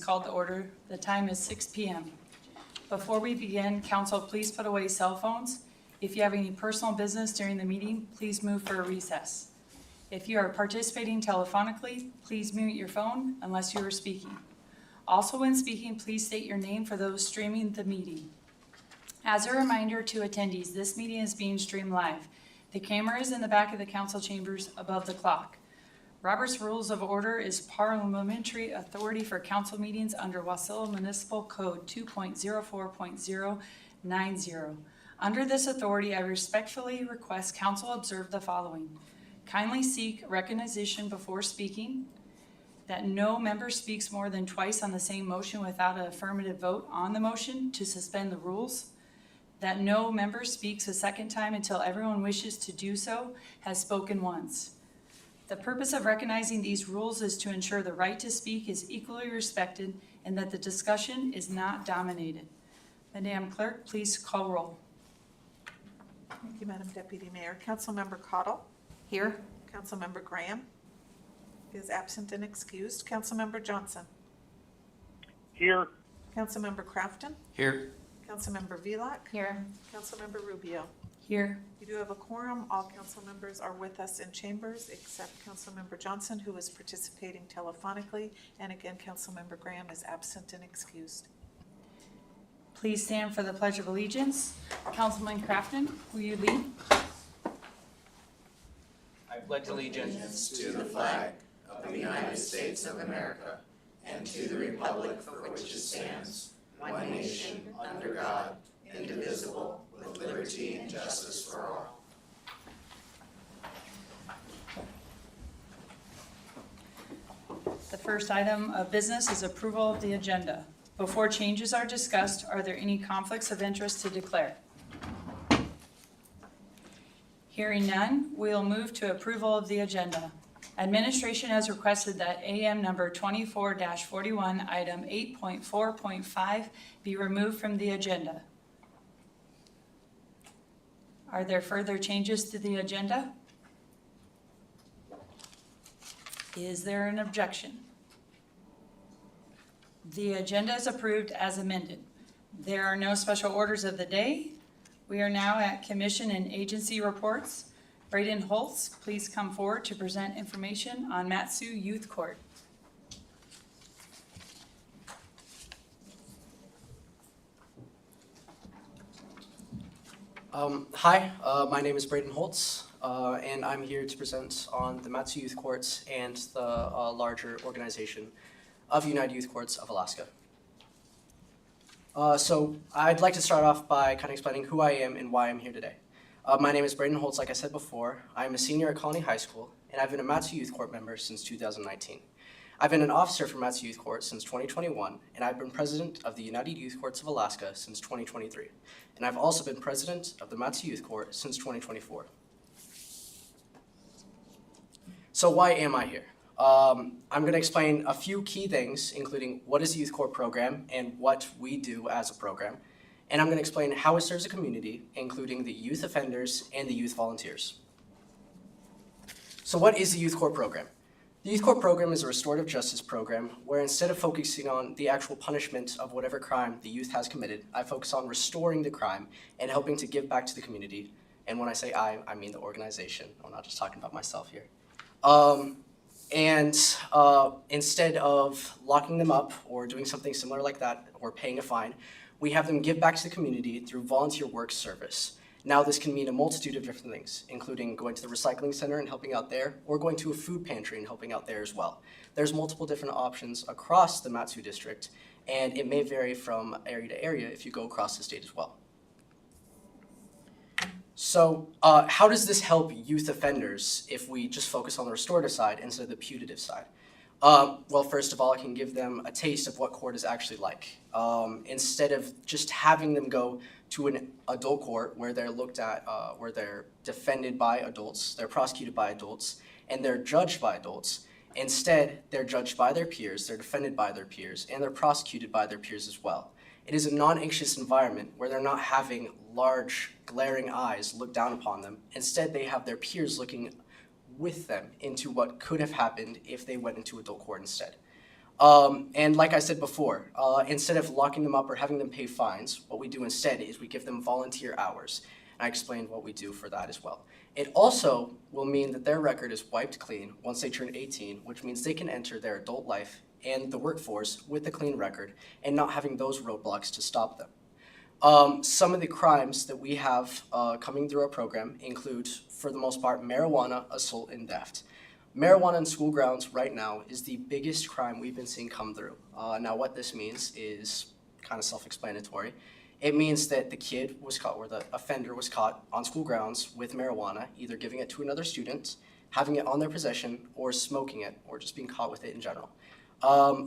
called to order. The time is 6 p.m. Before we begin, council, please put away cell phones. If you have any personal business during the meeting, please move for a recess. If you are participating telephonically, please mute your phone unless you are speaking. Also, when speaking, please state your name for those streaming the meeting. As a reminder to attendees, this meeting is being streamed live. The camera is in the back of the council chambers above the clock. Robert's Rules of Order is parliamentary authority for council meetings under Wasilla Municipal Code 2.04.090. Under this authority, I respectfully request council observe the following. Kindly seek recognition before speaking, that no member speaks more than twice on the same motion without an affirmative vote on the motion to suspend the rules, that no member speaks a second time until everyone wishes to do so has spoken once. The purpose of recognizing these rules is to ensure the right to speak is equally respected and that the discussion is not dominated. Madam Clerk, please call roll. Thank you, Madam Deputy Mayor. Councilmember Cottle. Here. Councilmember Graham is absent and excused. Councilmember Johnson. Here. Councilmember Crafton. Here. Councilmember Vilak. Here. Councilmember Rubio. Here. We do have a quorum. All council members are with us in chambers except Councilmember Johnson, who is participating telephonically. And again, Councilmember Graham is absent and excused. Please stand for the Pledge of Allegiance. Councilman Crafton, will you lead? I pledge allegiance to the flag of the United States of America and to the republic for which it stands, one nation, under God, indivisible, with liberty and justice for all. The first item of business is approval of the agenda. Before changes are discussed, are there any conflicts of interest to declare? Hearing none, we'll move to approval of the agenda. Administration has requested that AM number 24-41, item 8.4.5 be removed from the agenda. Are there further changes to the agenda? Is there an objection? The agenda is approved as amended. There are no special orders of the day. We are now at commission and agency reports. Braden Holtz, please come forward to present information on Matsu Youth Court. Hi, my name is Braden Holtz, and I'm here to present on the Matsu Youth Courts and the larger organization of United Youth Courts of Alaska. So I'd like to start off by kind of explaining who I am and why I'm here today. My name is Braden Holtz, like I said before. I'm a senior at Colony High School, and I've been a Matsu Youth Court member since 2019. I've been an officer for Matsu Youth Court since 2021, and I've been president of the United Youth Courts of Alaska since 2023. And I've also been president of the Matsu Youth Court since 2024. So why am I here? I'm going to explain a few key things, including what is a youth court program and what we do as a program. And I'm going to explain how it serves a community, including the youth offenders and the youth volunteers. So what is a youth court program? The youth court program is a restorative justice program where instead of focusing on the actual punishment of whatever crime the youth has committed, I focus on restoring the crime and helping to give back to the community. And when I say I mean the organization. I'm not just talking about myself here. Instead of locking them up or doing something similar like that or paying a fine, we have them give back to the community through volunteer work service. Now this can mean a multitude of different things, including going to the recycling center and helping out there, or going to a food pantry and helping out there as well. There's multiple different options across the Matsu district, and it may vary from area to area if you go across the state as well. So how does this help youth offenders if we just focus on the restorative side instead of the putative side? Well, first of all, it can give them a taste of what court is actually like. Instead of just having them go to an adult court where they're looked at, where they're defended by adults, they're prosecuted by adults, and they're judged by adults. Instead, they're judged by their peers, they're defended by their peers, and they're prosecuted by their peers as well. It is a non-anxious environment where they're not having large, glaring eyes look down upon them. Instead, they have their peers looking with them into what could have happened if they went into adult court instead. And like I said before, instead of locking them up or having them pay fines, what we do instead is we give them volunteer hours. And I explained what we do for that as well. It also will mean that their record is wiped clean once they turn 18, which means they can enter their adult life and the workforce with a clean record and not having those roadblocks to stop them. Some of the crimes that we have coming through our program include, for the most part, marijuana, assault, and theft. Marijuana in school grounds right now is the biggest crime we've been seeing come through. Now what this means is kind of self-explanatory. It means that the kid was caught, or the offender was caught on school grounds with marijuana, either giving it to another student, having it on their possession, or smoking it, or just being caught with it in general.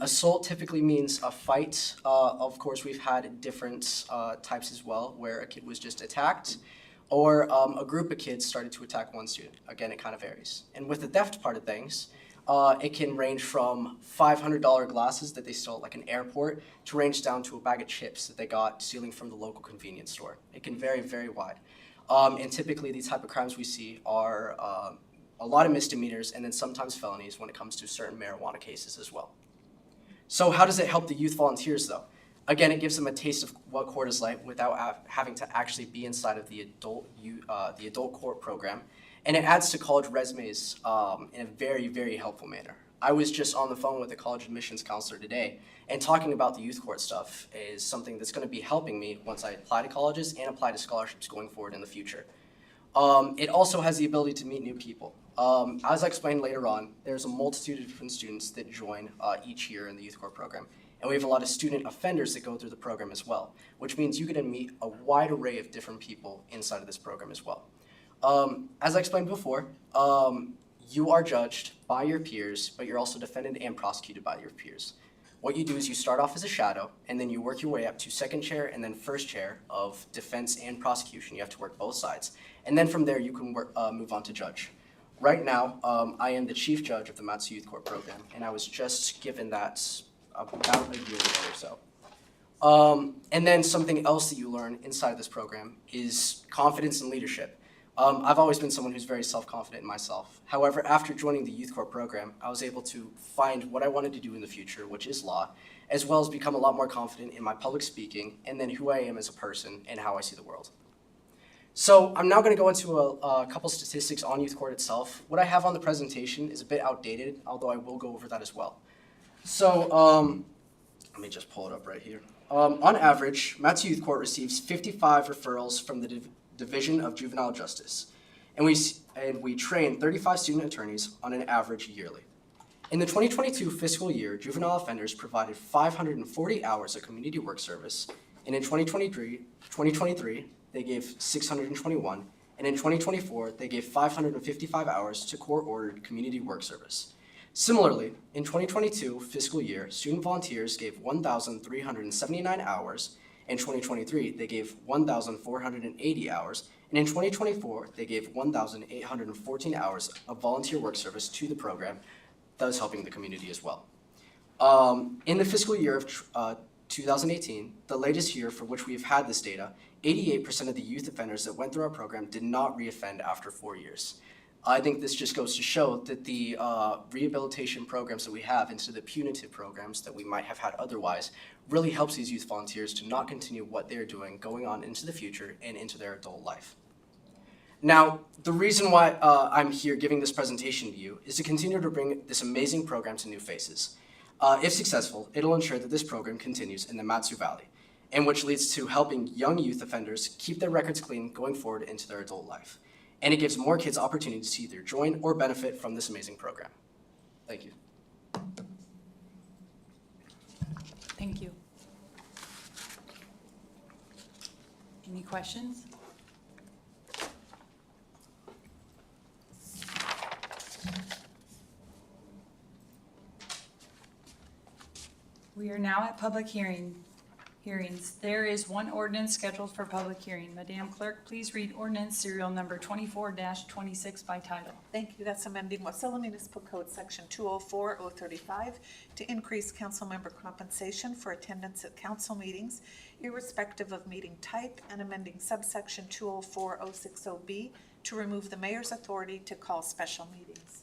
Assault typically means a fight. Of course, we've had different types as well, where a kid was just attacked, or a group of kids started to attack one student. Again, it kind of varies. And with the theft part of things, it can range from $500 glasses that they stole at like an airport to range down to a bag of chips that they got stealing from the local convenience store. It can vary very wide. And typically these type of crimes we see are a lot of misdemeanors and then sometimes felonies when it comes to certain marijuana cases as well. So how does it help the youth volunteers though? Again, it gives them a taste of what court is like without having to actually be inside of the adult court program. And it adds to college resumes in a very, very helpful manner. I was just on the phone with a college admissions counselor today, and talking about the youth court stuff is something that's going to be helping me once I apply to colleges and apply to scholarships going forward in the future. It also has the ability to meet new people. As I explained later on, there's a multitude of different students that join each year in the youth court program. And we have a lot of student offenders that go through the program as well, which means you get to meet a wide array of different people inside of this program as well. As I explained before, you are judged by your peers, but you're also defended and prosecuted by your peers. What you do is you start off as a shadow, and then you work your way up to second chair and then first chair of defense and prosecution. You have to work both sides. And then from there, you can move on to judge. Right now, I am the chief judge of the Matsu Youth Court program, and I was just given that about a year ago or so. And then something else that you learn inside of this program is confidence and leadership. I've always been someone who's very self-confident in myself. However, after joining the youth court program, I was able to find what I wanted to do in the future, which is law, as well as become a lot more confident in my public speaking and then who I am as a person and how I see the world. So I'm now going to go into a couple statistics on youth court itself. What I have on the presentation is a bit outdated, although I will go over that as well. So let me just pull it up right here. On average, Matsu Youth Court receives 55 referrals from the Division of Juvenile Justice, and we train 35 student attorneys on an average yearly. In the 2022 fiscal year, juvenile offenders provided 540 hours of community work service, and in 2023, they gave 621, and in 2024, they gave 555 hours to court-ordered community work service. Similarly, in 2022 fiscal year, student volunteers gave 1,379 hours. In 2023, they gave 1,480 hours, and in 2024, they gave 1,814 hours of volunteer work service to the program, thus helping the community as well. In the fiscal year of 2018, the latest year for which we have had this data, 88% of the youth offenders that went through our program did not reoffend after 4 years. I think this just goes to show that the rehabilitation programs that we have instead of the punitive programs that we might have had otherwise really helps these youth volunteers to not continue what they're doing going on into the future and into their adult life. Now, the reason why I'm here giving this presentation to you is to continue to bring this amazing program to new faces. If successful, it'll ensure that this program continues in the Matsu Valley, and which leads to helping young youth offenders keep their records clean going forward into their adult life. And it gives more kids opportunities to either join or benefit from this amazing program. Thank you. Thank you. Any questions? We are now at public hearings. There is one ordinance scheduled for public hearing. Madam Clerk, please read ordinance serial number 24-26 by title. Thank you. That's amending Wasilla Municipal Code Section 204-035 to increase council member compensation for attendance at council meetings, irrespective of meeting type, and amending subsection 204-060B to remove the mayor's authority to call special meetings.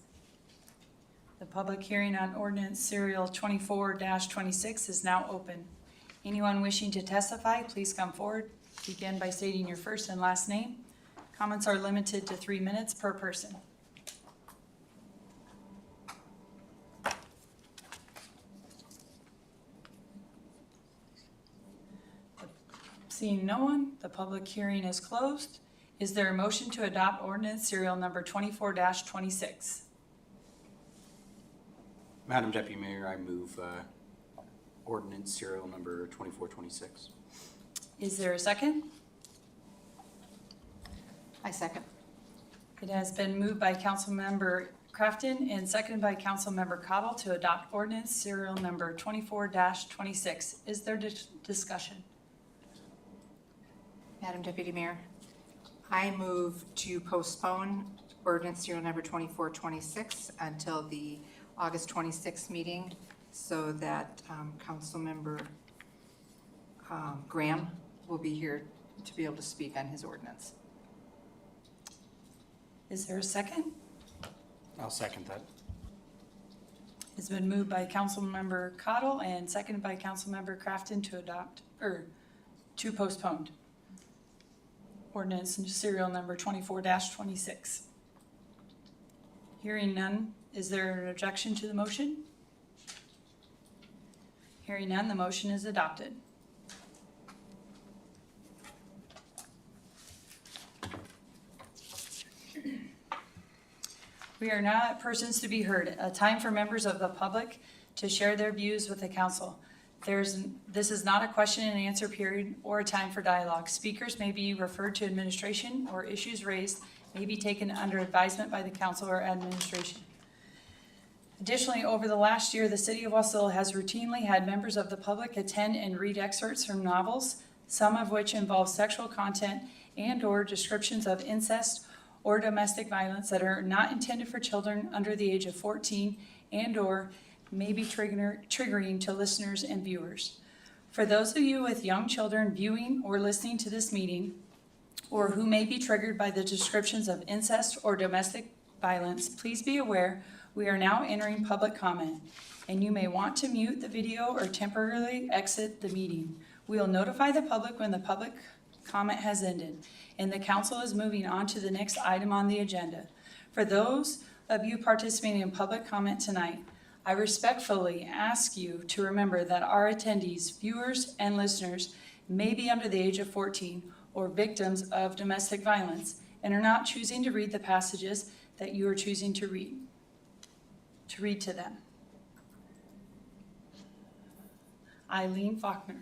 The public hearing on ordinance serial 24-26 is now open. Anyone wishing to testify, please come forward. Begin by stating your first and last name. Comments are limited to 3 minutes per person. Seeing no one, the public hearing is closed. Is there a motion to adopt ordinance serial number 24-26? Madam Deputy Mayor, I move ordinance serial number 2426. Is there a second? I second. It has been moved by Councilmember Crafton and seconded by Councilmember Cottle to adopt ordinance serial number 24-26. Is there discussion? Madam Deputy Mayor, I move to postpone ordinance serial number 2426 until the August 26th meeting so that Councilmember Graham will be here to be able to speak on his ordinance. Is there a second? I'll second that. It's been moved by Councilmember Cottle and seconded by Councilmember Crafton to adopt, or to postpone ordinance serial number 24-26. Hearing none, is there an objection to the motion? Hearing none, the motion is adopted. We are now at persons to be heard, a time for members of the public to share their views with the council. This is not a question and answer period or a time for dialogue. Speakers may be referred to administration, or issues raised may be taken under advisement by the council or administration. Additionally, over the last year, the city of Wasilla has routinely had members of the public attend and read excerpts from novels, some of which involve sexual content and/or descriptions of incest or domestic violence that are not intended for children under the age of 14 and/or may be triggering to listeners and viewers. For those of you with young children viewing or listening to this meeting, or who may be triggered by the descriptions of incest or domestic violence, please be aware we are now entering public comment, and you may want to mute the video or temporarily exit the meeting. We will notify the public when the public comment has ended, and the council is moving on to the next item on the agenda. For those of you participating in public comment tonight, I respectfully ask you to remember that our attendees, viewers, and listeners may be under the age of 14 or victims of domestic violence and are not choosing to read the passages that you are choosing to read to them. Eileen Faulkner.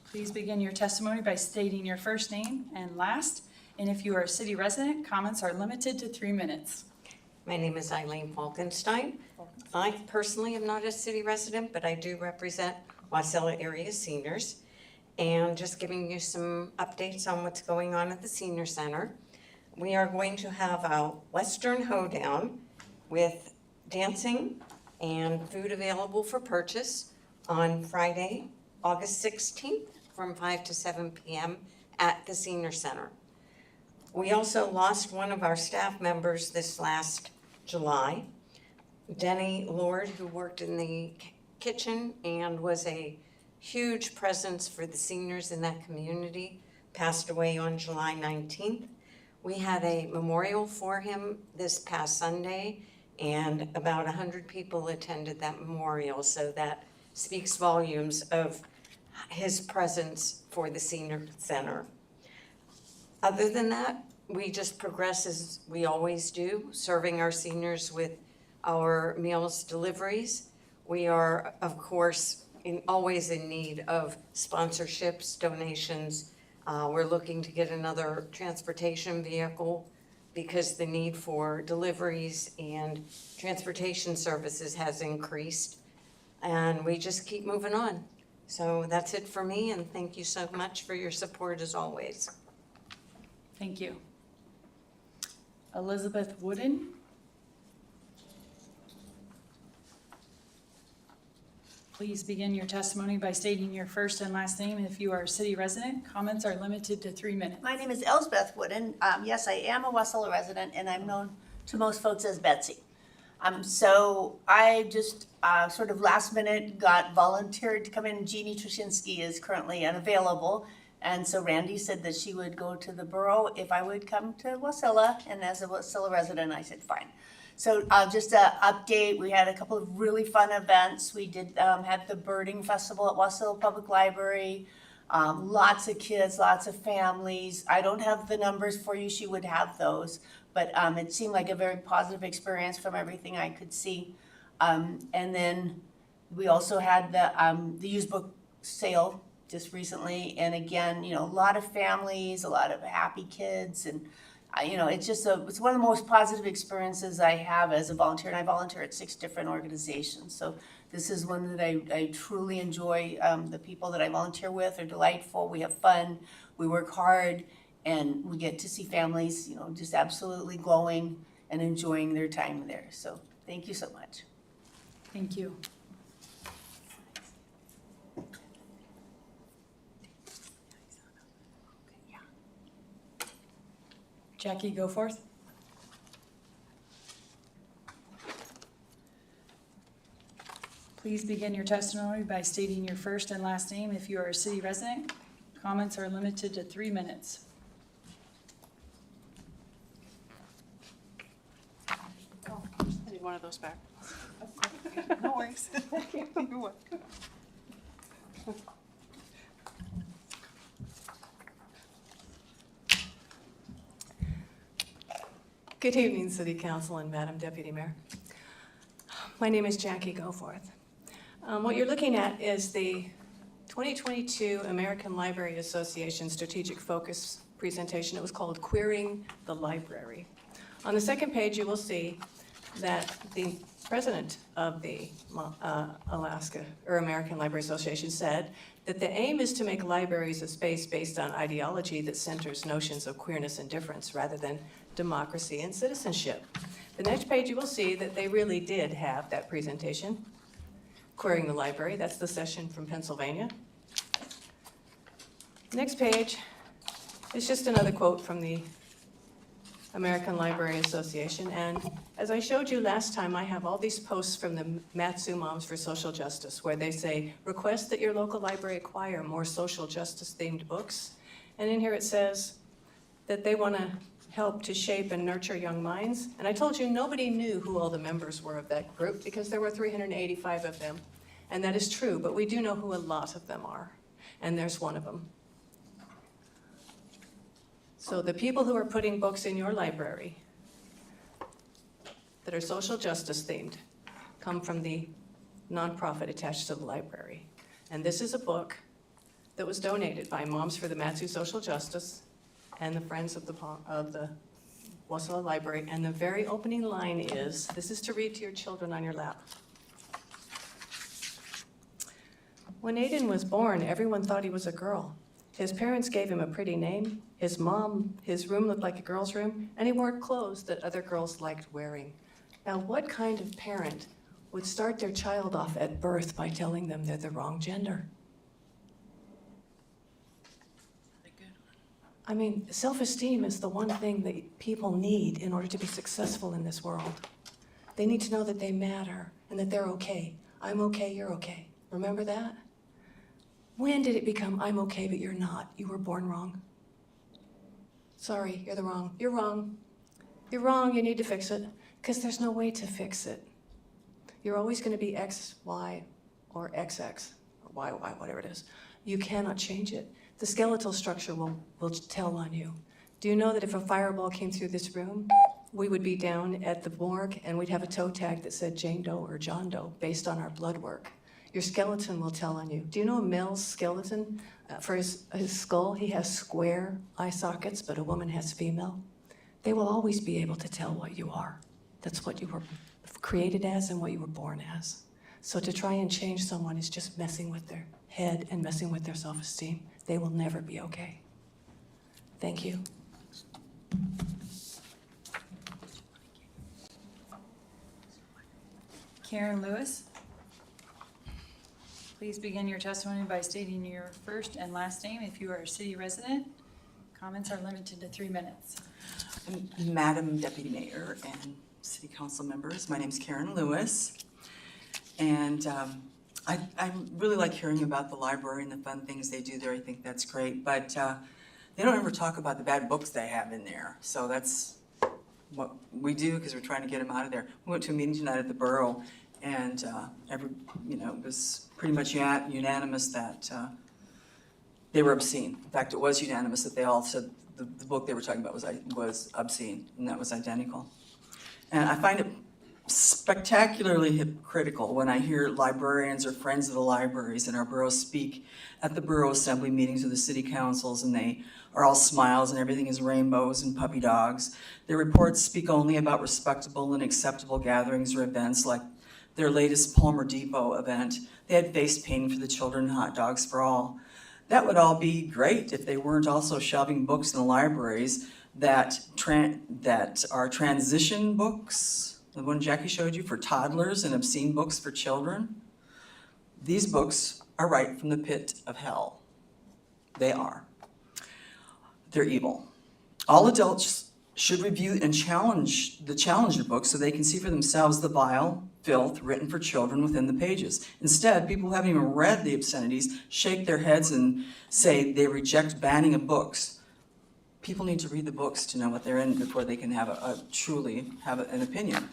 Please begin your testimony by stating your first name and last, and if you are a city resident, comments are limited to 3 minutes. My name is Eileen Falkenstein. I personally am not a city resident, but I do represent Wasilla area seniors. And just giving you some updates on what's going on at the senior center. We are going to have a Western hoedown with dancing and food available for purchase on Friday, August 16th from 5 to 7 p.m. at the senior center. We also lost one of our staff members this last July, Denny Lord, who worked in the kitchen and was a huge presence for the seniors in that community, passed away on July 19th. We had a memorial for him this past Sunday, and about 100 people attended that memorial, so that speaks volumes of his presence for the senior center. Other than that, we just progress as we always do, serving our seniors with our meals deliveries. We are, of course, always in need of sponsorships, donations. We're looking to get another transportation vehicle because the need for deliveries and transportation services has increased. And we just keep moving on. So that's it for me, and thank you so much for your support as always. Thank you. Elizabeth Wooden. Please begin your testimony by stating your first and last name. If you are a city resident, comments are limited to 3 minutes. My name is Elsbeth Wooden. Yes, I am a Wasilla resident, and I'm known to most folks as Betsy. So I just sort of last minute got volunteered to come in. Jeannie Trushinsky is currently unavailable, and so Randy said that she would go to the borough if I would come to Wasilla, and as a Wasilla resident, I said fine. So just an update, we had a couple of really fun events. We did had the birding festival at Wasilla Public Library. Lots of kids, lots of families. I don't have the numbers for you, she would have those, but it seemed like a very positive experience from everything I could see. And then we also had the used book sale just recently, and again, you know, a lot of families, a lot of happy kids, and it's just it's one of the most positive experiences I have as a volunteer, and I volunteer at 6 different organizations. So this is one that I truly enjoy. The people that I volunteer with are delightful. We have fun, we work hard, and we get to see families, just absolutely glowing and enjoying their time there. So thank you so much. Thank you. Jackie, go forth. Please begin your testimony by stating your first and last name. If you are a city resident, comments are limited to 3 minutes. I need one of those back. No worries. You're welcome. Good evening, City Council and Madam Deputy Mayor. My name is Jackie Goforth. What you're looking at is the 2022 American Library Association Strategic Focus presentation. It was called Queering the Library. On the second page, you will see that the president of the American Library Association said that the aim is to make libraries a space based on ideology that centers notions of queerness and difference rather than democracy and citizenship. The next page you will see that they really did have that presentation, Queering the Library. That's the session from Pennsylvania. Next page is just another quote from the American Library Association. And as I showed you last time, I have all these posts from the Matsu Moms for Social Justice where they say, request that your local library acquire more social justice themed books. And in here it says that they want to help to shape and nurture young minds. And I told you nobody knew who all the members were of that group because there were 385 of them. And that is true, but we do know who a lot of them are. And there's one of them. So the people who are putting books in your library that are social justice themed come from the nonprofit attached to the library. And this is a book that was donated by Moms for the Matsu Social Justice and the Friends of the Wasilla Library. And the very opening line is, this is to read to your children on your lap. When Aiden was born, everyone thought he was a girl. His parents gave him a pretty name. His room looked like a girl's room, and he wore clothes that other girls liked wearing. Now, what kind of parent would start their child off at birth by telling them they're the wrong gender? I mean, self-esteem is the one thing that people need in order to be successful in this world. They need to know that they matter and that they're okay. I'm okay, you're okay. Remember that? When did it become I'm okay, but you're not? You were born wrong. Sorry, you're wrong. You're wrong. You're wrong, you need to fix it. Because there's no way to fix it. You're always going to be X, Y, or XX, or Y, whatever it is. You cannot change it. The skeletal structure will tell on you. Do you know that if a fireball came through this room, we would be down at the morgue and we'd have a toe tag that said Jane Doe or John Doe based on our blood work? Your skeleton will tell on you. Do you know a male's skeleton, for his skull, he has square eye sockets, but a woman has female? They will always be able to tell what you are. That's what you were created as and what you were born as. So to try and change someone is just messing with their head and messing with their self-esteem. They will never be okay. Thank you. Karen Lewis. Please begin your testimony by stating your first and last name if you are a city resident. Comments are limited to 3 minutes. Madam Deputy Mayor and City Council members, my name's Karen Lewis. And I really like hearing about the library and the fun things they do there. I think that's great. But they don't ever talk about the bad books they have in there. So that's what we do because we're trying to get them out of there. We went to a meeting tonight at the borough and it was pretty much unanimous that they were obscene. In fact, it was unanimous that they all said the book they were talking about was obscene, and that was identical. And I find it spectacularly hypocritical when I hear librarians or friends of the libraries in our borough speak at the borough assembly meetings or the city councils, and they are all smiles and everything is rainbows and puppy dogs. Their reports speak only about respectable and acceptable gatherings or events like their latest Palmer Depot event. They had face painting for the children and hot dogs for all. That would all be great if they weren't also shelving books in the libraries that are transition books, the one Jackie showed you, for toddlers, and obscene books for children. These books are right from the pit of hell. They are. They're evil. All adults should review and challenge the challenger books so they can see for themselves the vile filth written for children within the pages. Instead, people who haven't even read the obscenities shake their heads and say they reject banning of books. People need to read the books to know what they're in before they can have truly have an opinion.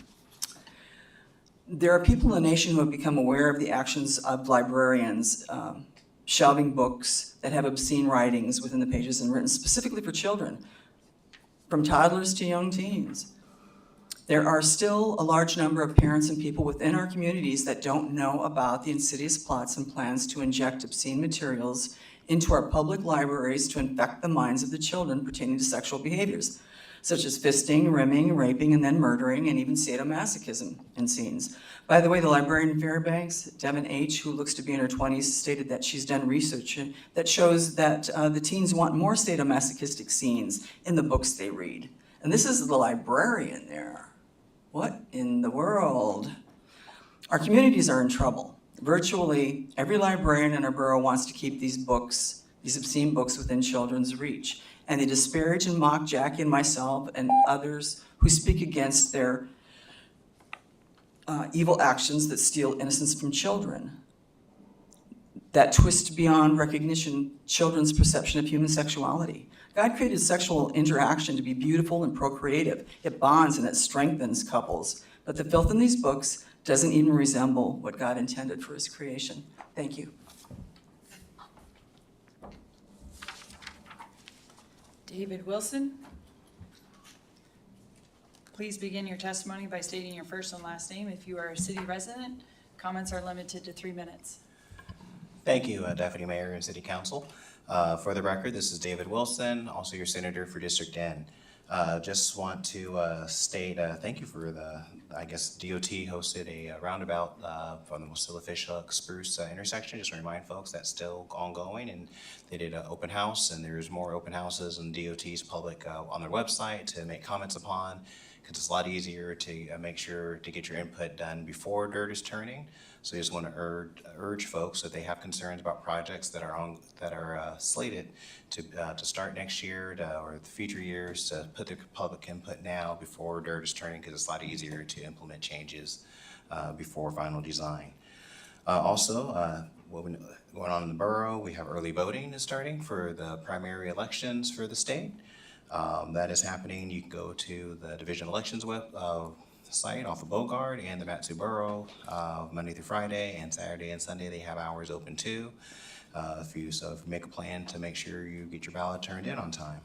There are people in the nation who have become aware of the actions of librarians shelving books that have obscene writings within the pages and written specifically for children, from toddlers to young teens. There are still a large number of parents and people within our communities that don't know about the insidious plots and plans to inject obscene materials into our public libraries to infect the minds of the children pertaining to sexual behaviors, such as fisting, rimming, raping, and then murdering, and even sadomasochism in scenes. By the way, the librarian in Fairbanks, Devin H., who looks to be in her 20s, stated that she's done research that shows that the teens want more sadomasochistic scenes in the books they read. And this is the librarian there. What in the world? Our communities are in trouble. Virtually every librarian in our borough wants to keep these books, these obscene books, within children's reach. And they disparage and mock Jackie and myself and others who speak against their evil actions that steal innocence from children, that twist beyond recognition children's perception of human sexuality. God created sexual interaction to be beautiful and procreative. It bonds and it strengthens couples. But the filth in these books doesn't even resemble what God intended for his creation. Thank you. David Wilson. Please begin your testimony by stating your first and last name if you are a city resident. Comments are limited to 3 minutes. Thank you, Deputy Mayor and City Council. For the record, this is David Wilson, also your Senator for District N. Just want to state thank you for DOT hosted a roundabout from the Wasilla Fishhook Spruce intersection. Just to remind folks that's still ongoing, and they did an open house, and there's more open houses on DOT's public on their website to make comments upon, because it's a lot easier to make sure to get your input done before dirt is turning. So I just want to urge folks that they have concerns about projects that are slated to start next year or the future years, to put their public input now before dirt is turning, because it's a lot easier to implement changes before final design. Also, going on in the borough, we have early voting is starting for the primary elections for the state. That is happening. You can go to the Division Elections site off of Bogard and the Matsu Borough Monday through Friday, and Saturday and Sunday they have hours open too. If you make a plan to make sure you get your ballot turned in on time.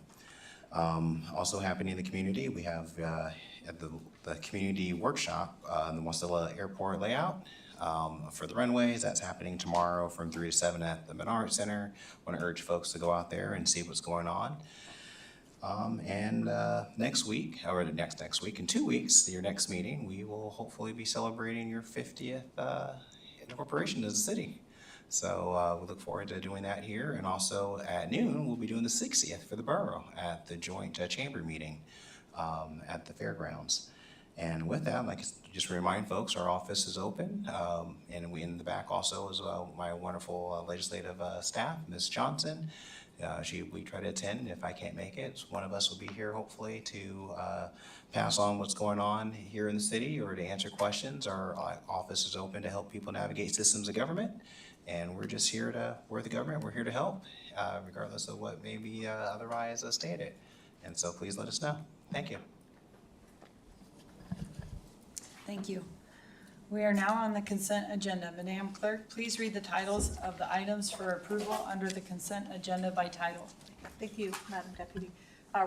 Also happening in the community, we have at the community workshop in the Wasilla Airport layout for the runways. That's happening tomorrow from 3 to 7 at the Menard Center. I want to urge folks to go out there and see what's going on. Next week, or next week, in 2 weeks, your next meeting, we will hopefully be celebrating your 50th incorporation as a city. So we look forward to doing that here. And also at noon, we'll be doing the 60th for the borough at the joint chamber meeting at the fairgrounds. And with that, I'd like to just remind folks, our office is open, and we in the back also is my wonderful legislative staff, Ms. Johnson. We try to attend, and if I can't make it, one of us will be here hopefully to pass on what's going on here in the city or to answer questions. Our office is open to help people navigate systems of government, and we're just here we're the government, we're here to help, regardless of what may be otherwise stated. And so please let us know. Thank you. Thank you. We are now on the consent agenda. Madam Clerk, please read the titles of the items for approval under the consent agenda by title. Thank you, Madam Deputy.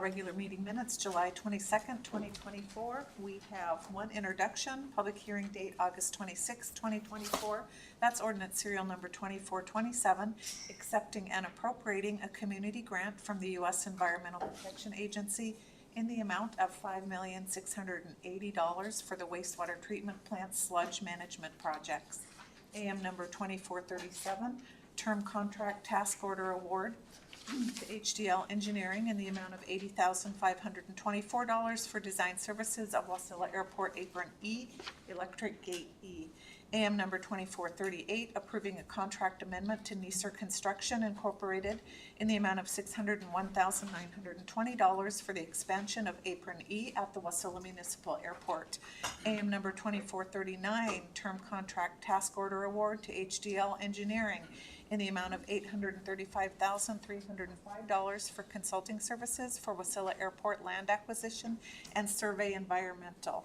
Regular meeting minutes, July 22nd, 2024. We have one introduction, public hearing date August 26, 2024. That's ordinance serial number 2427, accepting and appropriating a community grant from the U.S. Environmental Protection Agency in the amount of $5,680 for the wastewater treatment plant sludge management projects. AM number 2437, term contract task order award to HDL Engineering in the amount of $80,524 for design services of Wasilla Airport Apron E, Electric Gate E. AM number 2438, approving a contract amendment to Neeser Construction Incorporated in the amount of $601,920 for the expansion of Apron E at the Wasilla Municipal Airport. AM number 2439, term contract task order award to HDL Engineering in the amount of $835,305 for consulting services for Wasilla Airport land acquisition and survey environmental.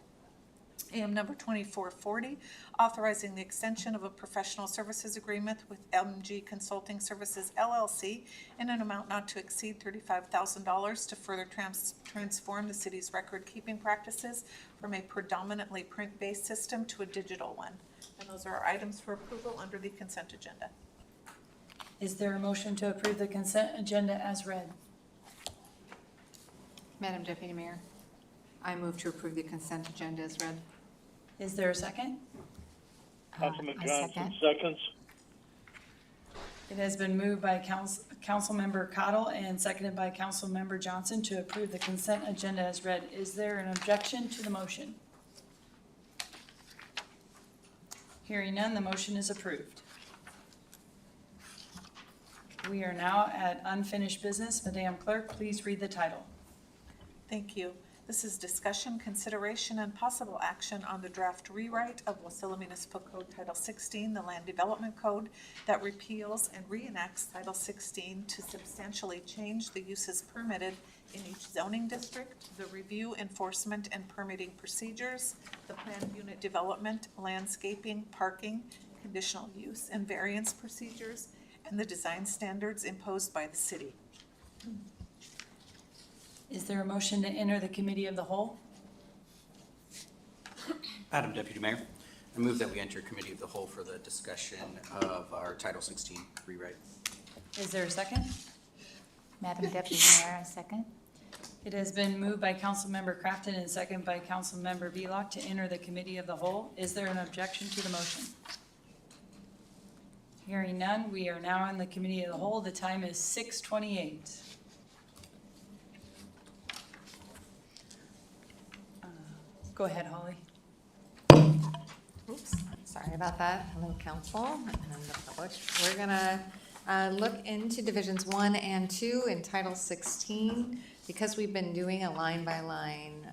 AM number 2440, authorizing the extension of a professional services agreement with MG Consulting Services LLC in an amount not to exceed $35,000 to further transform the city's record-keeping practices from a predominantly print-based system to a digital one. And those are our items for approval under the consent agenda. Is there a motion to approve the consent agenda as read? Madam Deputy Mayor, I move to approve the consent agenda as read. Is there a second? Councilman I Johnson second. seconds. It has been moved by Councilmember Cottle and seconded by Councilmember Johnson to approve the consent agenda as read. Is there an objection to the motion? Hearing none, the motion is approved. We are now at unfinished business. Madam Clerk, please read the title. Thank you. This is discussion, consideration, and possible action on the draft rewrite of Wasilla Municipal Code Title 16, the Land Development Code, that repeals and reenacts Title 16 to substantially change the uses permitted in each zoning district, the review, enforcement, and permitting procedures, the planned unit development, landscaping, parking, conditional use, and variance procedures, and the design standards imposed by the city. Is there a motion to enter the committee of the whole? Madam Deputy Mayor, I move that we enter committee of the whole for the discussion of our Title 16 rewrite. Is there a second? Madam Deputy Mayor, I second. It has been moved by Councilmember Crafton and seconded by Councilmember Velock to enter the committee of the whole. Is there an objection to the motion? Hearing none, we are now in the committee of the whole. The time is 6:28. Go ahead, Holly. Oops, sorry about that. Hello, council and the public. We're gonna look into divisions 1 and 2 in Title 16. Because we've been doing a line-by-line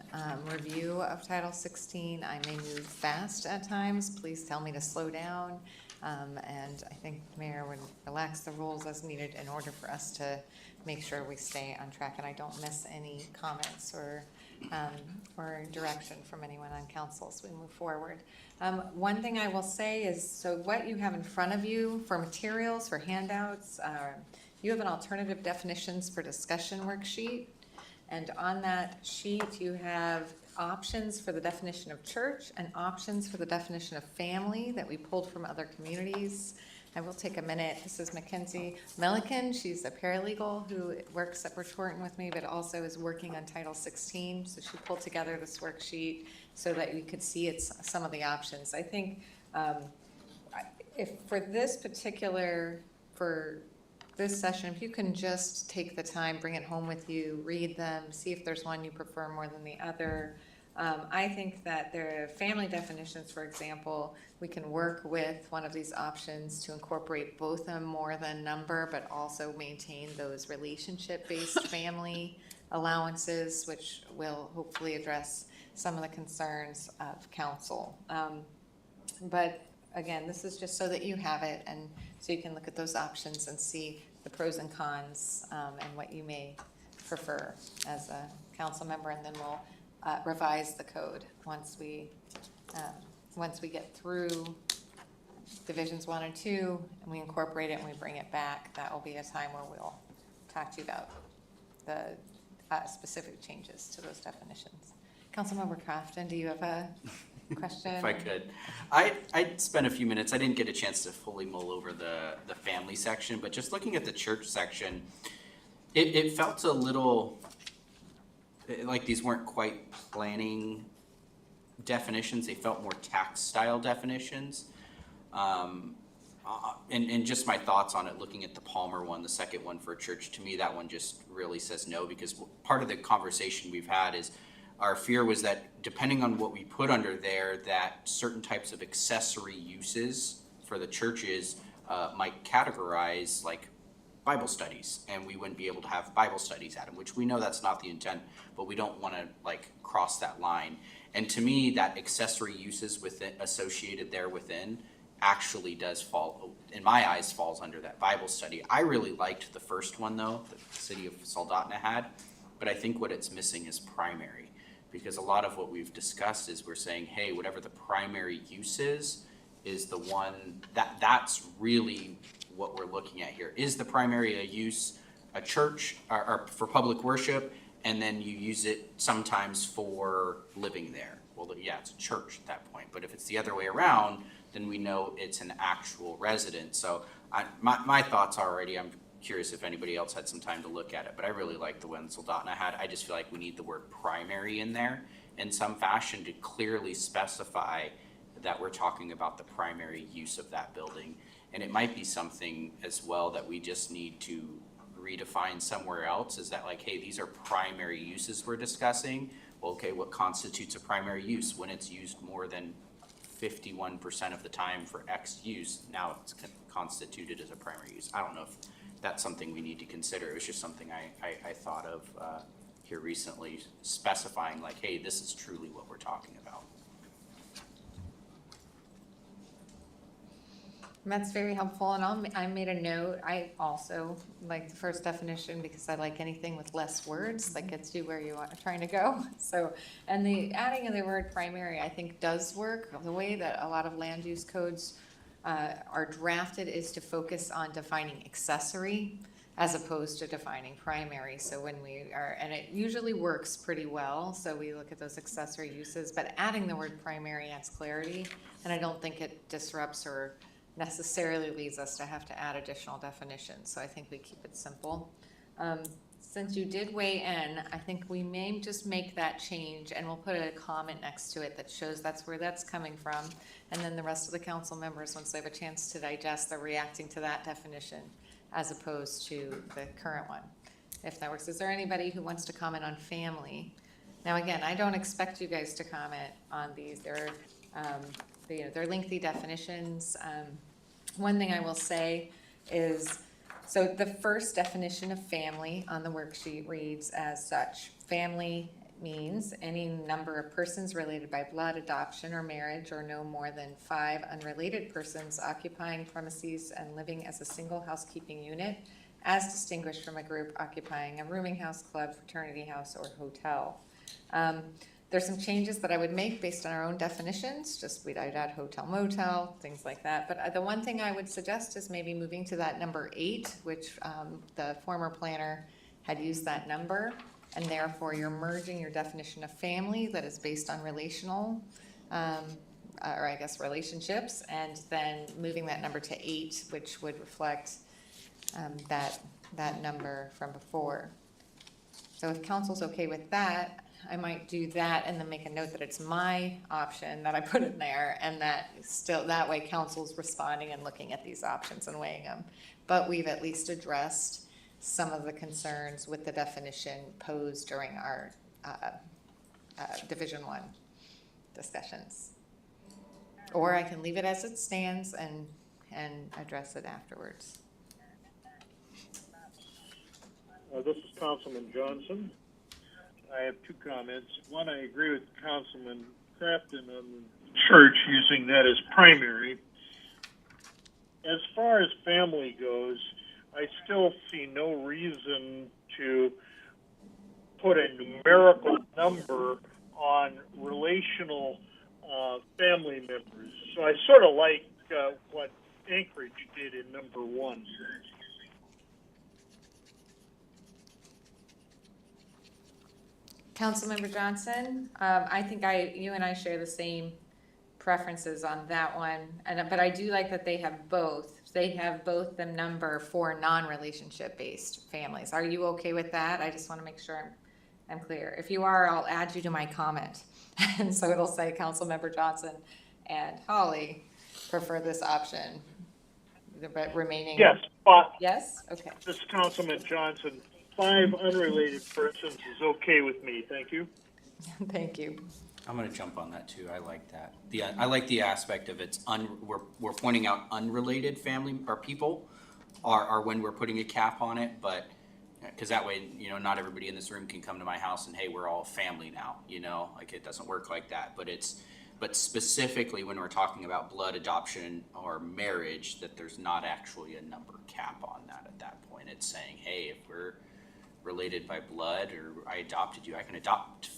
review of Title 16, I may move fast at times. Please tell me to slow down. And I think the mayor would relax the rules as needed in order for us to make sure we stay on track and I don't miss any comments or direction from anyone on council as we move forward. One thing I will say is, so what you have in front of you for materials, for handouts, you have an alternative definitions for discussion worksheet. And on that sheet, you have options for the definition of church and options for the definition of family that we pulled from other communities. I will take a minute. This is Mackenzie Milliken. She's a paralegal who works at Bertorton with me, but also is working on Title 16. So she pulled together this worksheet so that you could see some of the options. I think if for this session, if you can just take the time, bring it home with you, read them, see if there's one you prefer more than the other. I think that the family definitions, for example, we can work with one of these options to incorporate both a more than number, but also maintain those relationship-based family allowances, which will hopefully address some of the concerns of council. But again, this is just so that you have it, and so you can look at those options and see the pros and cons, and what you may prefer as a council member, and then we'll revise the code once we get through divisions 1 and 2, and we incorporate it and we bring it back. That will be a time where we'll talk to you about the specific changes to those definitions. Councilmember Crafton, do you have a question? If I could. I spent a few minutes, I didn't get a chance to fully mull over the family section, but just looking at the church section, it felt a little like these weren't quite planning definitions. They felt more tax style definitions. And just my thoughts on it, looking at the Palmer one, the second one for church, to me, that one just really says no, because part of the conversation we've had is our fear was that depending on what we put under there, that certain types of accessory uses for the churches might categorize like Bible studies, and we wouldn't be able to have Bible studies at them, which we know that's not the intent, but we don't want to like cross that line. And to me, that accessory uses within associated there within actually does fall, in my eyes, falls under that Bible study. I really liked the first one though, that the city of Soldotna had, but I think what it's missing is primary, because a lot of what we've discussed is we're saying, hey, whatever the primary use is the one that's really what we're looking at here. Is the primary a use a church or for public worship, and then you use it sometimes for living there? Well, yeah, it's a church at that point. But if it's the other way around, then we know it's an actual residence. So my thoughts already, I'm curious if anybody else had some time to look at it, but I really like the one Soldotna had. I just feel like we need the word primary in there in some fashion to clearly specify that we're talking about the primary use of that building. And it might be something as well that we just need to redefine somewhere else, is that like, hey, these are primary uses we're discussing. Well, okay, what constitutes a primary use? When it's used more than 51% of the time for X use, now it's constituted as a primary use. I don't know if that's something we need to consider. It was just something I thought of here recently, specifying like, hey, this is truly what we're talking about. That's very helpful, and I made a note. I also like the first definition because I like anything with less words that gets you where you are trying to go. So, and the adding of the word primary, I think, does work. The way that a lot of land use codes are drafted is to focus on defining accessory as opposed to defining primary. So when we are, and it usually works pretty well, so we look at those accessory uses, but adding the word primary adds clarity, and I don't think it disrupts or necessarily leads us to have to add additional definitions. So I think we keep it simple. Since you did weigh in, I think we may just make that change, and we'll put a comment next to it that shows that's where that's coming from. And then the rest of the council members, once they have a chance to digest, they're reacting to that definition as opposed to the current one, if that works. Is there anybody who wants to comment on family? Now, again, I don't expect you guys to comment on these. They're lengthy definitions. One thing I will say is, so the first definition of family on the worksheet reads as such. Family means any number of persons related by blood, adoption, or marriage, or no more than 5 unrelated persons occupying premises and living as a single housekeeping unit, as distinguished from a group occupying a rooming house, club, fraternity house, or hotel. There's some changes that I would make based on our own definitions, just I'd add hotel, motel, things like that. But the one thing I would suggest is maybe moving to that number 8, which the former planner had used that number, and therefore you're merging your definition of family that is based on relational, or I guess relationships, and then moving that number to 8, which would reflect that number from before. So if council's okay with that, I might do that and then make a note that it's my option that I put in there, and that still, that way council's responding and looking at these options and weighing them. But we've at least addressed some of the concerns with the definition posed during our Division 1 discussions. Or I can leave it as it stands and address it afterwards. This is Councilman Johnson. I have two comments. One, I agree with Councilman Crafton on the church using that as primary. As far as family goes, I still see no reason to put a numerical number on relational family members. So I sort of like what Anchorage did in number 1. Councilmember Johnson, I think you and I share the same preferences on that one, but I do like that they have both. They have both the number for non-relationship based families. Are you okay with that? I just want to make sure I'm clear. If you are, I'll add you to my comment. And so it'll say Councilmember Johnson and Holly prefer this option, but remaining. Yes, Yes? Okay. this is Councilman Johnson. 5 unrelated persons is okay with me. Thank you. Thank you. I'm gonna jump on that too. I like that. I like the aspect of we're pointing out unrelated family or people are when we're putting a cap on it, but because that way, not everybody in this room can come to my house and hey, we're all family now, like it doesn't work like that. But specifically when we're talking about blood adoption or marriage, that there's not actually a number cap on that at that point. It's saying, hey, if we're related by blood or I adopted you, I can adopt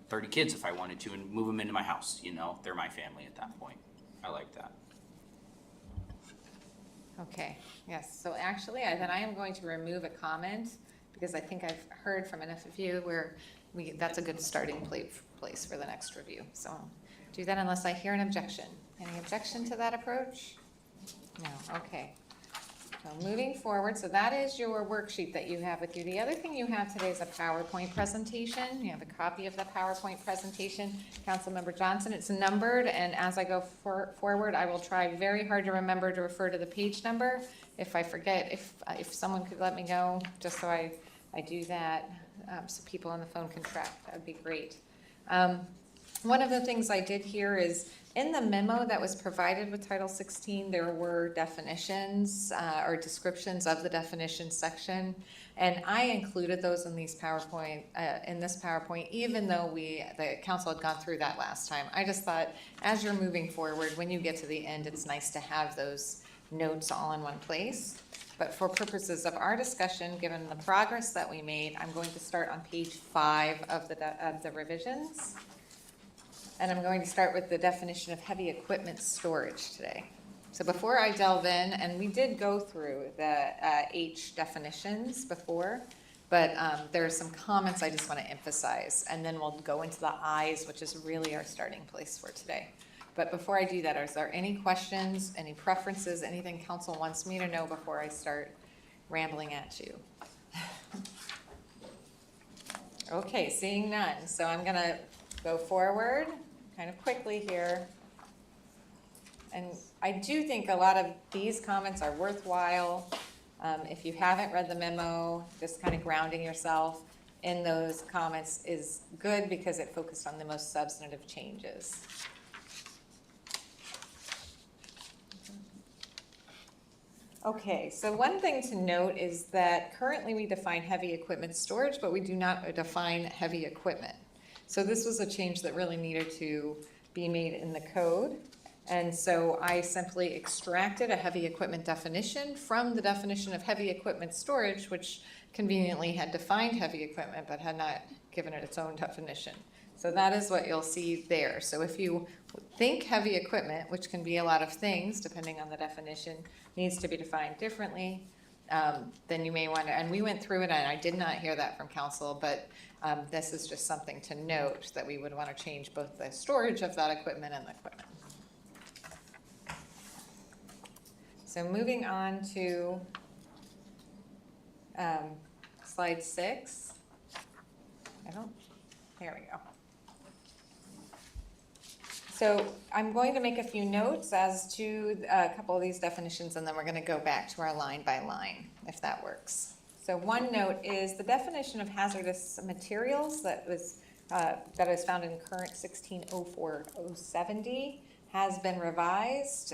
30 kids if I wanted to and move them into my house. They're my family at that point. I like that. Okay, yes, so actually, then I am going to remove a comment because I think I've heard from enough of you where that's a good starting place for the next review. So do that unless I hear an objection. Any objection to that approach? No, okay. So moving forward, so that is your worksheet that you have with you. The other thing you have today is a PowerPoint presentation. You have a copy of the PowerPoint presentation. Councilmember Johnson, it's numbered, and as I go forward, I will try very hard to remember to refer to the page number. If I forget, if someone could let me know, just so I do that, so people on the phone can track, that would be great. One of the things I did here is in the memo that was provided with Title 16, there were definitions or descriptions of the definitions section, and I included those in these PowerPoint, in this PowerPoint, even though the council had gone through that last time. I just thought, as you're moving forward, when you get to the end, it's nice to have those notes all in one place. But for purposes of our discussion, given the progress that we made, I'm going to start on page 5 of the revisions. And I'm going to start with the definition of heavy equipment storage today. So before I delve in, and we did go through the H definitions before, but there are some comments I just want to emphasize, and then we'll go into the I's, which is really our starting place for today. But before I do that, is there any questions, any preferences, anything council wants me to know before I start rambling at you? Okay, seeing none. So I'm going to go forward kind of quickly here. And I do think a lot of these comments are worthwhile. If you haven't read the memo, just kind of grounding yourself in those comments is good because it focused on the most substantive changes. Okay, so one thing to note is that currently we define heavy equipment storage, but we do not define heavy equipment. So this was a change that really needed to be made in the code. And so I simply extracted a heavy equipment definition from the definition of heavy equipment storage, which conveniently had defined heavy equipment but had not given it its own definition. So that is what you'll see there. So if you think heavy equipment, which can be a lot of things depending on the definition, needs to be defined differently, then you may want to, and we went through it and I did not hear that from council, but this is just something to note that we would want to change both the storage of that equipment and the equipment. So moving on to slide 6. There we go. So I'm going to make a few notes as to a couple of these definitions, and then we're going to go back to our line by line, if that works. So one note is the definition of hazardous materials that was that is found in current 1604-070 has been revised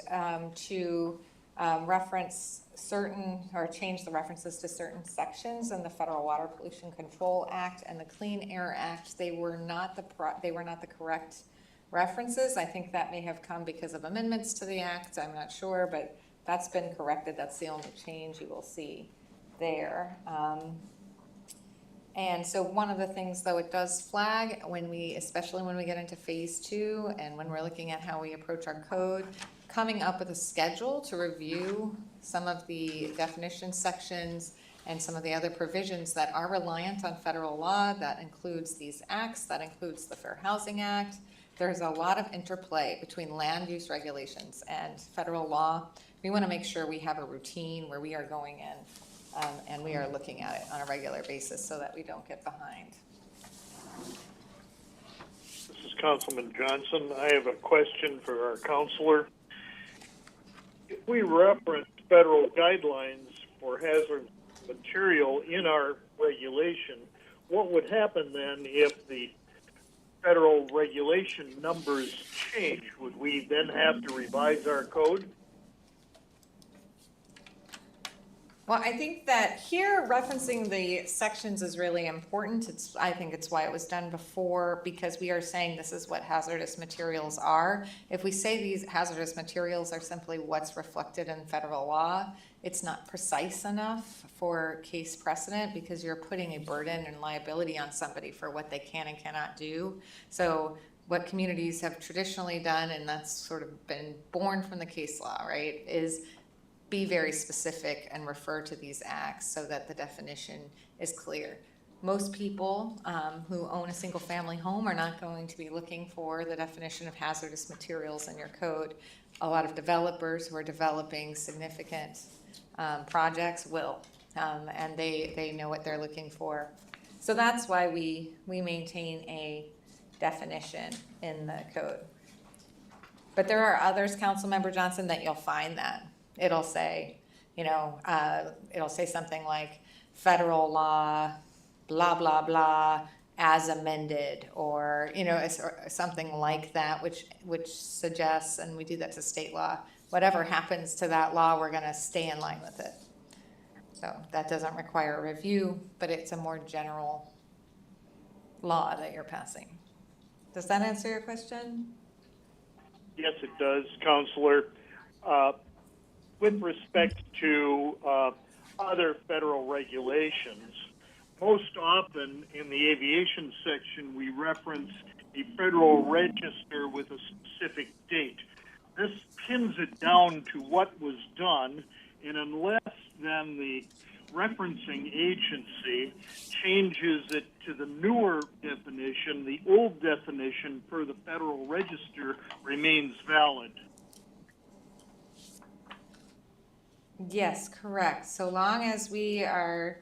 to reference certain, or change the references to certain sections in the Federal Water Pollution Control Act and the Clean Air Act. They were not the correct references. I think that may have come because of amendments to the act, I'm not sure, but that's been corrected. That's the only change you will see there. And so one of the things, though, it does flag especially when we get into phase 2 and when we're looking at how we approach our code, coming up with a schedule to review some of the definition sections and some of the other provisions that are reliant on federal law. That includes these acts, that includes the Fair Housing Act. There's a lot of interplay between land use regulations and federal law. We want to make sure we have a routine where we are going in and we are looking at it on a regular basis so that we don't get behind. This is Councilman Johnson. I have a question for our counselor. If we reference federal guidelines for hazardous material in our regulation, what would happen then if the federal regulation numbers change? Would we then have to revise our code? Well, I think that here referencing the sections is really important. I think it's why it was done before, because we are saying this is what hazardous materials are. If we say these hazardous materials are simply what's reflected in federal law, it's not precise enough for case precedent because you're putting a burden and liability on somebody for what they can and cannot do. So what communities have traditionally done, and that's sort of been born from the case law, right, is be very specific and refer to these acts so that the definition is clear. Most people who own a single family home are not going to be looking for the definition of hazardous materials in your code. A lot of developers who are developing significant projects will, and they know what they're looking for. So that's why we maintain a definition in the code. But there are others, Councilmember Johnson, that you'll find that. It'll say, it'll say something like federal law, blah, blah, blah, as amended, or, or something like that, which suggests, and we do that to state law, whatever happens to that law, we're going to stay in line with it. So that doesn't require a review, but it's a more general law that you're passing. Does that answer your question? Yes, it does, Counselor. With respect to other federal regulations, most often in the aviation section, we reference the Federal Register with a specific date. This pins it down to what was done, and unless then the referencing agency changes it to the newer definition, the old definition for the Federal Register remains valid. Yes, correct. So long as we are,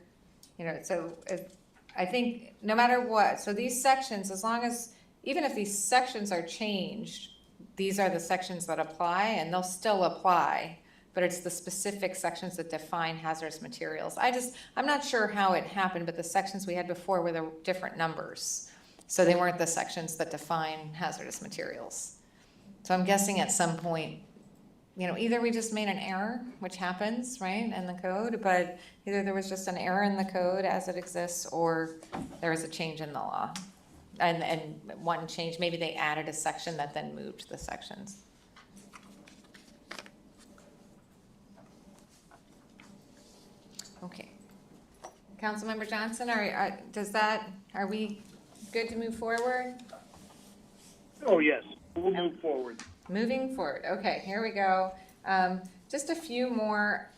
I think no matter what, so these sections, as long as, even if these sections are changed, these are the sections that apply and they'll still apply, but it's the specific sections that define hazardous materials. I'm not sure how it happened, but the sections we had before were the different numbers. So they weren't the sections that define hazardous materials. So I'm guessing at some point, either we just made an error, which happens, right, in the code, but either there was just an error in the code as it exists, or there was a change in the law. And one change, maybe they added a section that then moved the sections. Okay. Councilmember Johnson, are we good to move forward? Oh, yes, we'll move forward. Moving forward. Okay, here we go. Just a few more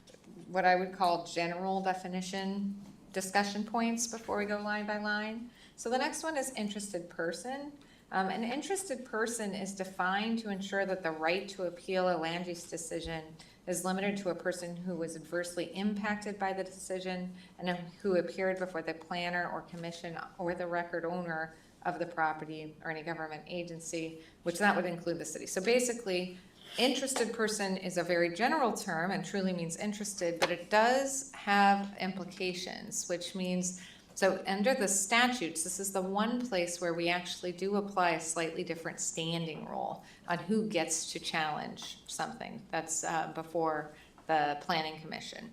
what I would call general definition discussion points before we go line by line. So the next one is interested person. An interested person is defined to ensure that the right to appeal a land use decision is limited to a person who was adversely impacted by the decision and who appeared before the planner or commission or the record owner of the property or any government agency, which that would include the city. So basically, interested person is a very general term and truly means interested, but it does have implications, which means So under the statutes, this is the one place where we actually do apply a slightly different standing rule on who gets to challenge something that's before the planning commission.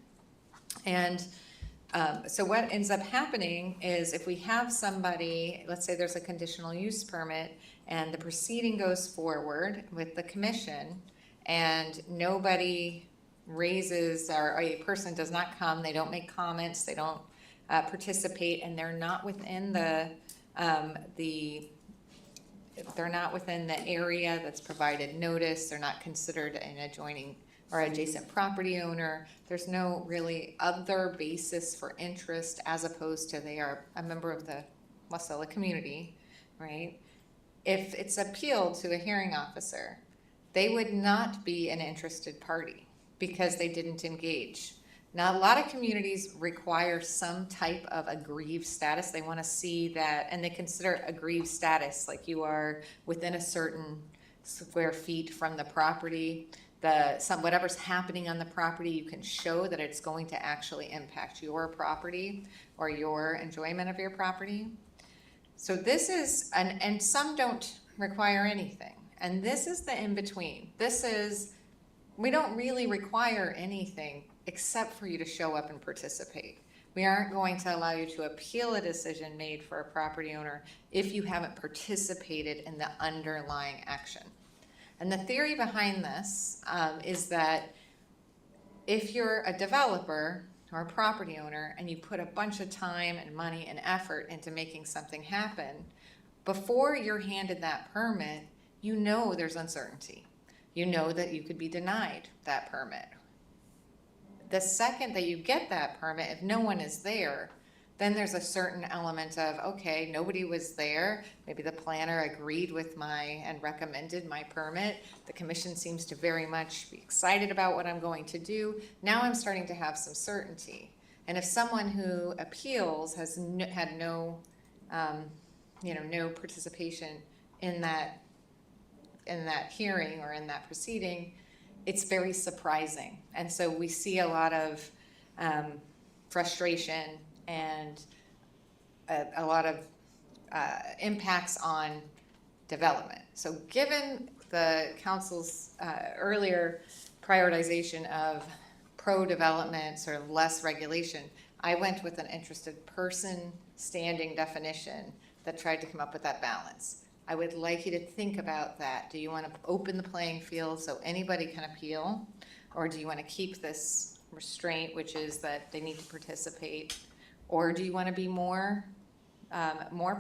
And so what ends up happening is if we have somebody, let's say there's a conditional use permit and the proceeding goes forward with the commission and nobody raises, or a person does not come, they don't make comments, they don't participate, and they're not within they're not within the area that's provided notice, they're not considered an adjoining or adjacent property owner, there's no really other basis for interest as opposed to they are a member of the Wasilla community, right? If it's appealed to a hearing officer, they would not be an interested party because they didn't engage. Now, a lot of communities require some type of aggrieved status. They want to see that, and they consider aggrieved status like you are within a certain square feet from the property. Whatever's happening on the property, you can show that it's going to actually impact your property or your enjoyment of your property. So this is, and some don't require anything. And this is the in-between. This is, we don't really require anything except for you to show up and participate. We aren't going to allow you to appeal a decision made for a property owner if you haven't participated in the underlying action. And the theory behind this is that if you're a developer or a property owner and you put a bunch of time and money and effort into making something happen, before you're handed that permit, you know there's uncertainty. You know that you could be denied that permit. The second that you get that permit, if no one is there, then there's a certain element of, okay, nobody was there. Maybe the planner agreed with and recommended my permit. The commission seems to very much be excited about what I'm going to do. Now I'm starting to have some certainty. And if someone who appeals has had no participation in that hearing or in that proceeding, it's very surprising. And so we see a lot of frustration and a lot of impacts on development. So given the council's earlier prioritization of pro-development, sort of less regulation, I went with an interested person standing definition that tried to come up with that balance. I would like you to think about that. Do you want to open the playing field so anybody can appeal? Or do you want to keep this restraint, which is that they need to participate? Or do you want to be more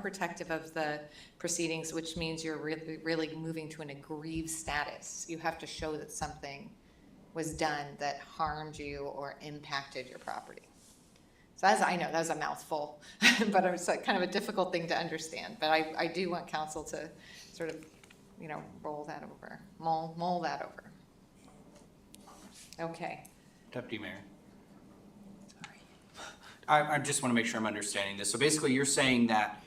protective of the proceedings, which means you're really moving to an aggrieved status? You have to show that something was done that harmed you or impacted your property. So I know that was a mouthful, but it's kind of a difficult thing to understand. But I do want council to sort of, roll that over, mull that over. Okay. Deputy Mayor. I just want to make sure I'm understanding this. So basically you're saying that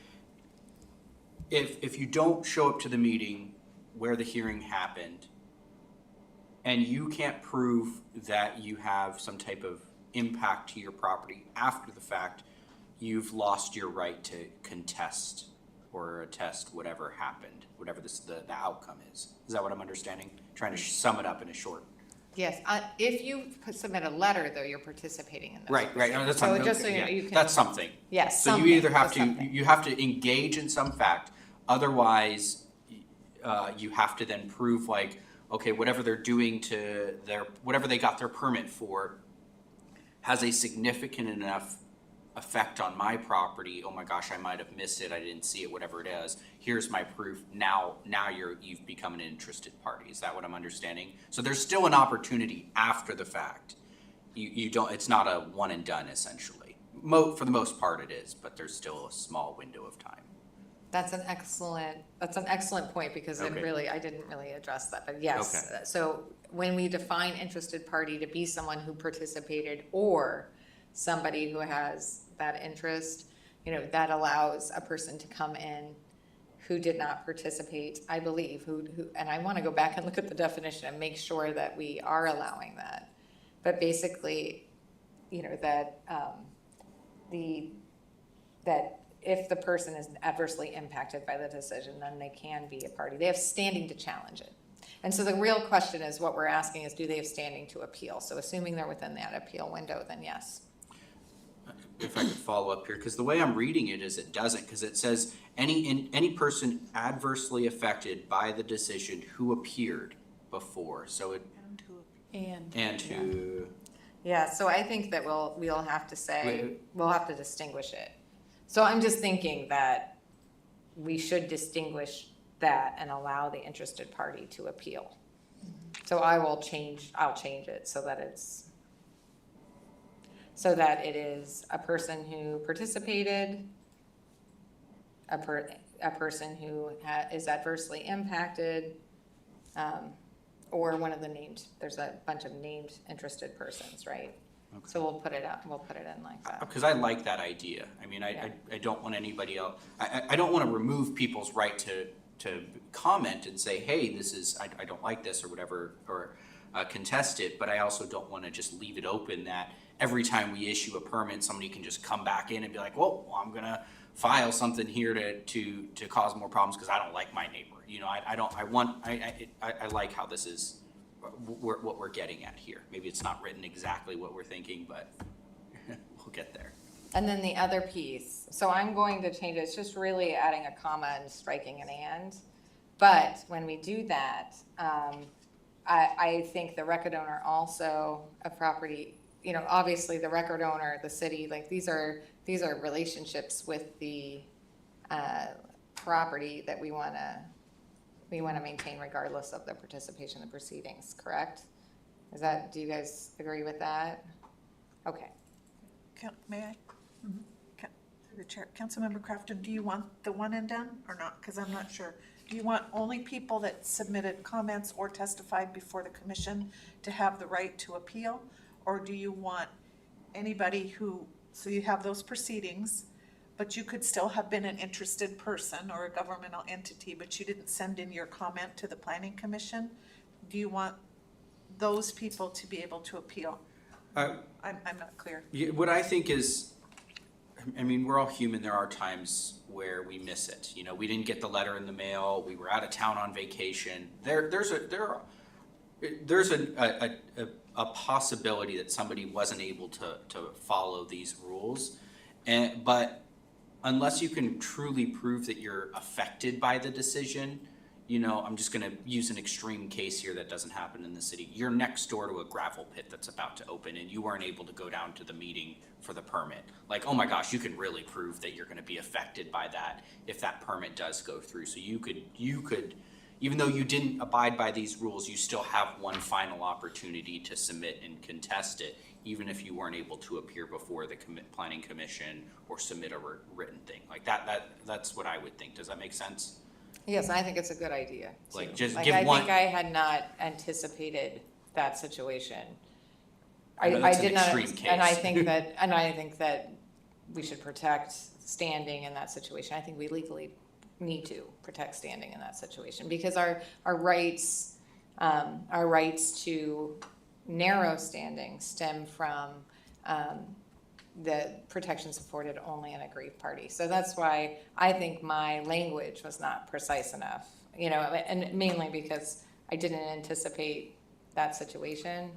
if you don't show up to the meeting where the hearing happened and you can't prove that you have some type of impact to your property after the fact, you've lost your right to contest or attest whatever happened, whatever the outcome is. Is that what I'm understanding? Trying to sum it up in a short. Yes, if you submit a letter, though, you're participating in this. Right. No, that's So something. just so Okay, you know, yeah. you can. That's something. Yes, So something. you either have That's to something. you have to engage in some fact, otherwise you have to then prove like, okay, whatever they're doing to whatever they got their permit for has a significant enough effect on my property. Oh my gosh, I might have missed it. I didn't see it, whatever it is. Here's my proof. Now you've become an interested party. Is that what I'm understanding? So there's still an opportunity after the fact. You don't, it's not a one and done essentially. For the most part it is, but there's still a small window of time. That's an excellent point because Okay. I didn't really address that, but yes. Okay. So when we define interested party to be someone who participated or somebody who has that interest, that allows a person to come in who did not participate, I believe, and I want to go back and look at the definition and make sure that we are allowing that. But basically, that that if the person is adversely impacted by the decision, then they can be a party. They have standing to challenge it. And so the real question is, what we're asking is, do they have standing to appeal? So assuming they're within that appeal window, then yes. If I could follow up here, because the way I'm reading it is it doesn't, because it says any person adversely affected by the decision who appeared before, so it, and who. Yeah, so I think that we'll have to say, we'll have to distinguish it. So I'm just thinking that we should distinguish that and allow the interested party to appeal. So I'll change it so that it is a person who participated, a person who is adversely impacted, or one of the named, there's a bunch of named interested persons, right? Okay. So we'll put it in like that. Because I like that idea. I mean, I don't want anybody else, I don't want to remove people's right to comment and say, hey, this is, I don't like this or whatever, or contest it, but I also don't want to just leave it open that every time we issue a permit, somebody can just come back in and be like, well, I'm gonna file something here to cause more problems because I don't like my neighbor. You know, I like how this is, what we're getting at here. Maybe it's not written exactly what we're thinking, but we'll get there. And then the other piece, so I'm going to change it, it's just really adding a comma and striking an and. But when we do that, I think the record owner also, a property, you know, obviously the record owner, the city, like these are relationships with the property that we want to maintain regardless of the participation in the proceedings, correct? Do you guys agree with that? Okay. May I? Through the chair, Councilmember Crafton, do you want the one and done or not? Because I'm not sure. Do you want only people that submitted comments or testified before the commission to have the right to appeal? Or do you want anybody who, so you have those proceedings, but you could still have been an interested person or a governmental entity, but you didn't send in your comment to the planning commission? Do you want those people to be able to appeal? I'm not clear. What I think is, I mean, we're all human. There are times where we miss it. You know, we didn't get the letter in the mail. We were out of town on vacation. There's a possibility that somebody wasn't able to follow these rules, but unless you can truly prove that you're affected by the decision, you know, I'm just gonna use an extreme case here that doesn't happen in the city. You're next door to a gravel pit that's about to open and you weren't able to go down to the meeting for the permit. Like, oh my gosh, you can really prove that you're gonna be affected by that if that permit does go through. So you could, even though you didn't abide by these rules, you still have one final opportunity to submit and contest it, even if you weren't able to appear before the planning commission or submit a written thing. Like that's what I would think. Does that make sense? Yes, I think it's a good idea. Like, just Like, give I one. think I had not anticipated that situation. I know I that's an did not, extreme and I case. think that we should protect standing in that situation. I think we legally need to protect standing in that situation because our rights to narrow standing stem from the protections afforded only in a aggrieved party. So that's why I think my language was not precise enough, you know, and mainly because I didn't anticipate that situation,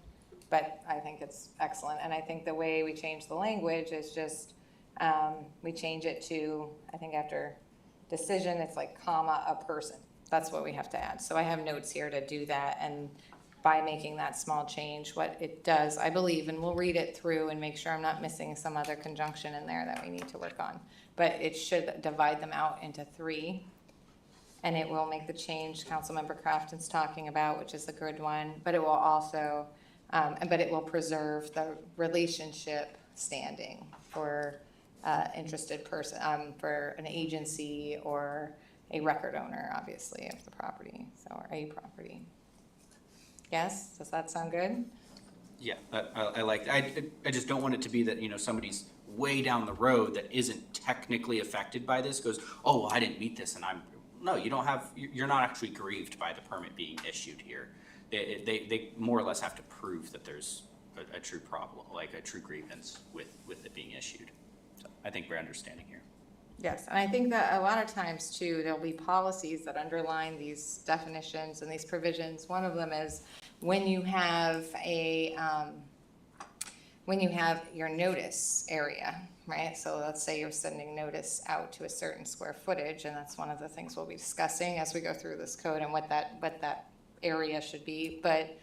but I think it's excellent. And I think the way we change the language is just, we change it to, I think after decision, it's like comma, a person. That's what we have to add. So I have notes here to do that, and by making that small change, what it does, I believe, and we'll read it through and make sure I'm not missing some other conjunction in there that we need to work on. But it should divide them out into 3, and it will make the change Councilmember Crafton's talking about, which is a good one, but it will also, but it will preserve the relationship standing for interested person, for an agency or a record owner, obviously, of the property, so, or a property. Yes, does that sound good? Yeah, I like that. I just don't want it to be that, you know, somebody's way down the road that isn't technically affected by this goes, oh, well, I didn't meet this and no, you're not actually grieved by the permit being issued here. They more or less have to prove that there's a true problem, like a true grievance with it being issued. So I think we're understanding here. Yes, and I think that a lot of times too, there'll be policies that underline these definitions and these provisions. One of them is when you have your notice area, right? So let's say you're sending notice out to a certain square footage, and that's one of the things we'll be discussing as we go through this code and what that area should be. But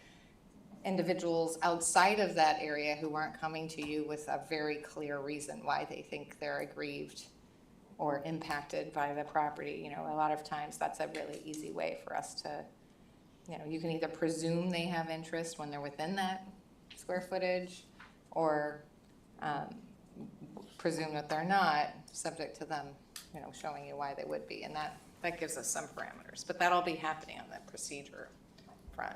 individuals outside of that area who aren't coming to you with a very clear reason why they think they're aggrieved or impacted by the property, you know, a lot of times that's a really easy way for us to, you know, you can either presume they have interest when they're within that square footage, or presume that they're not, subject to them, you know, showing you why they would be, and that gives us some parameters, but that'll be happening on the procedure front.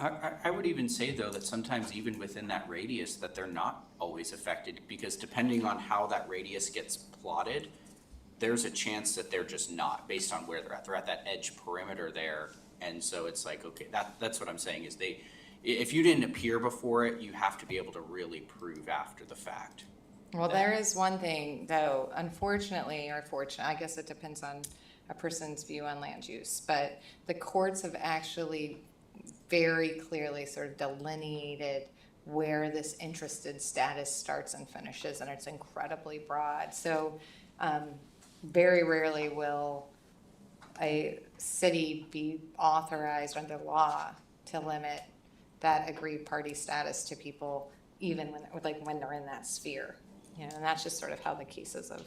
I would even say though that sometimes even within that radius that they're not always affected, because depending on how that radius gets plotted, there's a chance that they're just not, based on where they're at. They're at that edge perimeter there, and so it's like, okay, that's what I'm saying is if you didn't appear before it, you have to be able to really prove after the fact. Well, there is one thing though, unfortunately, or fortunately, I guess it depends on a person's view on land use, but the courts have actually very clearly sort of delineated where this interested status starts and finishes, and it's incredibly broad. So very rarely will a city be authorized under law to limit that aggrieved party status to people even when they're in that sphere. You know, and that's just sort of how the cases have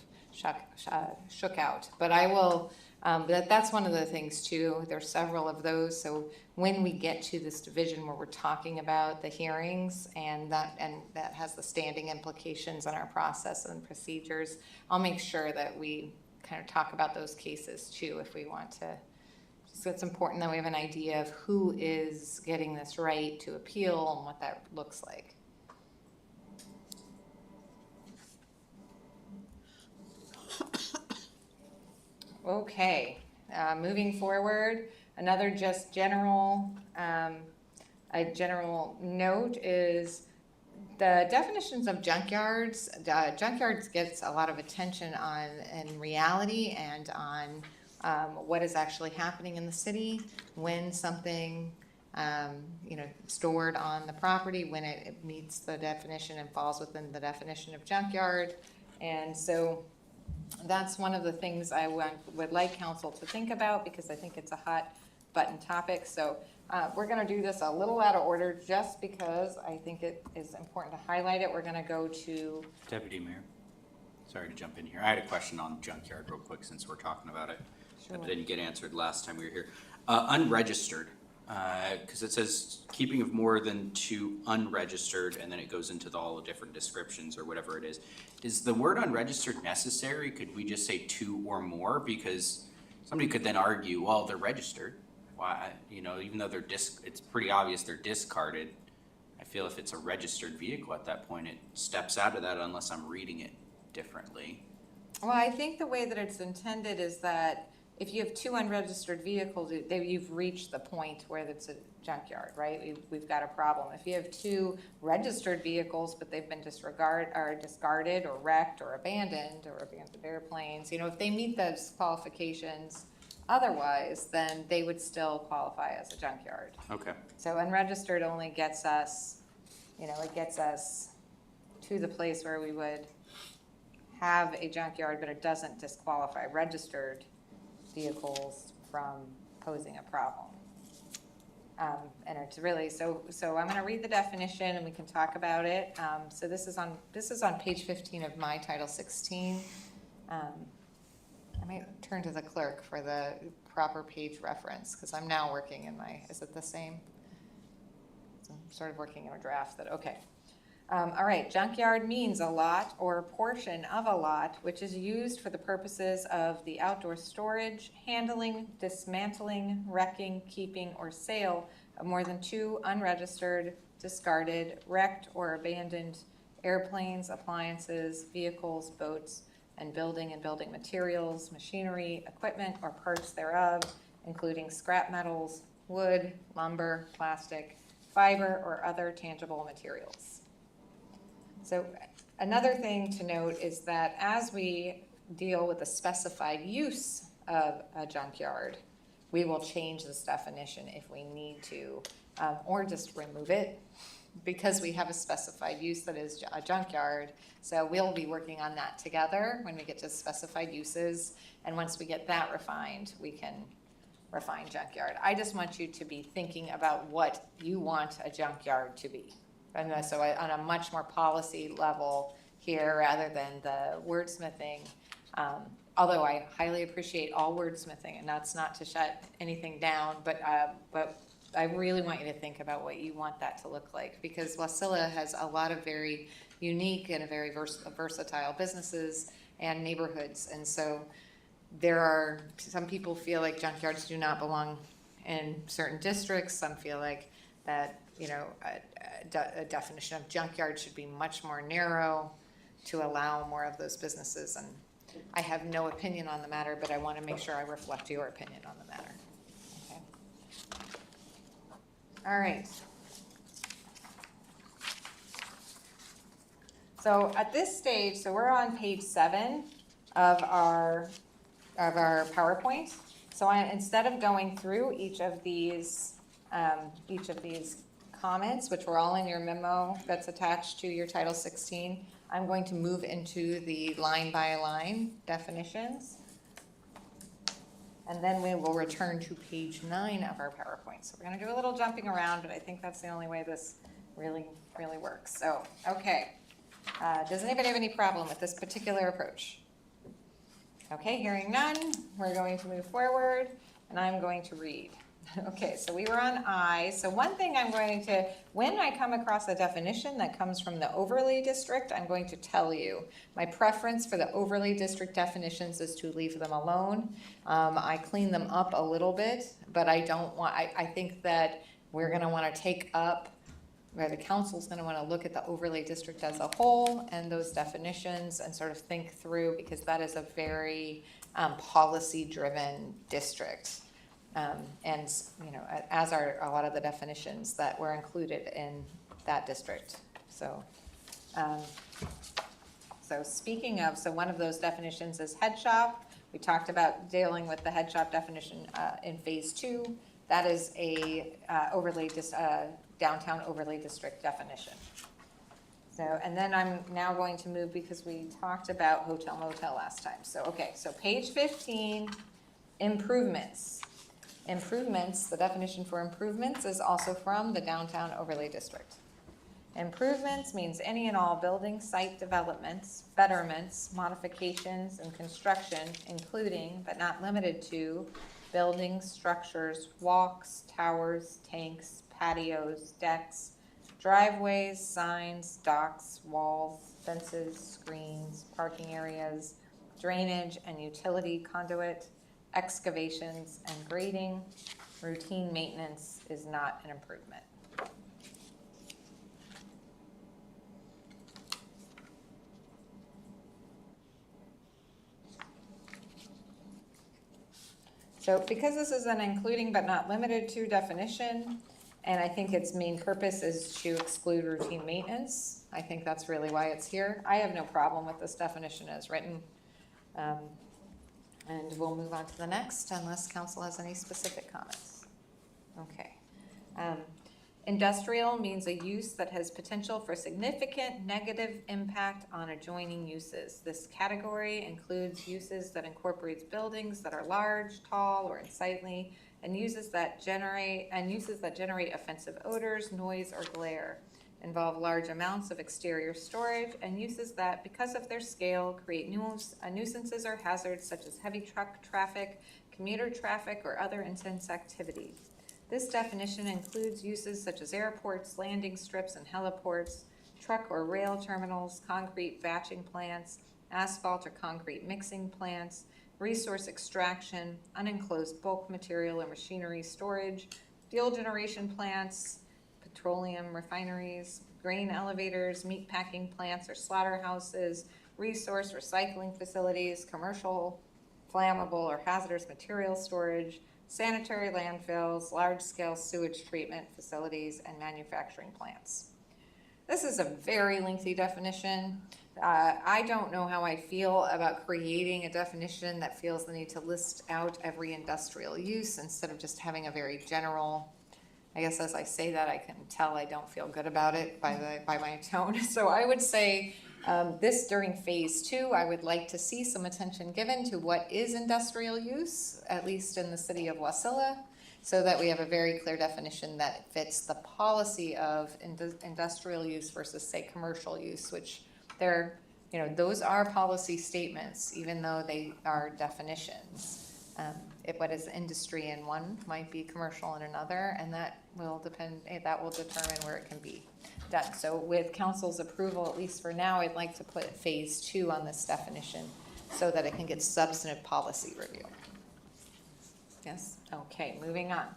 shook out. But I will, that's one of the things too. There's several of those. So when we get to this division where we're talking about the hearings and that has the standing implications on our process and procedures, I'll make sure that we kind of talk about those cases too if we want to. So it's important that we have an idea of who is getting this right to appeal and what that looks like. Okay, moving forward, another just general, a general note is the definitions of junkyards. Junkyards gets a lot of attention in reality and on what is actually happening in the city when something, stored on the property, when it meets the definition and falls within the definition of junkyard. And so that's one of the things I would like council to think about, because I think it's a hot button topic. So we're going to do this a little out of order just because I think it is important to highlight it. We're going to go to Deputy Mayor, sorry to jump in here. I had a question on junkyard real quick since we're talking about it. Sure. That didn't get answered last time we were here. Unregistered, because it says keeping of more than 2 unregistered, and then it goes into all the different descriptions or whatever it is. Is the word unregistered necessary? Could we just say 2 or more? Because somebody could then argue, well, they're registered. Why, even though it's pretty obvious they're discarded. I feel if it's a registered vehicle at that point, it steps out of that unless I'm reading it differently. Well, I think the way that it's intended is that if you have 2 unregistered vehicles, you've reached the point where it's a junkyard, right? We've got a problem. If you have 2 registered vehicles, but they've been discarded or wrecked or abandoned airplanes, if they meet those qualifications otherwise, then they would still qualify as a junkyard. Okay. So unregistered only gets us, it gets us to the place where we would have a junkyard, but it doesn't disqualify registered vehicles from posing a problem. And it's really, so I'm going to read the definition and we can talk about it. So this is on page 15 of my Title 16. I might turn to the clerk for the proper page reference, because I'm now working in is it the same? So I'm sort of working in a draft okay. All right, junkyard means a lot or a portion of a lot which is used for the purposes of the outdoor storage, handling, dismantling, wrecking, keeping, or sale of more than 2 unregistered, discarded, wrecked, or abandoned airplanes, appliances, vehicles, boats, and building materials, machinery, equipment, or parts thereof, including scrap metals, wood, lumber, plastic, fiber, or other tangible materials. So another thing to note is that as we deal with the specified use of a junkyard, we will change this definition if we need to, or just remove it, because we have a specified use that is a junkyard. So we'll be working on that together when we get to specified uses, and once we get that refined, we can refine junkyard. I just want you to be thinking about what you want a junkyard to be. And so on a much more policy level here, rather than the wordsmithing, although I highly appreciate all wordsmithing, and that's not to shut anything down, but I really want you to think about what you want that to look like, because Wasilla has a lot of very unique and very versatile businesses and neighborhoods, and so there are, some people feel like junkyards do not belong in certain districts. Some feel like that, you know, a definition of junkyard should be much more narrow to allow more of those businesses. And I have no opinion on the matter, but I want to make sure I reflect your opinion on the matter. Okay. All right. So at this stage, so we're on page 7 of our PowerPoint. So instead of going through each of these comments, which were all in your memo that's attached to your Title 16, I'm going to move into the line-by-line definitions. And then we will return to page 9 of our PowerPoint. So we're going to do a little jumping around, but I think that's the only way this really works. So, okay. Does anybody have any problem with this particular approach? Okay, hearing none, we're going to move forward, and I'm going to read. Okay, so we were on I. So one thing I'm going to, when I come across a definition that comes from the overlay district, I'm going to tell you. My preference for the overlay district definitions is to leave them alone. I clean them up a little bit, but I don't want, I think that we're gonna wanna take up, where the council's gonna wanna look at the overlay district as a whole and those definitions and sort of think through, because that is a very policy-driven district. And, you know, as are a lot of the definitions that were included in that district. So, so speaking of, so one of those definitions is head shop. We talked about dealing with the head shop definition in phase 2. That is a downtown overlay district definition. So, and then I'm now going to move, because we talked about hotel motel last time. So, okay, so page 15, improvements. Improvements, the definition for improvements is also from the downtown overlay district. Improvements means any and all building site developments, betterments, modifications, and construction, including but not limited to buildings, structures, walks, towers, tanks, patios, decks, driveways, signs, docks, walls, fences, screens, parking areas, drainage and utility conduit, excavations and grading. Routine maintenance is not an improvement. So because this is an including but not limited to definition, and I think its main purpose is to exclude routine maintenance, I think that's really why it's here. I have no problem with this definition as written. And we'll move on to the next unless council has any specific comments. Okay. Industrial means a use that has potential for significant negative impact on adjoining uses. This category includes uses that incorporates buildings that are large, tall, or unsightly, and uses that generate offensive odors, noise, or glare, involve large amounts of exterior storage, and uses that, because of their scale, create nuisances or hazards such as heavy truck traffic, commuter traffic, or other intense activity. This definition includes uses such as airports, landing strips and heliports, truck or rail terminals, concrete batching plants, asphalt or concrete mixing plants, resource extraction, unenclosed bulk material or machinery storage, fuel generation plants, petroleum refineries, grain elevators, meat packing plants or slaughterhouses, resource recycling facilities, commercial, flammable or hazardous material storage, sanitary landfills, large-scale sewage treatment facilities, and manufacturing plants. This is a very lengthy definition. I don't know how I feel about creating a definition that feels the need to list out every industrial use instead of just having a very general. I guess as I say that, I can tell I don't feel good about it by my tone. So I would say this during phase 2, I would like to see some attention given to what is industrial use, at least in the city of Wasilla, so that we have a very clear definition that fits the policy of industrial use versus, say, commercial use, which they're, those are policy statements, even though they are definitions. What is industry in one might be commercial in another, and that will determine where it can be done. So with council's approval, at least for now, I'd like to put phase 2 on this definition so that it can get substantive policy review. Yes, okay, moving on.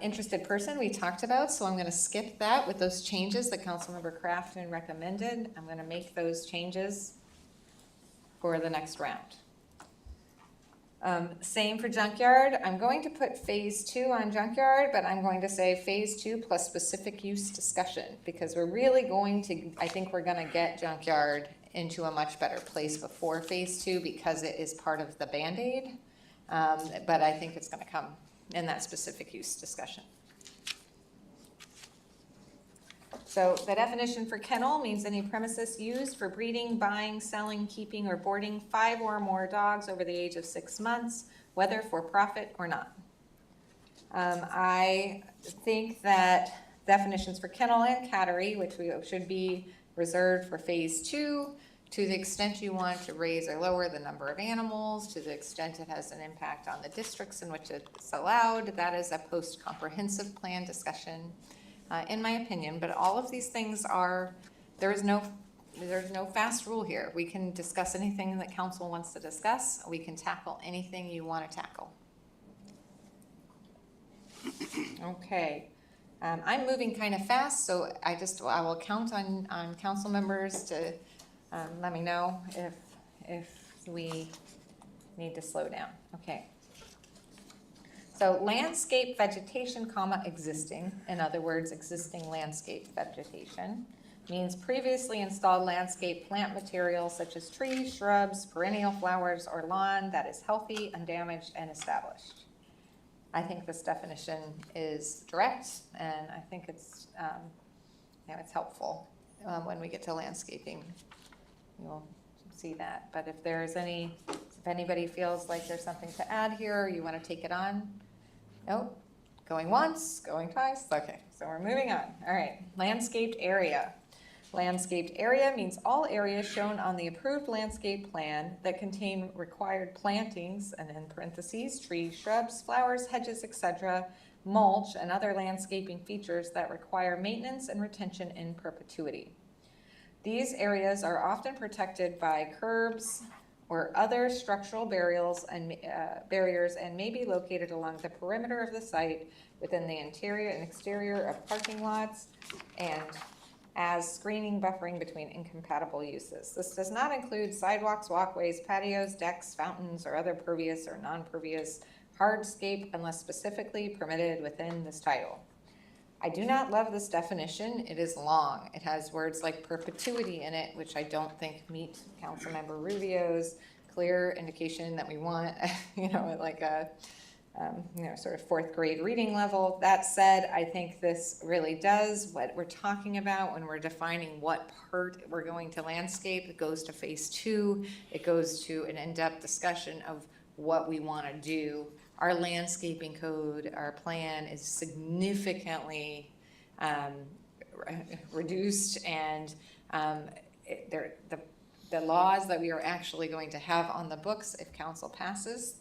Interested person we talked about, so I'm gonna skip that with those changes that Councilmember Crafton recommended. I'm gonna make those changes for the next round. Same for junkyard. I'm going to put phase 2 on junkyard, but I'm going to say phase 2 plus specific use discussion, because we're really going to, I think we're gonna get junkyard into a much better place before phase 2 because it is part of the Band-Aid. But I think it's gonna come in that specific use discussion. So the definition for kennel means any premises used for breeding, buying, selling, keeping, or boarding 5 or more dogs over the age of 6 months, whether for profit or not. I think that definitions for kennel and cattery, which should be reserved for phase 2, to the extent you want to raise or lower the number of animals, to the extent it has an impact on the districts in which it's allowed, that is a post-comprehensive plan discussion. In my opinion, but all of these things there's no fast rule here. We can discuss anything that council wants to discuss. We can tackle anything you want to tackle. Okay, I'm moving kind of fast, so I will count on council members to let me know if we need to slow down. Okay. So landscape vegetation, existing, in other words, existing landscape vegetation, means previously installed landscape plant material such as trees, shrubs, perennial flowers, or lawn that is healthy, undamaged, and established. I think this definition is direct, and I think it's helpful when we get to landscaping. You'll see that. But if anybody feels like there's something to add here, or you want to take it on. Nope. Going once, going twice. Okay, so we're moving on. All right, landscaped area. Landscaped area means all areas shown on the approved landscape plan that contain required plantings, and in parentheses, trees, shrubs, flowers, hedges, etc., mulch, and other landscaping features that require maintenance and retention in perpetuity. These areas are often protected by curbs or other structural barriers and may be located along the perimeter of the site within the interior and exterior of parking lots and as screening buffering between incompatible uses. This does not include sidewalks, walkways, patios, decks, fountains, or other pervious or non-pervious hardscape unless specifically permitted within this title. I do not love this definition. It is long. It has words like perpetuity in it, which I don't think meet Councilmember Rubio's clear indication that we want, like a, sort of 4th grade reading level. That said, I think this really does what we're talking about when we're defining what part we're going to landscape. It goes to phase 2. It goes to an in-depth discussion of what we want to do. Our landscaping code, our plan is significantly reduced, and the laws that we are actually going to have on the books, if council passes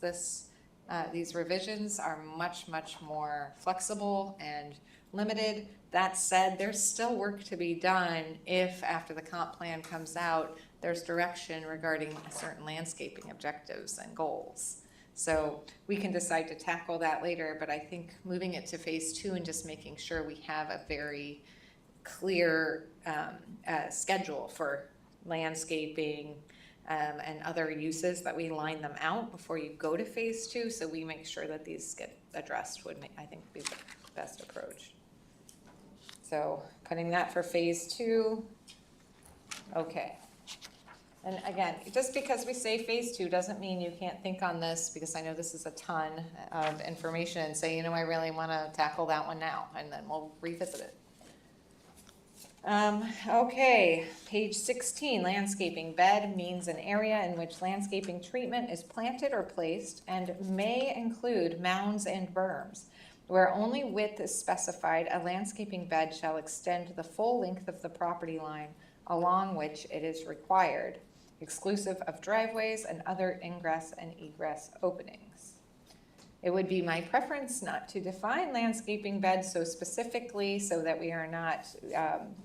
these revisions, are much, much more flexible and limited. That said, there's still work to be done if after the comp plan comes out, there's direction regarding certain landscaping objectives and goals. So we can decide to tackle that later, but I think moving it to phase 2 and just making sure we have a very clear schedule for landscaping and other uses, that we line them out before you go to phase 2, so we make sure that these get addressed would, I think, be the best approach. So putting that for phase 2, okay. And again, just because we say phase 2 doesn't mean you can't think on this, because I know this is a ton of information, and say, I really want to tackle that one now, and then we'll revisit it. Okay, page 16, landscaping. Bed means an area in which landscaping treatment is planted or placed and may include mounds and berms. Where only width is specified, a landscaping bed shall extend the full length of the property line along which it is required, exclusive of driveways and other ingress and egress openings. It would be my preference not to define landscaping beds so specifically, so that we are not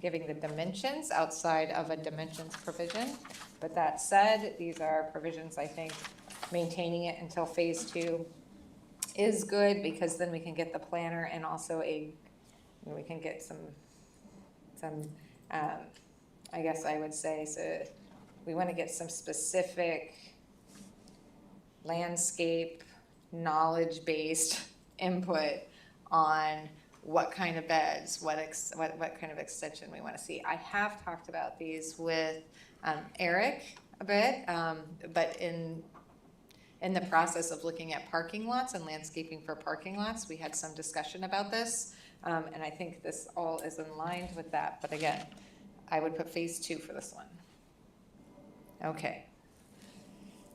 giving the dimensions outside of a dimensions provision. But that said, these are provisions, I think, maintaining it until phase 2 is good, because then we can get the planner, and also we can get some I guess I would say, so we want to get some specific landscape knowledge-based input on what kind of beds, what kind of extension we want to see. I have talked about these with Eric a bit, but in the process of looking at parking lots and landscaping for parking lots, we had some discussion about this, and I think this all is in line with that. But again, I would put phase 2 for this one. Okay.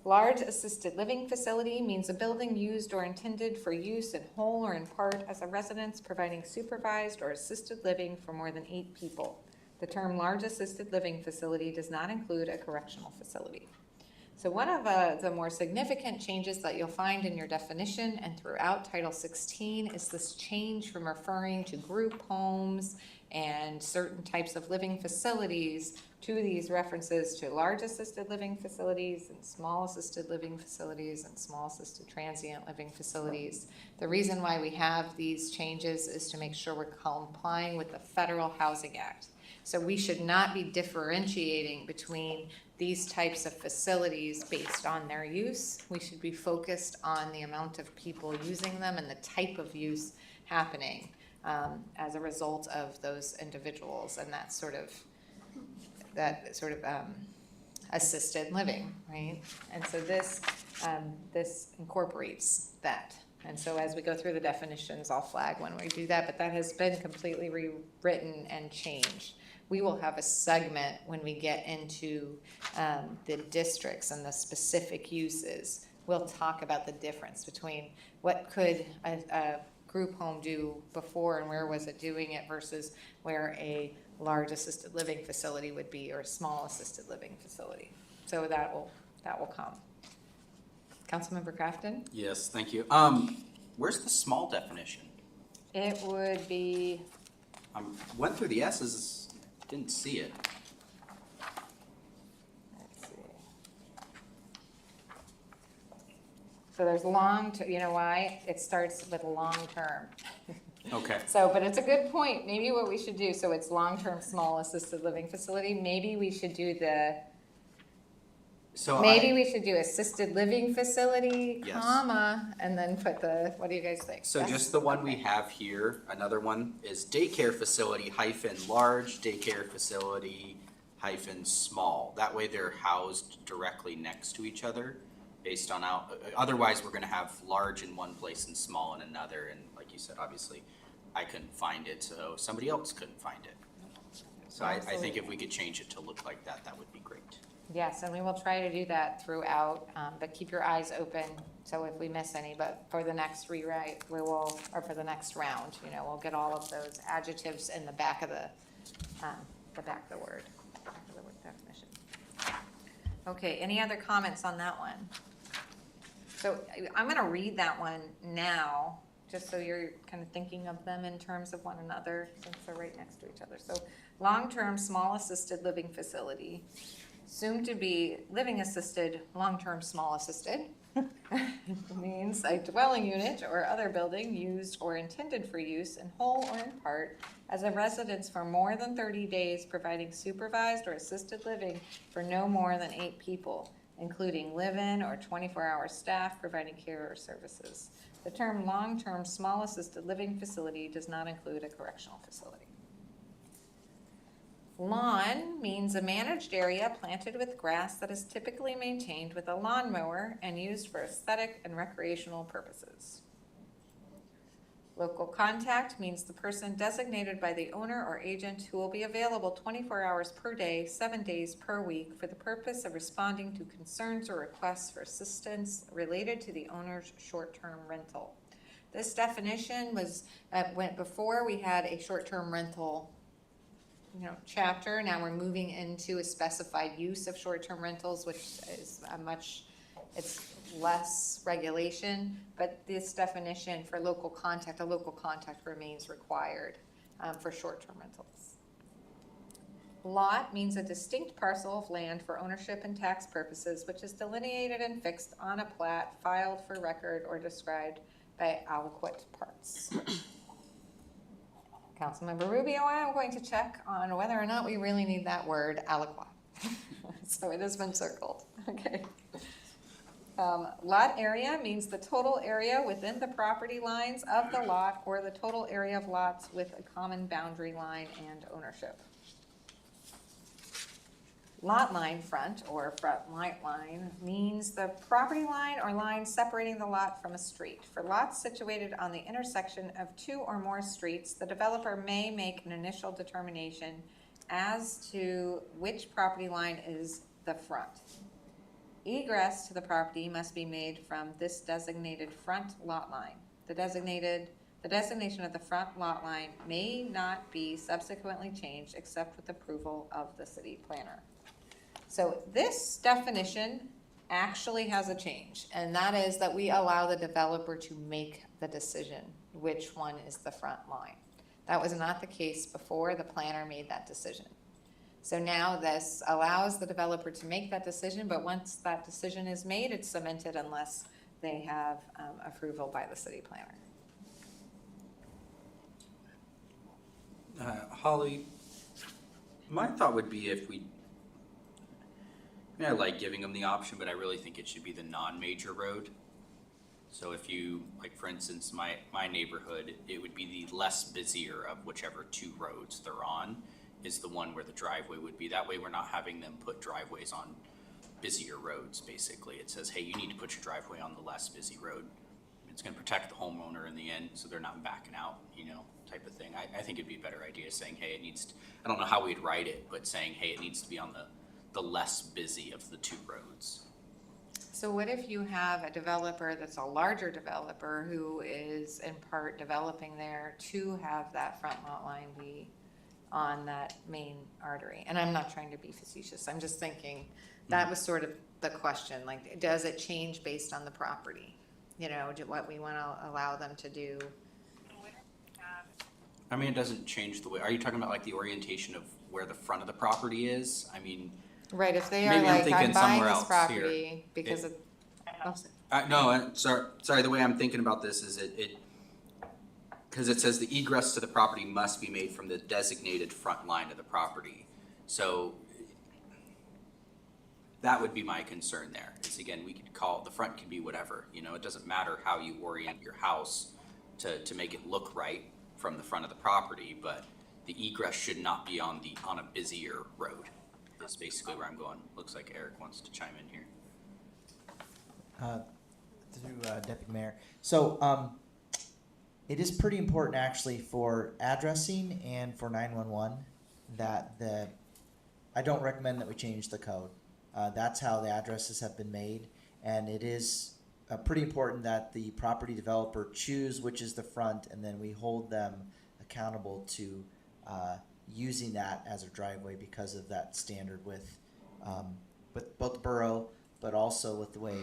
Large assisted living facility means a building used or intended for use in whole or in part as a residence, providing supervised or assisted living for more than 8 people. The term large assisted living facility does not include a correctional facility. So one of the more significant changes that you'll find in your definition and throughout Title 16 is this change from referring to group homes and certain types of living facilities to these references to large assisted living facilities and small assisted living facilities and small assisted transient living facilities. The reason why we have these changes is to make sure we're complying with the Federal Housing Act. So we should not be differentiating between these types of facilities based on their use. We should be focused on the amount of people using them and the type of use happening as a result of those individuals and that sort of assisted living, right? And so this incorporates that. And so as we go through the definitions, I'll flag when we do that, but that has been completely rewritten and changed. We will have a segment when we get into the districts and the specific uses. We'll talk about the difference between what could a group home do before and where was it doing it versus where a large assisted living facility would be, or a small assisted living facility. So that will come. Councilmember Crafton? Yes, thank you. Where's the small definition? It would be, Went through the S's, didn't see it. let's see. So there's you know why? It starts with long term. Okay. So, but it's a good point. Maybe what we should do, so it's long-term small assisted living facility, maybe we should do we should do assisted living facility, Yes. comma, and then put what do you guys think? So Yes? just the one we have here, another one is daycare facility - large, daycare facility - small. That way they're housed directly next to each other based on otherwise we're gonna have large in one place and small in another. And like you said, obviously, I couldn't find it, so somebody else couldn't find it. So I think if we could change it to look like that, that would be great. Yes, and we will try to do that throughout, but keep your eyes open, so if we miss any, but for the next rewrite, or for the next round, we'll get all of those adjectives in the back of the word definition. Okay, any other comments on that one? So I'm gonna read that one now, just so you're kind of thinking of them in terms of one another, since they're right next to each other. So, long-term small assisted living facility, soon to be living assisted, long-term small assisted, means a dwelling unit or other building used or intended for use in whole or in part as a residence for more than 30 days, providing supervised or assisted living for no more than 8 people, including live-in or 24-hour staff providing care or services. The term long-term small assisted living facility does not include a correctional facility. Lawn means a managed area planted with grass that is typically maintained with a lawnmower and used for aesthetic and recreational purposes. Local contact means the person designated by the owner or agent who will be available 24 hours per day, 7 days per week for the purpose of responding to concerns or requests for assistance related to the owner's short-term rental. This definition was, before we had a short-term rental chapter. Now we're moving into a specified use of short-term rentals, which is it's less regulation, but this definition for local contact, a local contact remains required for short-term rentals. Lot means a distinct parcel of land for ownership and tax purposes, which is delineated and fixed on a plat, filed for record, or described by aliquot parts. Councilmember Rubio, I am going to check on whether or not we really need that word aliquot. So it has been circled, okay. Lot area means the total area within the property lines of the lot or the total area of lots with a common boundary line and ownership. Lot line front or front lot line means the property line or line separating the lot from a street. For lots situated on the intersection of 2 or more streets, the developer may make an initial determination as to which property line is the front. Egress to the property must be made from this designated front lot line. The designation of the front lot line may not be subsequently changed except with approval of the city planner. So this definition actually has a change, and that is that we allow the developer to make the decision which one is the front line. That was not the case before the planner made that decision. So now this allows the developer to make that decision, but once that decision is made, it's cemented unless they have approval by the city planner. Holly, my thought would be if we, I like giving them the option, but I really think it should be the non-major road. So if you, like for instance, my neighborhood, it would be the less busier of whichever 2 roads they're on is the one where the driveway would be. That way we're not having them put driveways on busier roads, basically. It says, hey, you need to put your driveway on the less busy road. It's gonna protect the homeowner in the end, so they're not backing out, type of thing. I think it'd be a better idea saying, hey, it needs to, I don't know how we'd write it, but saying, hey, it needs to be on the less busy of the 2 roads. So what if you have a developer that's a larger developer who is in part developing there to have that front lot line be on that main artery? And I'm not trying to be facetious, I'm just thinking that was sort of the question, like, does it change based on the property? What we want to allow them to do. I mean, it doesn't change the way, are you talking about like the orientation of where the front of the property is? I mean, Right, if they are maybe I'm like, I'm thinking buying somewhere this else property here. because of. No, sorry, the way I'm thinking about this is because it says the egress to the property must be made from the designated front line of the property. So that would be my concern there. Is again, we could call, the front can be whatever, it doesn't matter how you orient your house to make it look right from the front of the property, but the egress should not be on a busier road. Is basically where I'm going. Looks like Eric wants to chime in here. Through Deputy Mayor. So it is pretty important actually for addressing and for 911 that I don't recommend that we change the code. That's how the addresses have been made, and it is pretty important that the property developer choose which is the front, and then we hold them accountable to using that as a driveway because of that standard with both the borough, but also with the way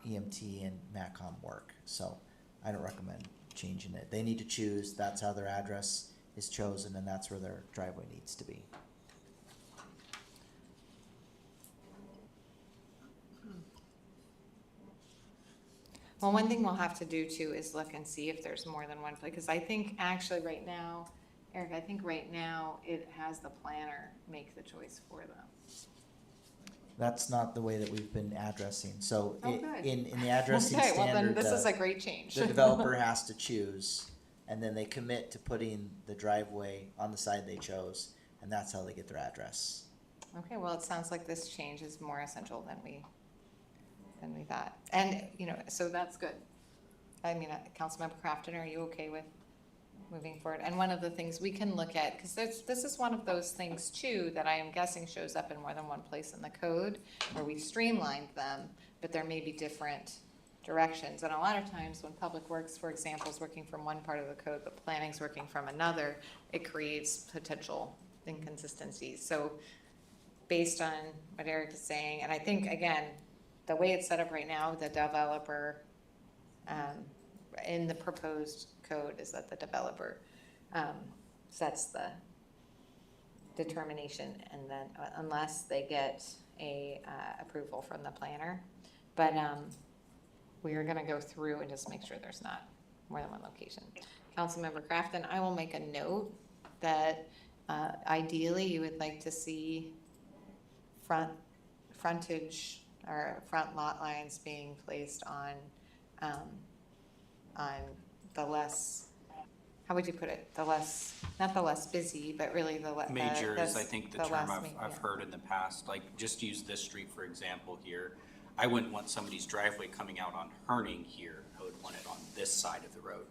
EMT and MACCOM work. So I don't recommend changing it. They need to choose. That's how their address is chosen, and that's where their driveway needs to be. Well, one thing we'll have to do too is look and see if there's more than one, because I think actually right now, Eric, I think right now it has the planner make the choice for them. That's not the way that we've been addressing. So good. in the addressing Okay, well standard, then this is a great change. the developer has to choose, and then they commit to putting the driveway on the side they chose. and that's how they get their address. Okay, well, it sounds like this change is more essential than we thought. And, so that's good. I mean, Councilmember Crafton, are you okay with moving forward? And one of the things we can look at, because this is one of those things too that I am guessing shows up in more than one place in the code where we've streamlined them, but there may be different directions. And a lot of times when Public Works, for example, is working from one part of the code, but planning's working from another, it creates potential inconsistencies. So based on what Eric is saying, and I think, again, the way it's set up right now, the developer, in the proposed code is that the developer sets the determination, and then unless they get a approval from the planner. But we are gonna go through and just make sure there's not more than one location. Councilmember Crafton, I will make a note that ideally you would like to see frontage or front lot lines being placed on the less, how would you put it? The less, not the less busy, but really the less. Major is, I think, the term less I've heard in the past, like, just use this street, for example, here. I wouldn't want somebody's driveway coming out on Herning here. I would want it on this side of the road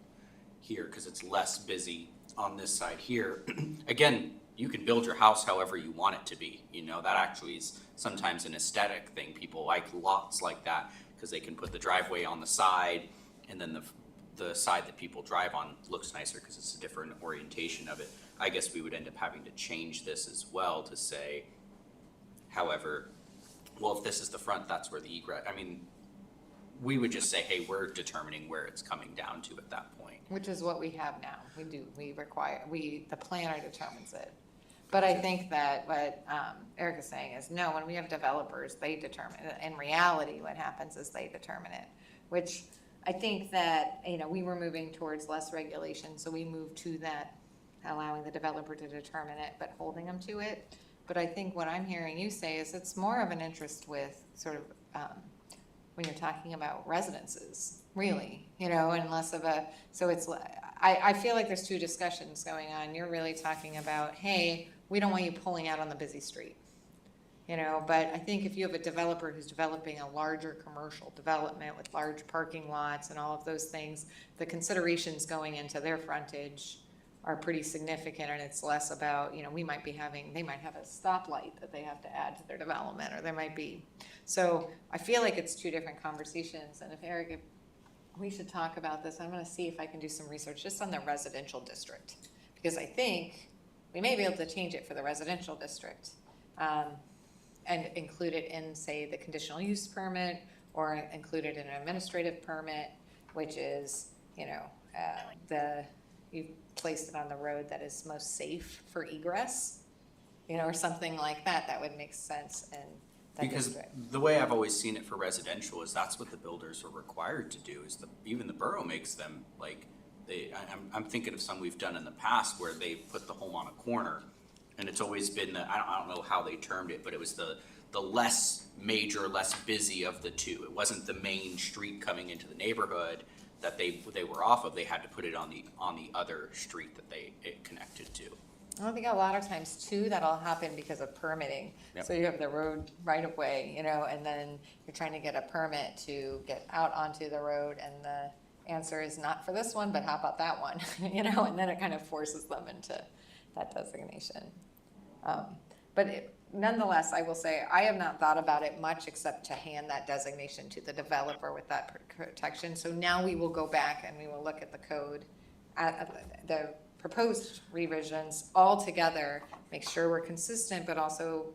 here, because it's less busy on this side here. Again, you can build your house however you want it to be. That actually is sometimes an aesthetic thing. People like lots like that because they can put the driveway on the side, and then the side that people drive on looks nicer because it's a different orientation of it. I guess we would end up having to change this as well to say, however, well, if this is the front, that's where the egress, I mean, we would just say, hey, we're determining where it's coming down to at that point. Which is what we have now. The planner determines it. But I think that what Eric is saying is, no, when we have developers, they determine it. In reality, what happens is they determine it, which I think that, we were moving towards less regulation, so we moved to that, allowing the developer to determine it, but holding them to it. But I think what I'm hearing you say is it's more of an interest with sort of, when you're talking about residences, really, and less of a, so it's, I feel like there's two discussions going on. You're really talking about, hey, we don't want you pulling out on the busy street. But I think if you have a developer who's developing a larger commercial development with large parking lots and all of those things, the considerations going into their frontage are pretty significant, and it's less about, they might have a stoplight that they have to add to their development, or there might be. So I feel like it's two different conversations, and if Eric, we should talk about this. I'm gonna see if I can do some research just on the residential district, because I think we may be able to change it for the residential district. And include it in, say, the conditional use permit, or include it in an administrative permit, which is, you placed it on the road that is most safe for egress, or something like that. That would make sense in that Because district. the way I've always seen it for residential is that's what the builders are required to do. Is even the borough makes them like I'm thinking of some we've done in the past where they put the home on a corner. And it's always been I don't know how they termed it, but it was the less major, less busy of the two. It wasn't the main street coming into the neighborhood that they were off of. They had to put it on the other street that it connected to. I think a lot of times too, that'll happen because of permitting. Yep. So you have the road right of way, and then you're trying to get a permit to get out onto the road, and the answer is not for this one, but how about that one? And then it kind of forces them into that designation. Nonetheless, I will say, I have not thought about it much except to hand that designation to the developer with that protection. So now we will go back and we will look at the code, at the proposed revisions all together, make sure we're consistent, but also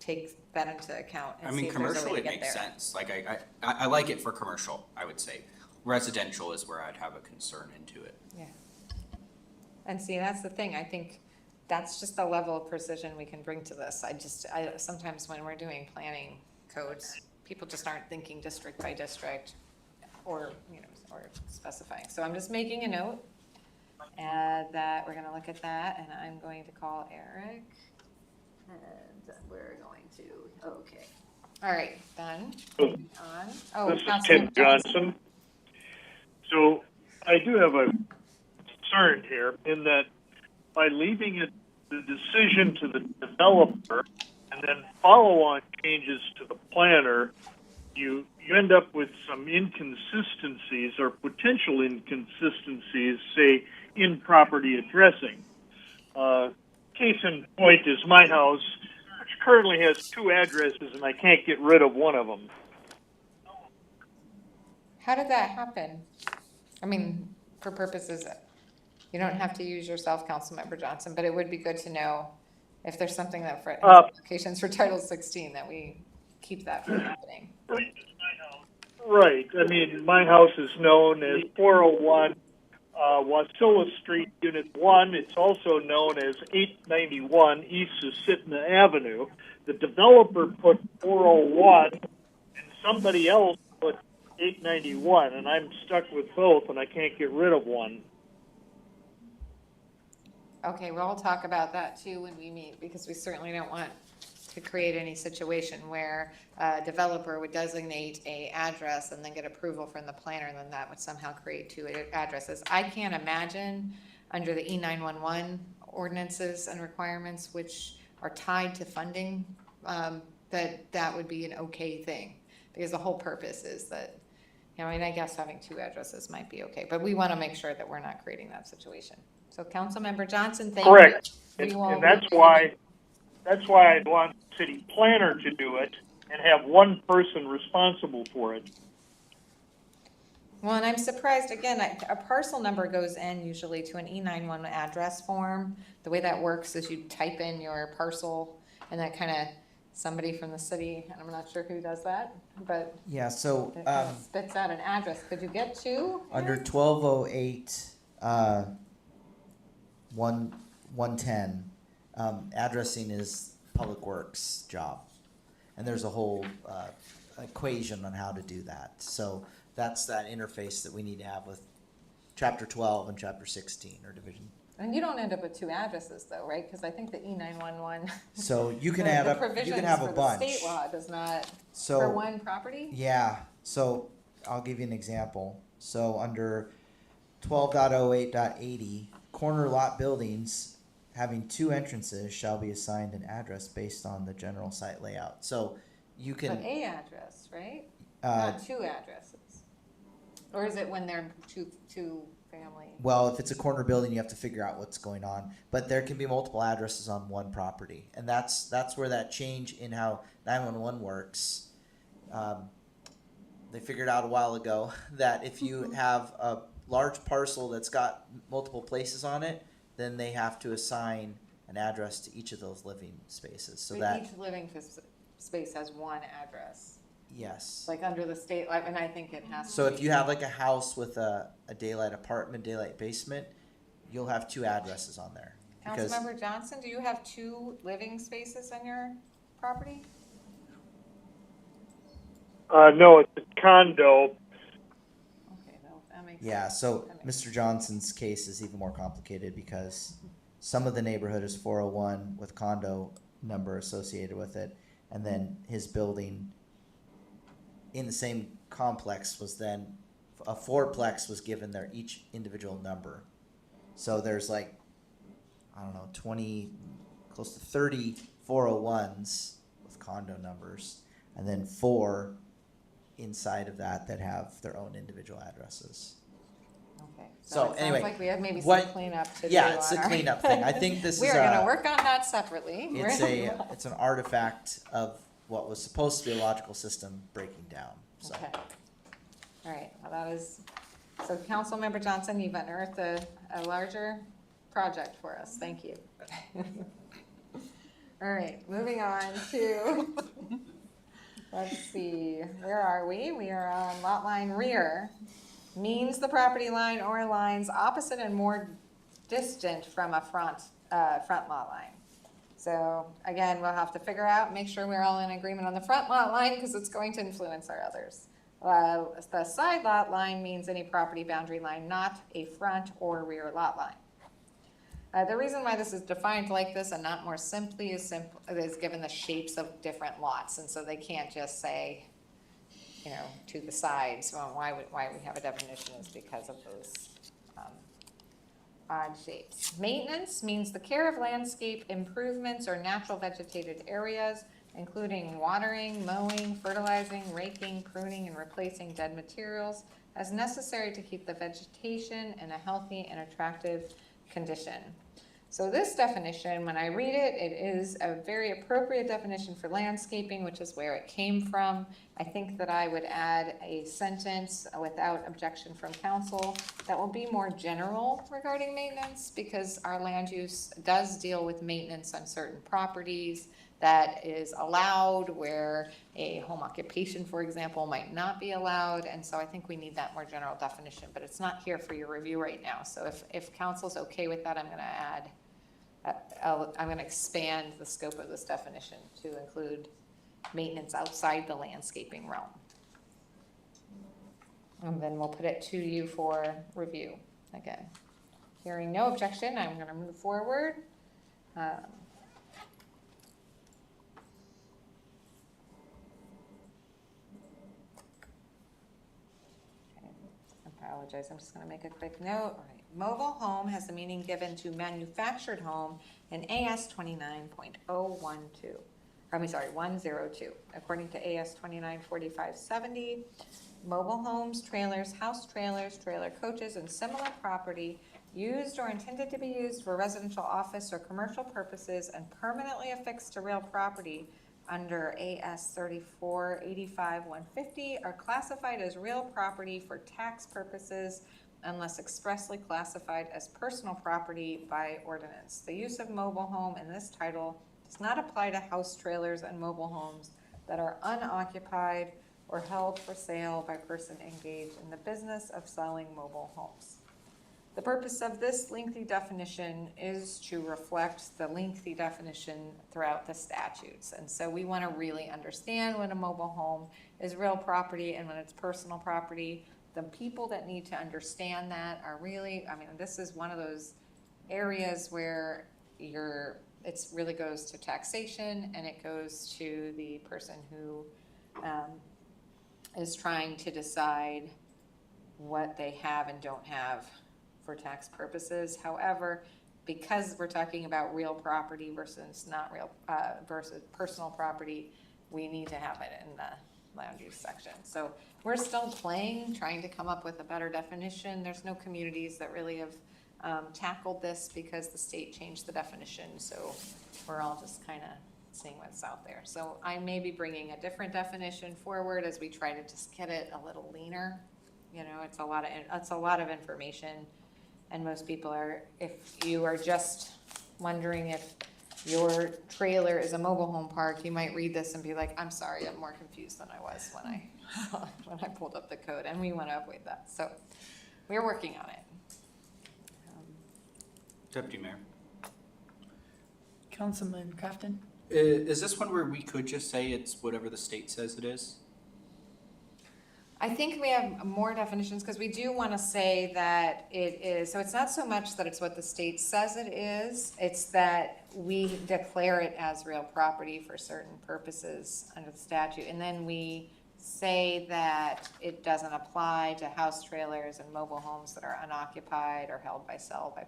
take that into account and see if there's a way commercial, to it get makes there. sense. Like I like it for commercial, I would say. Residential is where I'd have a concern into it. Yeah. And see, that's the thing. I think that's just the level of precision we can bring to this. I sometimes when we're doing planning codes, people just aren't thinking district by district or specifying. So I'm just making a note that we're gonna look at that, and I'm going to call Eric, and we're going to, okay. All right, done. Moving on. Oh, This is Councilman Tim Johnson. So I do have a concern here in that by leaving it the decision to the developer and then follow-on changes to the planner, you end up with some inconsistencies or potential inconsistencies, say, in property addressing. Case in point is my house, which currently has 2 addresses, and I can't get rid of one of them. How did that happen? I mean, for purposes, you don't have to use yourself, Councilmember Johnson, but it would be good to know if there's something that for applications for Title 16 that we keep that from happening. Right. I mean, my house is known as 401 Wasilla Street, Unit 1. It's also known as 891 East Susitna Avenue. The developer put 401, and somebody else put 891, and I'm stuck with both, and I can't get rid of one. Okay, we'll talk about that too when we meet, because we certainly don't want to create any situation where a developer would designate a address and then get approval from the planner, and then that would somehow create 2 addresses. I can't imagine under the E911 ordinances and requirements, which are tied to funding, that would be an okay thing. Because the whole purpose is that, I mean, I guess having 2 addresses might be okay, but we want to make sure that we're not creating that situation. So Councilmember Johnson, thank you. Correct. And that's why I'd want the city planner to do it and have one person responsible for it. Well, and I'm surprised, again, a parcel number goes in usually to an E911 address form. The way that works is you type in your parcel, and that kind of, somebody from the city, and I'm not sure who does that, but Yeah, so it kind of spits out an address. Could you get 2? under 1208 110, addressing is Public Works job, and there's a whole equation on how to do that. So that's that interface that we need to have with Chapter 12 and Chapter 16 or Division. And you don't end up with 2 addresses though, right? Because I think the E911. So you can add up. You can have a bunch. The state law does not So for one property. Yeah. So I'll give you an example. So under 12.08.80, corner lot buildings having 2 entrances shall be assigned an address based on the general site layout. So you can. But a address, right? Not 2 addresses. Or is it when they're two family? Well, if it's a corner building, you have to figure out what's going on. But there can be multiple addresses on one property, and that's where that change in how 911 works. They figured out a while ago that if you have a large parcel that's got multiple places on it, then they have to assign an address to each of those living spaces. So that each living space has 1 address. Yes. Like under the state, and I think it has to So be. if you have like a house with a daylight apartment, daylight basement, you'll have 2 addresses on there. Because Councilmember Johnson, do you have 2 living spaces on your property? No, it's a condo. Okay, that makes yeah, sense. so Mr. Johnson's case is even more complicated because some of the neighborhood is 401 with condo number associated with it, and then his building in the same complex was then a 4-plex was given their each individual number. So there's like, I don't know, 20, close to 30 401s with condo numbers, and then 4 inside of that have their own individual addresses. Okay. So it anyway, sounds like we have maybe some what- cleanup to do. yeah, it's a on our- cleanup thing. I think this We is are going a- to work on that separately. It's an artifact of what was supposed to be a logical system breaking down. So. Okay. All right, well, that is, so Councilmember Johnson, you've unearthed a larger project for us. Thank you. All right, moving on to, let's see, where are we? We are on lot line rear. Means the property line or lines opposite and more distant from a front lot line. So again, we'll have to figure out, make sure we're all in agreement on the front lot line because it's going to influence our others. The side lot line means any property boundary line, not a front or rear lot line. The reason why this is defined like this and not more simply is given the shapes of different lots. And so they can't just say, to the sides. Well, why we have a definition is because of those odd shapes. Maintenance means the care of landscape improvements or natural vegetated areas, including watering, mowing, fertilizing, raking, pruning, and replacing dead materials as necessary to keep the vegetation in a healthy and attractive condition. So this definition, when I read it, it is a very appropriate definition for landscaping, which is where it came from. I think that I would add a sentence without objection from council that will be more general regarding maintenance, because our land use does deal with maintenance on certain properties that is allowed, where a home occupation, for example, might not be allowed. And so I think we need that more general definition, but it's not here for your review right now. So if council's okay with that, I'm gonna add, I'm gonna expand the scope of this definition to include maintenance outside the landscaping realm. And then we'll put it to you for review again. Hearing no objection, I'm gonna move forward. Apologize, I'm just gonna make a quick note. All right. Mobile home has the meaning given to manufactured home in AS 29.012. 102. According to AS 294570, mobile homes, trailers, house trailers, trailer coaches, and similar property used or intended to be used for residential, office, or commercial purposes and permanently affixed to real property under AS 3485-150 are classified as real property for tax purposes unless expressly classified as personal property by ordinance. The use of mobile home in this title does not apply to house trailers and mobile homes that are unoccupied or held for sale by person engaged in the business of selling mobile homes. The purpose of this lengthy definition is to reflect the lengthy definition throughout the statutes. And so we want to really understand when a mobile home is real property and when it's personal property. The people that need to understand that are really, I mean, this is one of those areas where it really goes to taxation, and it goes to the person who is trying to decide what they have and don't have for tax purposes. However, because we're talking about real property versus not real, versus personal property, we need to have it in the land use section. So we're still trying to come up with a better definition. There's no communities that really have tackled this because the state changed the definition. So we're all just kind of seeing what's out there. So I may be bringing a different definition forward as we try to just get it a little leaner. You know, it's a lot of information. And most people are, if you are just wondering if your trailer is a mobile home park, you might read this and be like, I'm sorry, I'm more confused than I was when I pulled up the code, and we want to avoid that. So we're working on it. Deputy Mayor. Councilman Crafton? Is this one where we could just say it's whatever the state says it is? I think we have more definitions because we do want to say that it is, so it's not so much that it's what the state says it is, it's that we declare it as real property for certain purposes under the statute. And then we say that it doesn't apply to house trailers and mobile homes that are unoccupied or held by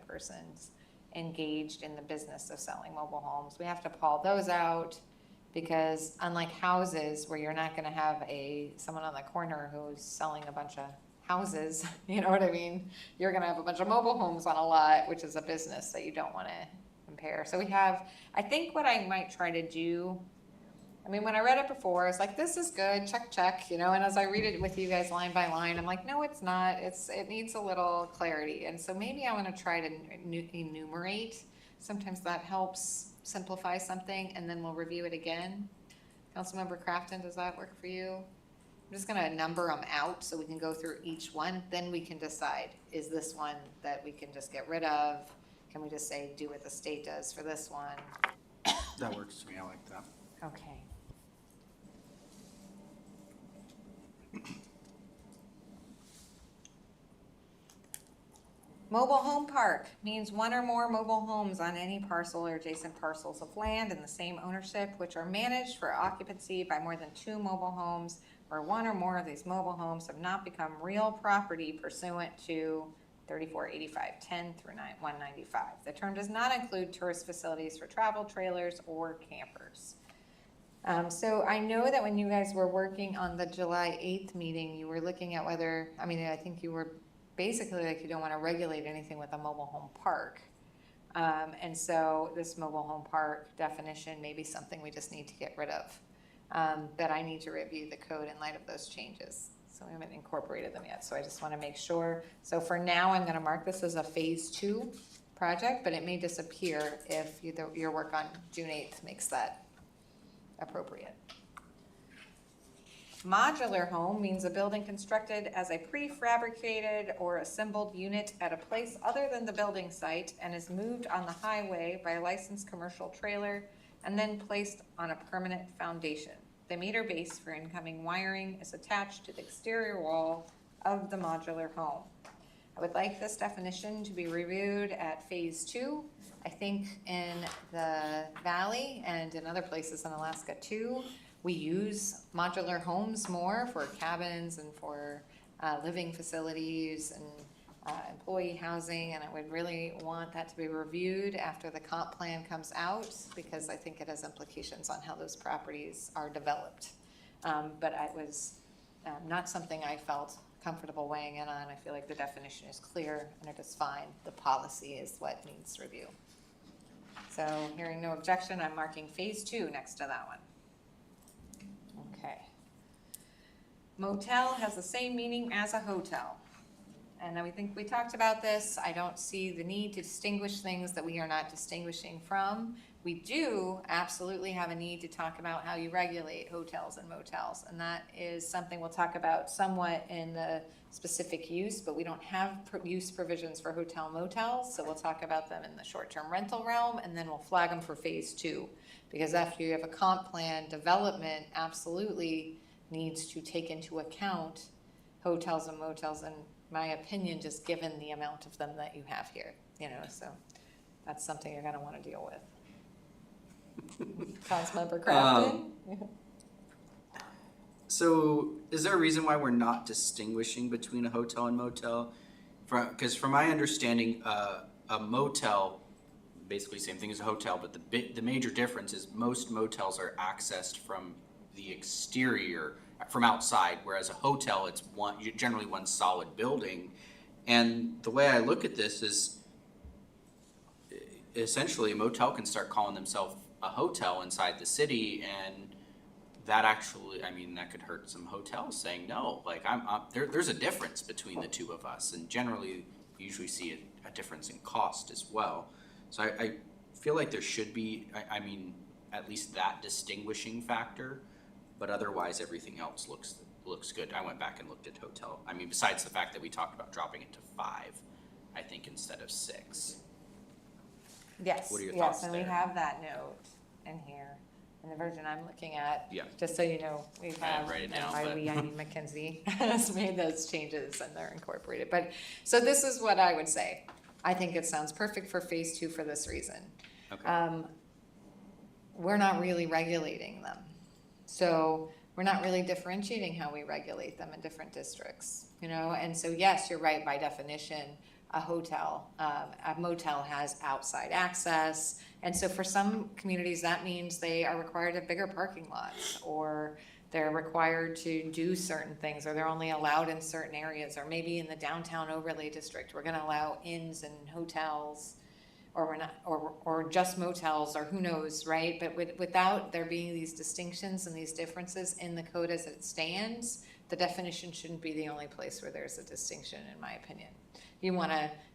persons engaged in the business of selling mobile homes. We have to call those out, because unlike houses where you're not gonna have someone on the corner who's selling a bunch of houses, you know what I mean? You're gonna have a bunch of mobile homes on a lot, which is a business that you don't wanna compare. So I think what I might try to do, I mean, when I read it before, I was like, this is good, check, you know, and as I read it with you guys line by line, I'm like, no, it's not, it needs a little clarity. And so maybe I'm gonna try to enumerate. Sometimes that helps simplify something, and then we'll review it again. Councilmember Crafton, does that work for you? I'm just gonna number them out so we can go through each one, then we can decide, is this one that we can just get rid of? Can we just say, do what the state does for this one? That works to me, I like that. Okay. Mobile home park means one or more mobile homes on any parcel or adjacent parcels of land in the same ownership, which are managed for occupancy by more than 2 mobile homes, where one or more of these mobile homes have not become real property pursuant to 3485, 10 through 195. The term does not include tourist facilities for travel trailers or campers. So I know that when you guys were working on the July 8th meeting, you were looking at whether, I mean, I think you were basically like you don't want to regulate anything with a mobile home park. And so this mobile home park definition may be something we just need to get rid of. But I need to review the code in light of those changes. So we haven't incorporated them yet, so I just want to make sure. So for now, I'm going to mark this as a phase 2 project, but it may disappear if your work on June 8th makes that appropriate. Modular home means a building constructed as a prefabricated or assembled unit at a place other than the building site and is moved on the highway by a licensed commercial trailer and then placed on a permanent foundation. The meter base for incoming wiring is attached to the exterior wall of the modular home. I would like this definition to be reviewed at phase 2. I think in the Valley and in other places in Alaska too, we use modular homes more for cabins and for living facilities and employee housing, and I would really want that to be reviewed after the comp plan comes out, because I think it has implications on how those properties are developed. But it was not something I felt comfortable weighing in on. I feel like the definition is clear and it is fine. The policy is what needs review. So hearing no objection, I'm marking phase 2 next to that one. Okay. Motel has the same meaning as a hotel. And we think we talked about this. I don't see the need to distinguish things that we are not distinguishing from. We do absolutely have a need to talk about how you regulate hotels and motels. And that is something we'll talk about somewhat in the specific use, but we don't have use provisions for hotel motels. So we'll talk about them in the short-term rental realm, and then we'll flag them for phase 2. Because after you have a comp plan, development absolutely needs to take into account hotels and motels, in my opinion, just given the amount of them that you have here, so that's something you're gonna wanna deal with. Councilmember Crafton? So is there a reason why we're not distinguishing between a hotel and motel? Because from my understanding, a motel, basically same thing as a hotel, but the major difference is most motels are accessed from the exterior, from outside, whereas a hotel, it's generally one solid building. And the way I look at this is essentially a motel can start calling themselves a hotel inside the city, and that actually, that could hurt some hotels saying no. Like there's a difference between the two of us, and generally you usually see a difference in cost as well. So I feel like there should be, at least that distinguishing factor, but otherwise everything else looks good. I went back and looked at hotel. Besides the fact that we talked about dropping it to 5, I think, instead of 6. Yes, What are your thoughts and there? we have that note in here, in the version I'm looking at. Yeah. Just so you know, we have, write it and down, by but- we, I mean Mackenzie has made those changes and they're incorporated. But, so this is what I would say. I think it sounds perfect for phase 2 for this reason. Okay. We're not really regulating them. So we're not really differentiating how we regulate them in different districts, And so yes, you're right, by definition, a motel has outside access. And so for some communities, that means they are required to have bigger parking lots, or they're required to do certain things, or they're only allowed in certain areas, or maybe in the downtown overlay district, we're gonna allow inns and hotels, or we're not, or just motels, or who knows, right? But without there being these distinctions and these differences in the code as it stands, the definition shouldn't be the only place where there's a distinction, in my opinion.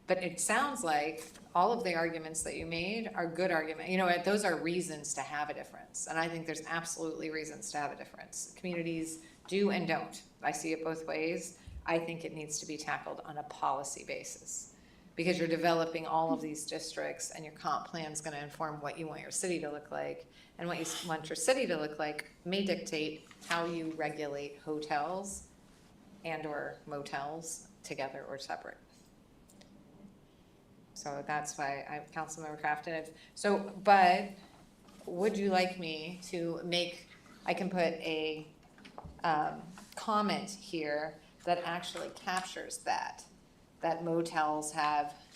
But it sounds like all of the arguments that you made are good arguments. Those are reasons to have a difference. And I think there's absolutely reasons to have a difference. Communities do and don't. I see it both ways. I think it needs to be tackled on a policy basis, because you're developing all of these districts and your comp plan is going to inform what you want your city to look like. And what you want your city to look like may dictate how you regulate hotels and or motels together or separate. So that's why Councilmember Crafton, but would you like me to I can put a comment here that actually captures that. that motels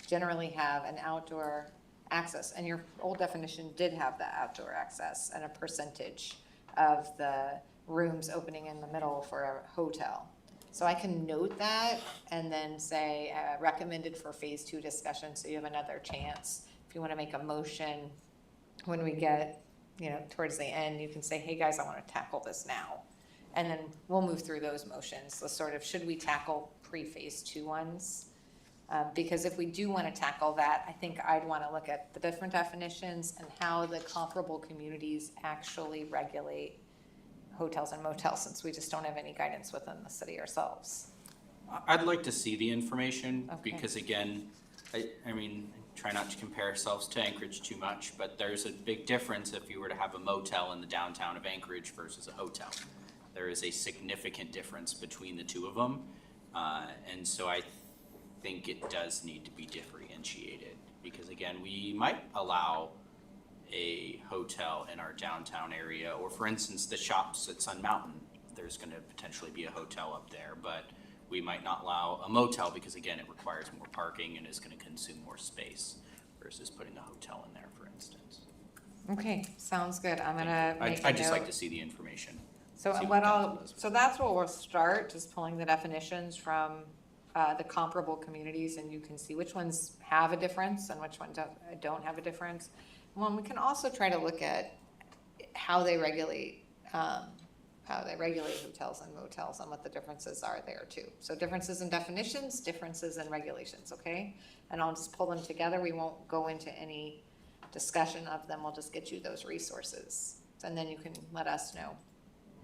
generally have an outdoor access, and your old definition did have that outdoor access and a percentage of the rooms opening in the middle for a hotel. So I can note that and then say recommended for phase 2 discussion, so you have another chance. If you want to make a motion when we get, towards the end, you can say, hey guys, I want to tackle this now. And then we'll move through those motions. The sort of, should we tackle pre-phase 2 ones? Because if we do want to tackle that, I think I'd want to look at the different definitions and how the comparable communities actually regulate hotels and motels, since we just don't have any guidance within the city ourselves. I'd like to see the information, Okay. because again, I mean, try not to compare ourselves to Anchorage too much, but there's a big difference if you were to have a motel in the downtown of Anchorage versus a hotel. There is a significant difference between the two of them, and so I think it does need to be differentiated, because again, we might allow a hotel in our downtown area, or for instance, the shops at Sun Mountain, there's gonna potentially be a hotel up there, but we might not allow a motel because again, it requires more parking and is gonna consume more space versus putting a hotel in there, for instance. Okay, sounds good. I'm gonna make a I'd just like note. to see the information. So see what council does. so that's where we'll start, just pulling the definitions from the comparable communities, and you can see which ones have a difference and which ones don't have a difference. Well, we can also try to look at how they regulate hotels and motels and what the differences are there too. So differences in definitions, differences in regulations, okay? And I'll just pull them together. We won't go into any discussion of them. We'll just get you those resources. And then you can let us know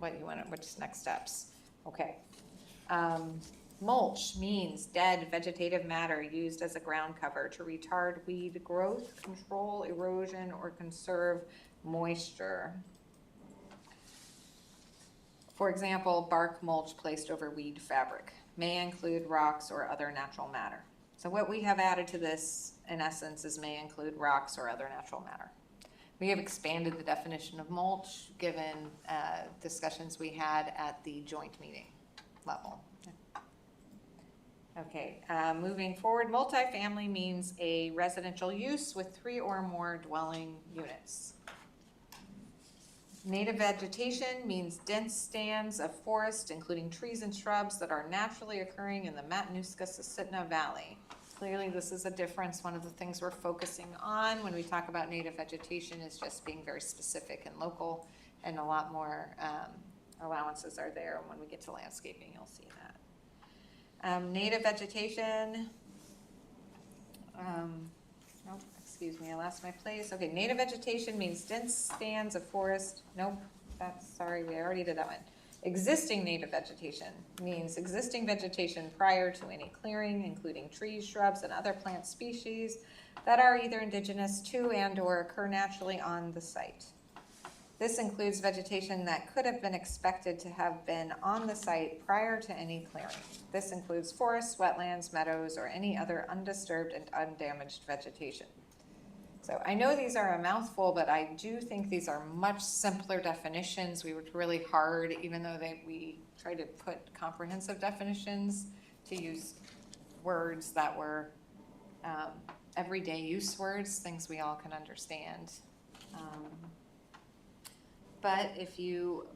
what you want, which next steps. Okay. Mulch means dead vegetative matter used as a ground cover to retard weed growth, control erosion, or conserve moisture. For example, bark mulch placed over weed fabric may include rocks or other natural matter. So what we have added to this, in essence, is may include rocks or other natural matter. We have expanded the definition of mulch given discussions we had at the joint meeting level. Okay, moving forward, multifamily means a residential use with 3 or more dwelling units. Native vegetation means dense stands of forest, including trees and shrubs that are naturally occurring in the Matanuska-Susitna Valley. Clearly, this is a difference. One of the things we're focusing on when we talk about native vegetation is just being very specific and local, and a lot more allowances are there. And when we get to landscaping, you'll see that. Native vegetation, nope, excuse me, I lost my place. Okay, native vegetation means dense stands of forest. Nope, sorry, we already did that one. Existing native vegetation means existing vegetation prior to any clearing, including trees, shrubs, and other plant species that are either indigenous to and/or occur naturally on the site. This includes vegetation that could have been expected to have been on the site prior to any clearing. This includes forests, wetlands, meadows, or any other undisturbed and undamaged vegetation. So I know these are a mouthful, but I do think these are much simpler definitions. We worked really hard, even though we tried to put comprehensive definitions, to use words that were everyday use words, things we all can understand. But if you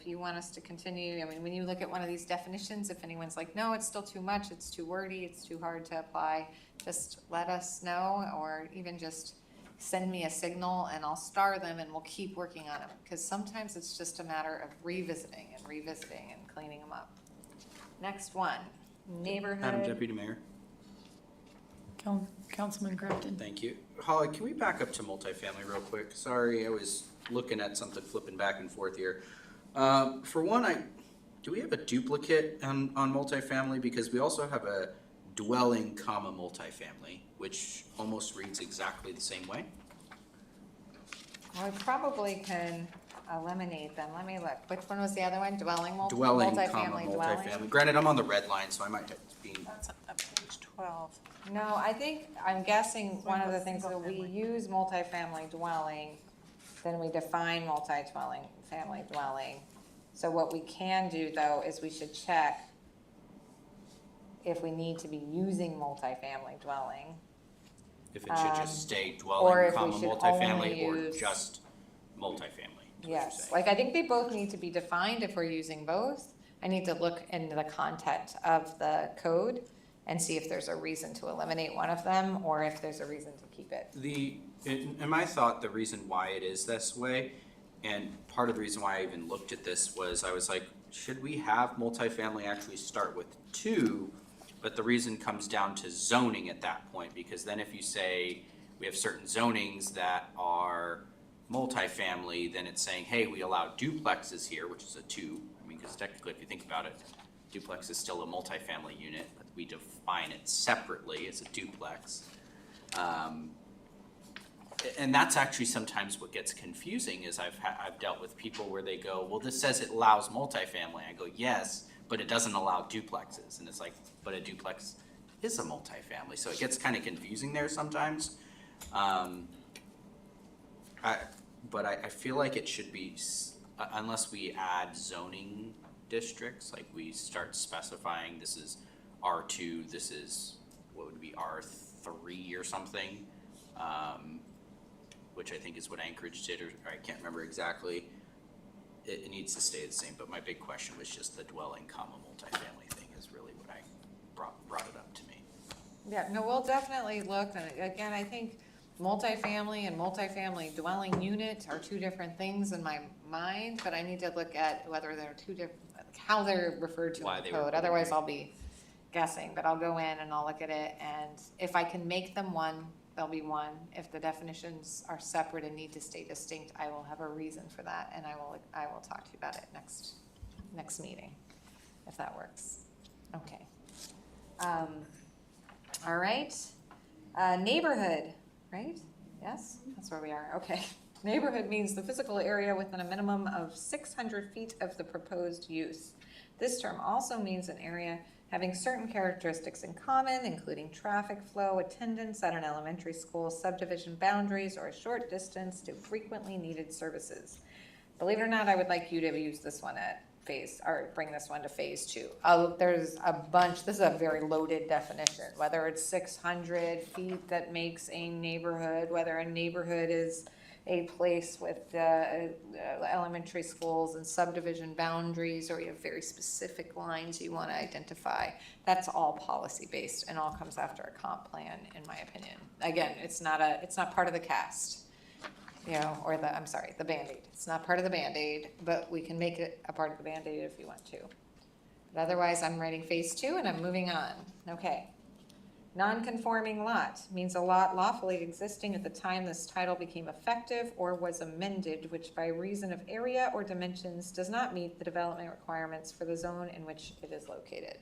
want us to continue, I mean, when you look at one of these definitions, if anyone's like, no, it's still too much, it's too wordy, it's too hard to apply, just let us know, or even just send me a signal and I'll star them and we'll keep working on them. Because sometimes it's just a matter of revisiting and cleaning them up. Next one, neighborhood. Madam Deputy Mayor. Councilman Grafton. Thank you. Holly, can we back up to multifamily real quick? Sorry, I was looking at something flipping back and forth here. For one, do we have a duplicate on multifamily? Because we also have a dwelling, multifamily, which almost reads exactly the same way. Well, we probably can eliminate them. Let me look. Which one was the other one? Dwelling, Dwelling, multifamily dwelling? multifamily. Granted, I'm on the red line, so I might be. That's at page 12. No, I'm guessing one of the things that we use multifamily dwelling, then we define family dwelling. So what we can do though is we should check if we need to be using multifamily dwelling. If it should just stay or dwelling, if we comma, should multifamily, only or use- just multifamily, is what you're Yes, saying. like I think they both need to be defined if we're using both. I need to look into the content of the code and see if there's a reason to eliminate one of them or if there's a reason to keep it. In my thought, the reason why it is this way, and part of the reason why I even looked at this was I was like, should we have multifamily actually start with 2? But the reason comes down to zoning at that point, because then if you say we have certain zonings that are multifamily, then it's saying, hey, we allow duplexes here, which is a 2. I mean, because technically, if you think about it, duplex is still a multifamily unit, but we define it separately as a duplex. And that's actually sometimes what gets confusing is I've dealt with people where they go, well, this says it allows multifamily. I go, yes, but it doesn't allow duplexes. And it's like, but a duplex is a multifamily. So it gets kind of confusing there sometimes. But I feel like it should be, unless we add zoning districts, like we start specifying this is R2, this is, what would be R3 or something, which I think is what Anchorage did, or I can't remember exactly. It needs to stay the same, but my big question was just the dwelling, comma, multifamily thing is really what I brought it up to me. Yeah, no, we'll definitely look, and again, I think multifamily and multifamily dwelling unit are 2 different things in my mind, but I need to look at whether they're 2 different, how they're referred to Why in the they were code, otherwise I'll be guessing, but I'll go in and I'll look at it, and if I can make them one, they'll be one. If the definitions are separate and need to stay distinct, I will have a reason for that, and I will talk to you about it next meeting, if that works. Okay. All right. Neighborhood, right? Yes, that's where we are. Okay. Neighborhood means the physical area within a minimum of 600 feet of the proposed use. This term also means an area having certain characteristics in common, including traffic flow, attendance at an elementary school, subdivision boundaries, or a short distance to frequently needed services. Believe it or not, I would like you to use this one at phase, or bring this one to phase 2. There's a bunch, this is a very loaded definition, whether it's 600 feet that makes a neighborhood, whether a neighborhood is a place with elementary schools and subdivision boundaries, or you have very specific lines you want to identify. That's all policy based and all comes after a comp plan, in my opinion. Again, it's not part of the cast, or the Band-Aid. It's not part of the Band-Aid, but we can make it a part of the Band-Aid if you want to. But otherwise, I'm writing phase 2 and I'm moving on. Okay. Non-conforming lot means a lot lawfully existing at the time this title became effective or was amended, which by reason of area or dimensions does not meet the development requirements for the zone in which it is located.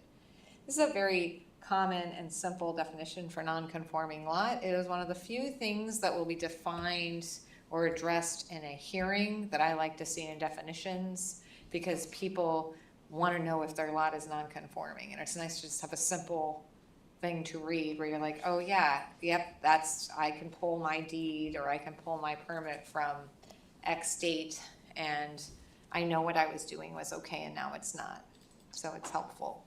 This is a very common and simple definition for non-conforming lot. It is one of the few things that will be defined or addressed in a hearing that I like to see in definitions, because people want to know if their lot is non-conforming, and it's nice to just have a simple thing to read where you're like, oh yeah, yep, I can pull my deed or I can pull my permit from X date and I know what I was doing was okay and now it's not. So it's helpful.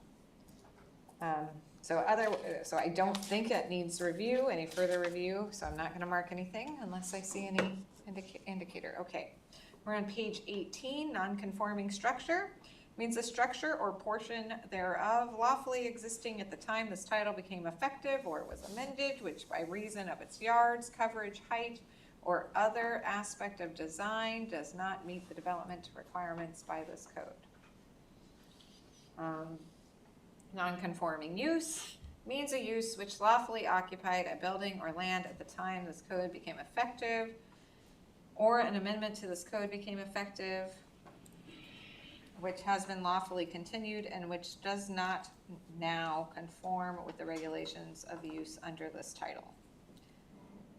So I don't think it needs review, any further review, so I'm not gonna mark anything unless I see any indicator. Okay, we're on page 18, non-conforming structure. Means a structure or portion thereof lawfully existing at the time this title became effective or was amended, which by reason of its yards, coverage, height, or other aspect of design does not meet the development requirements by this code. Non-conforming use means a use which lawfully occupied a building or land at the time this code became effective, or an amendment to this code became effective, which has been lawfully continued and which does not now conform with the regulations of use under this title.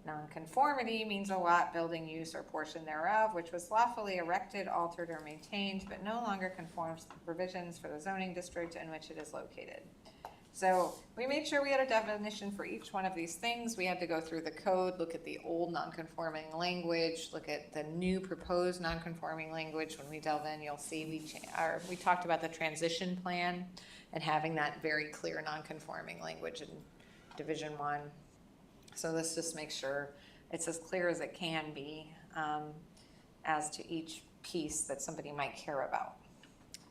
Nonconformity means a lot, building, use, or portion thereof, which was lawfully erected, altered, or maintained, but no longer conforms to the provisions for the zoning district in which it is located. So we made sure we had a definition for each one of these things. We had to go through the code, look at the old non-conforming language, look at the new proposed non-conforming language. When we delve in, you'll see we talked about the transition plan and having that very clear non-conforming language in Division 1. So this just makes sure it's as clear as it can be as to each piece that somebody might care about.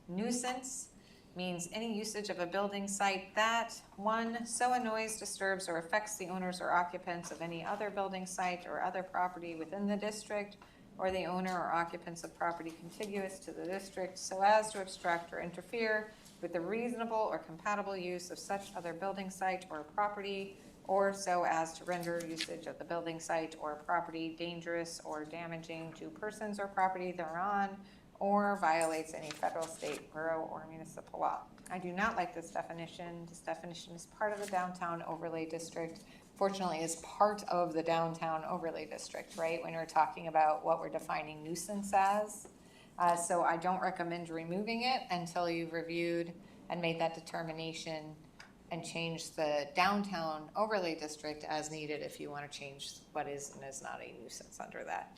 Nuisance means any usage of a building site that, 1, so annoys, disturbs, or affects the owners or occupants of any other building site or other property within the district, or the owner or occupants of property contiguous to the district, so as to obstruct or interfere with the reasonable or compatible use of such other building site or property, or so as to render usage of the building site or property dangerous or damaging to persons or property thereon, or violates any federal, state, borough, or municipal law. I do not like this definition. This definition is part of the downtown overlay district. Fortunately, is part of the downtown overlay district, right? When we're talking about what we're defining nuisance as. So I don't recommend removing it until you've reviewed and made that determination and change the downtown overlay district as needed if you want to change what is and is not a nuisance under that.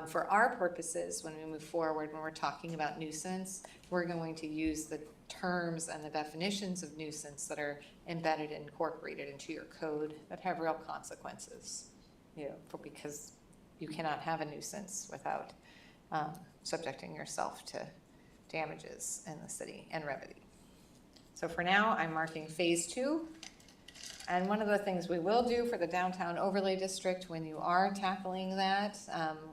For our purposes, when we move forward, when we're talking about nuisance, we're going to use the terms and the definitions of nuisance that are embedded and incorporated into your code that have real consequences, because you cannot have a nuisance without subjecting yourself to damages in the city and remedy. So for now, I'm marking phase 2. And one of the things we will do for the downtown overlay district when you are tackling that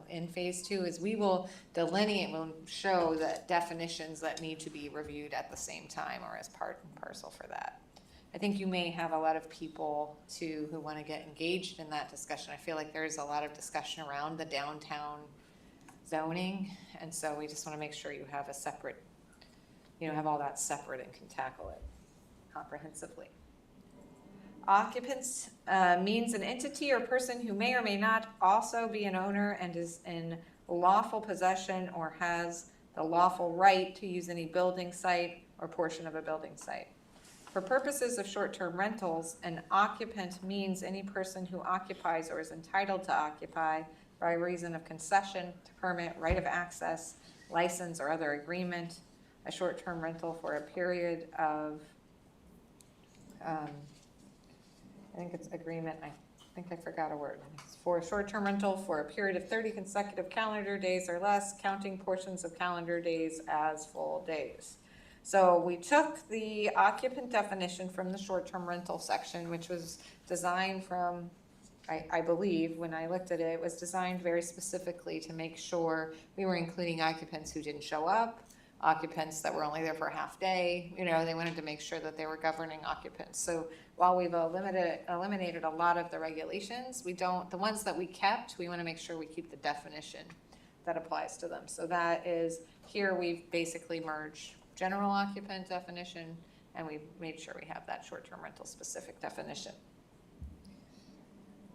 in phase 2 is we will delineate, we'll show the definitions that need to be reviewed at the same time or as part and parcel for that. I think you may have a lot of people too who want to get engaged in that discussion. I feel like there's a lot of discussion around the downtown zoning, and so we just want to make sure you have a separate, have all that separate and can tackle it comprehensively. Occupants means an entity or person who may or may not also be an owner and is in lawful possession or has the lawful right to use any building site or portion of a building site. For purposes of short-term rentals, an occupant means any person who occupies or is entitled to occupy by reason of concession, permit, right of access, license, or other agreement, a short-term rental for a period of I think it's agreement, I think I forgot a word. It's for a short-term rental for a period of 30 consecutive calendar days or less, counting portions of calendar days as full days. So we took the occupant definition from the short-term rental section, which was designed from, I believe, when I looked at it, it was designed very specifically to make sure we were including occupants who didn't show up, occupants that were only there for a half day. They wanted to make sure that they were governing occupants. So while we've eliminated a lot of the regulations, the ones that we kept, we want to make sure we keep the definition that applies to them. So that is, here we've basically merged general occupant definition, and we've made sure we have that short-term rental specific definition.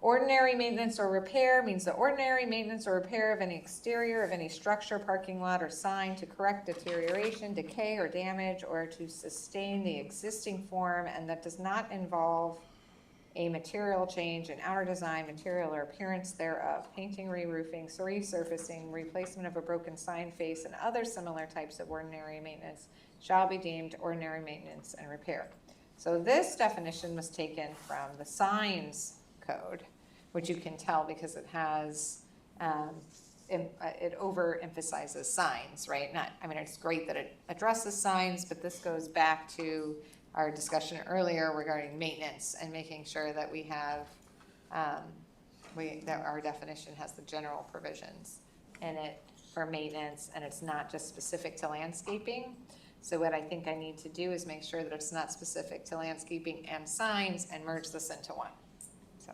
Ordinary maintenance or repair means the ordinary maintenance or repair of any exterior of any structure, parking lot, or sign to correct deterioration, decay, or damage, or to sustain the existing form, and that does not involve a material change in outer design, material, or appearance thereof, painting, re-roofing, resurfacing, replacement of a broken sign face, and other similar types of ordinary maintenance shall be deemed ordinary maintenance and repair. So this definition was taken from the signs code, which you can tell because it has, it overemphasizes signs, right? It's great that it addresses signs, but this goes back to our discussion earlier regarding maintenance and making sure that we have, that our definition has the general provisions in it for maintenance, and it's not just specific to landscaping. So what I think I need to do is make sure that it's not specific to landscaping and signs and merge this into one. So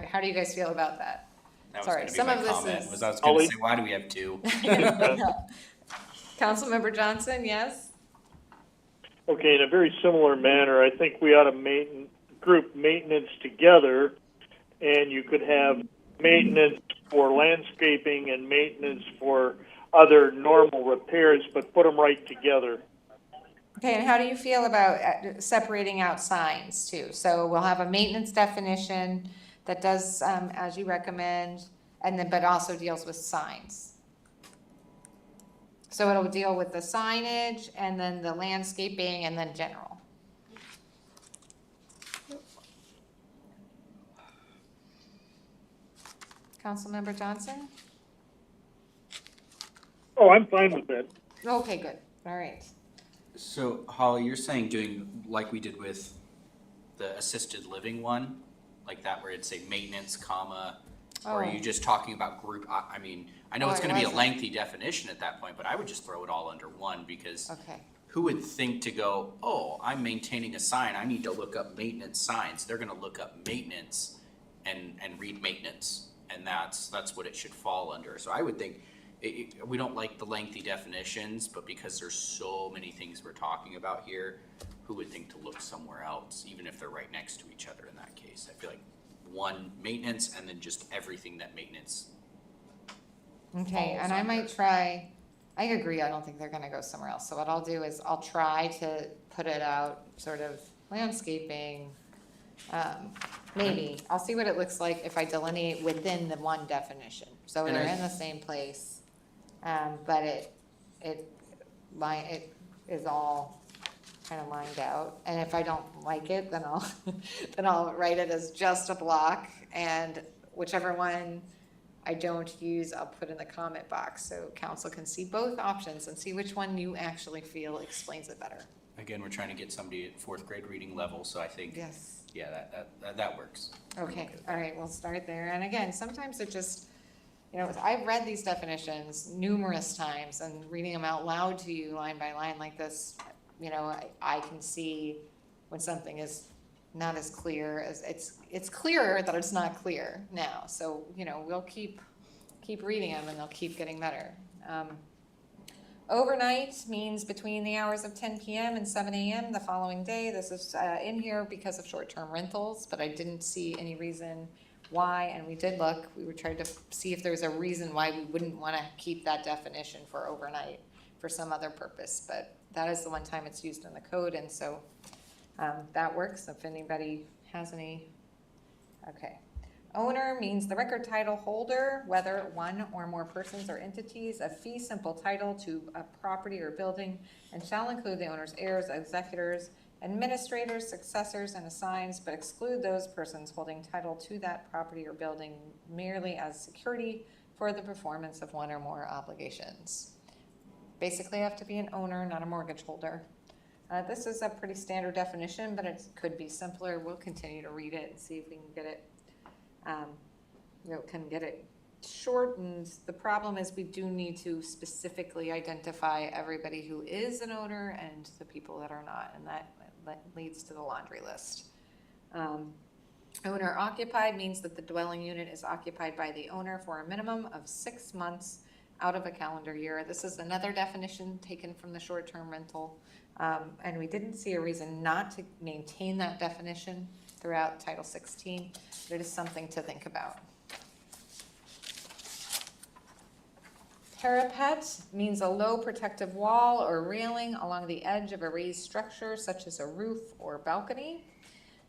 how do you guys feel about that? That was Sorry, gonna be some my of this comment, is- was I was gonna say, why do we have 2? Councilmember Johnson, yes? Okay, in a very similar manner, I think we ought to group maintenance together, and you could have maintenance for landscaping and maintenance for other normal repairs, but put them right together. Okay, and how do you feel about separating out signs too? So we'll have a maintenance definition that does, as you recommend, and then, but also deals with signs. So it'll deal with the signage and then the landscaping and then general. Councilmember Johnson? Oh, I'm fine with that. Okay, good, all right. So Holly, you're saying doing like we did with the assisted living one, like that where it'd say maintenance, comma, or are you just talking about group? I mean, I know Oh, it's I gonna be a wasn't. lengthy definition at that point, but I would just throw it all under one because Okay. who would think to go, oh, I'm maintaining a sign, I need to look up maintenance signs. They're gonna look up maintenance and read maintenance, and that's what it should fall under. So I would think, we don't like the lengthy definitions, but because there's so many things we're talking about here, who would think to look somewhere else, even if they're right next to each other in that case? I feel like one, maintenance, and then just everything that maintenance. Okay, falls and I under. might try, I agree, I don't think they're gonna go somewhere else, so what I'll do is I'll try to put it out, sort of landscaping, maybe, I'll see what it looks like if I delineate within the one definition, so And they're I- in the same place. But it is all kind of lined out, and if I don't like it, then I'll write it as just a block, and whichever one I don't use, I'll put in the comment box, so council can see both options and see which one you actually feel explains it better. Again, we're trying to get somebody at fourth grade reading level, so I think, Yes. yeah, that works. Okay, all right, we'll start there, and again, sometimes it just, you know, I've read these definitions numerous times, and reading them out loud to you line by line like this, you know, I can see when something is not as clear as, it's clearer that it's not clear now, so, you know, we'll keep reading them and they'll keep getting better. Overnight means between the hours of 10 p.m. and 7 a.m. the following day. This is in here because of short-term rentals, but I didn't see any reason why, and we did look, we were trying to see if there's a reason why we wouldn't want to keep that definition for overnight for some other purpose, but that is the one time it's used in the code, and so that works if anybody has any. Okay. Owner means the record title holder, whether one or more persons or entities, a fee simple title to a property or building, and shall include the owner's heirs, executors, administrators, successors, and assigns, but exclude those persons holding title to that property or building merely as security for the performance of one or more obligations. Basically, have to be an owner, not a mortgage holder. This is a pretty standard definition, but it could be simpler. We'll continue to read it and see if we can get it, shortened. The problem is we do need to specifically identify everybody who is an owner and the people that are not, and that leads to the laundry list. Owner occupied means that the dwelling unit is occupied by the owner for a minimum of 6 months out of a calendar year. This is another definition taken from the short-term rental, and we didn't see a reason not to maintain that definition throughout Title 16, but it is something to think about. Parapet means a low protective wall or railing along the edge of a raised structure such as a roof or balcony.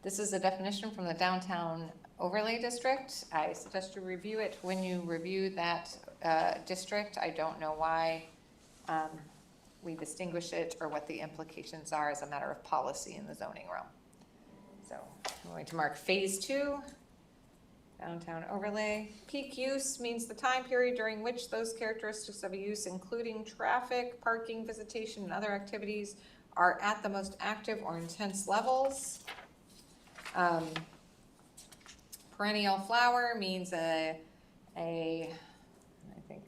This is a definition from the Downtown Overlay District. I suggest you review it when you review that district. I don't know why we distinguish it or what the implications are as a matter of policy in the zoning realm. So I'm going to mark phase 2. Downtown overlay. Peak use means the time period during which those characteristics of a use, including traffic, parking, visitation, and other activities, are at the most active or intense levels. Perennial flower means I think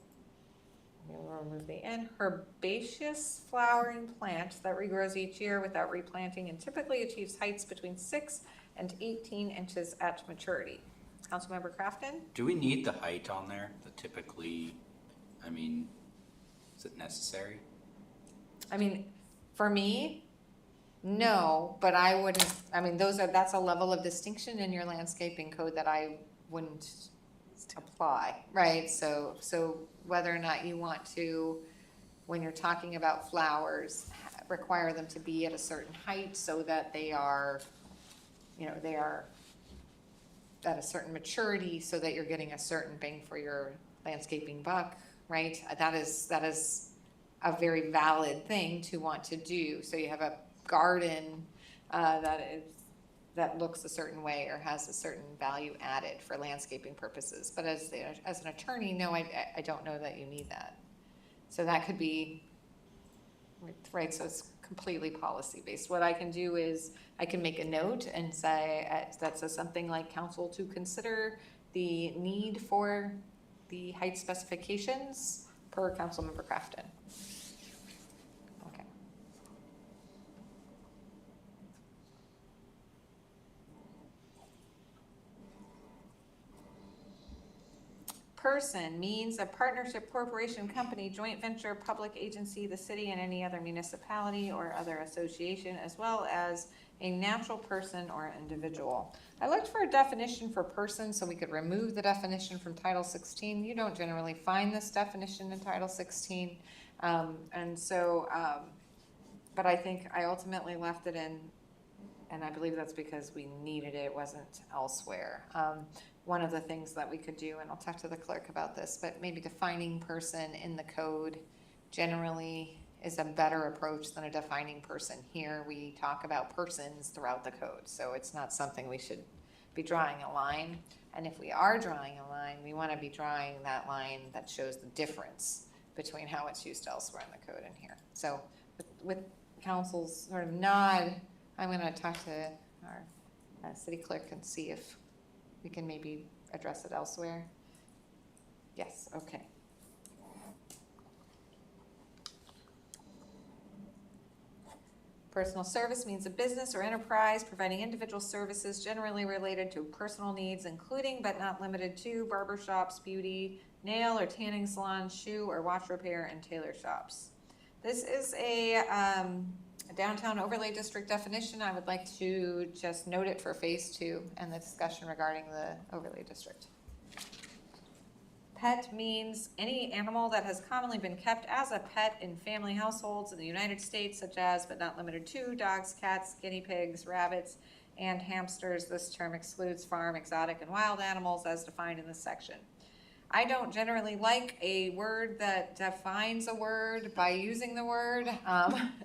we'll remove the N, herbaceous flowering plant that regrows each year without replanting and typically achieves heights between 6 and 18 inches at maturity. Councilmember Crafton? Do we need the height on there? The typically, I mean, is it necessary? I mean, for me, no, but I wouldn't, I mean, that's a level of distinction in your landscaping code that I wouldn't apply, right? So whether or not you want to, when you're talking about flowers, require them to be at a certain height so that they are, they are at a certain maturity so that you're getting a certain bang for your landscaping buck, right? That is a very valid thing to want to do. So you have a garden that looks a certain way or has a certain value added for landscaping purposes. But as an attorney, no, I don't know that you need that. So that could be, right, so it's completely policy-based. What I can do is I can make a note and say, that says something like council to consider the need for the height specifications per Councilmember Crafton. Okay. Person means a partnership, corporation, company, joint venture, public agency, the city, and any other municipality or other association, as well as a natural person or individual. I looked for a definition for person so we could remove the definition from Title 16. You don't generally find this definition in Title 16. But I think I ultimately left it in, and I believe that's because we needed it, it wasn't elsewhere. One of the things that we could do, and I'll talk to the clerk about this, but maybe defining person in the code generally is a better approach than a defining person. Here we talk about persons throughout the code, so it's not something we should be drawing a line. And if we are drawing a line, we want to be drawing that line that shows the difference between how it's used elsewhere in the code and here. So with council's sort of nod, I'm going to talk to our city clerk and see if we can maybe address it elsewhere. Yes, okay. Personal service means a business or enterprise providing individual services generally related to personal needs, including but not limited to barbershops, beauty, nail or tanning salons, shoe or watch repair, and tailor shops. This is a downtown overlay district definition. I would like to just note it for phase 2 and the discussion regarding the overlay district. Pet means any animal that has commonly been kept as a pet in family households in the United States, such as, but not limited to, dogs, cats, guinea pigs, rabbits, and hamsters. This term excludes farm, exotic, and wild animals as defined in this section. I don't generally like a word that defines a word by using the word,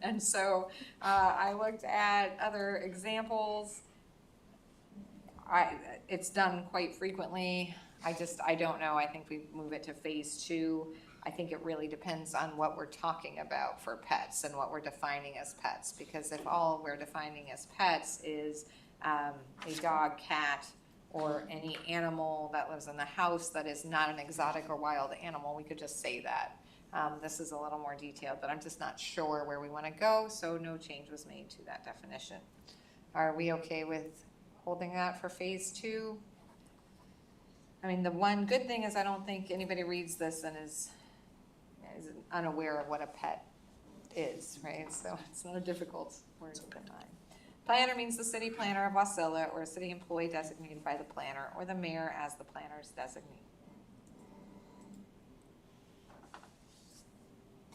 and so I looked at other examples. It's done quite frequently. I don't know. I think we move it to phase 2. I think it really depends on what we're talking about for pets and what we're defining as pets, because if all we're defining as pets is a dog, cat, or any animal that lives in the house that is not an exotic or wild animal, we could just say that. This is a little more detailed, but I'm just not sure where we want to go, so no change was made to that definition. Are we okay with holding that for phase 2? I mean, the one good thing is I don't think anybody reads this and is unaware of what a pet is, right? So it's not a difficult word to define. Planner means the city planner of Wasilla or a city employee designated by the planner or the mayor as the planner's designee.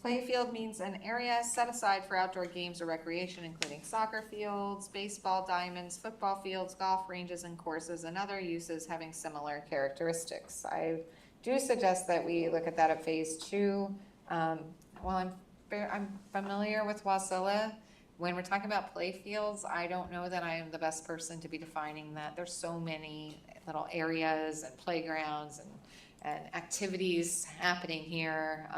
Playfield means an area set aside for outdoor games or recreation, including soccer fields, baseball diamonds, football fields, golf ranges, and courses, and other uses having similar characteristics. I do suggest that we look at that at phase 2. While I'm familiar with Wasilla, when we're talking about play fields, I don't know that I am the best person to be defining that. There's so many little areas and playgrounds and activities happening here,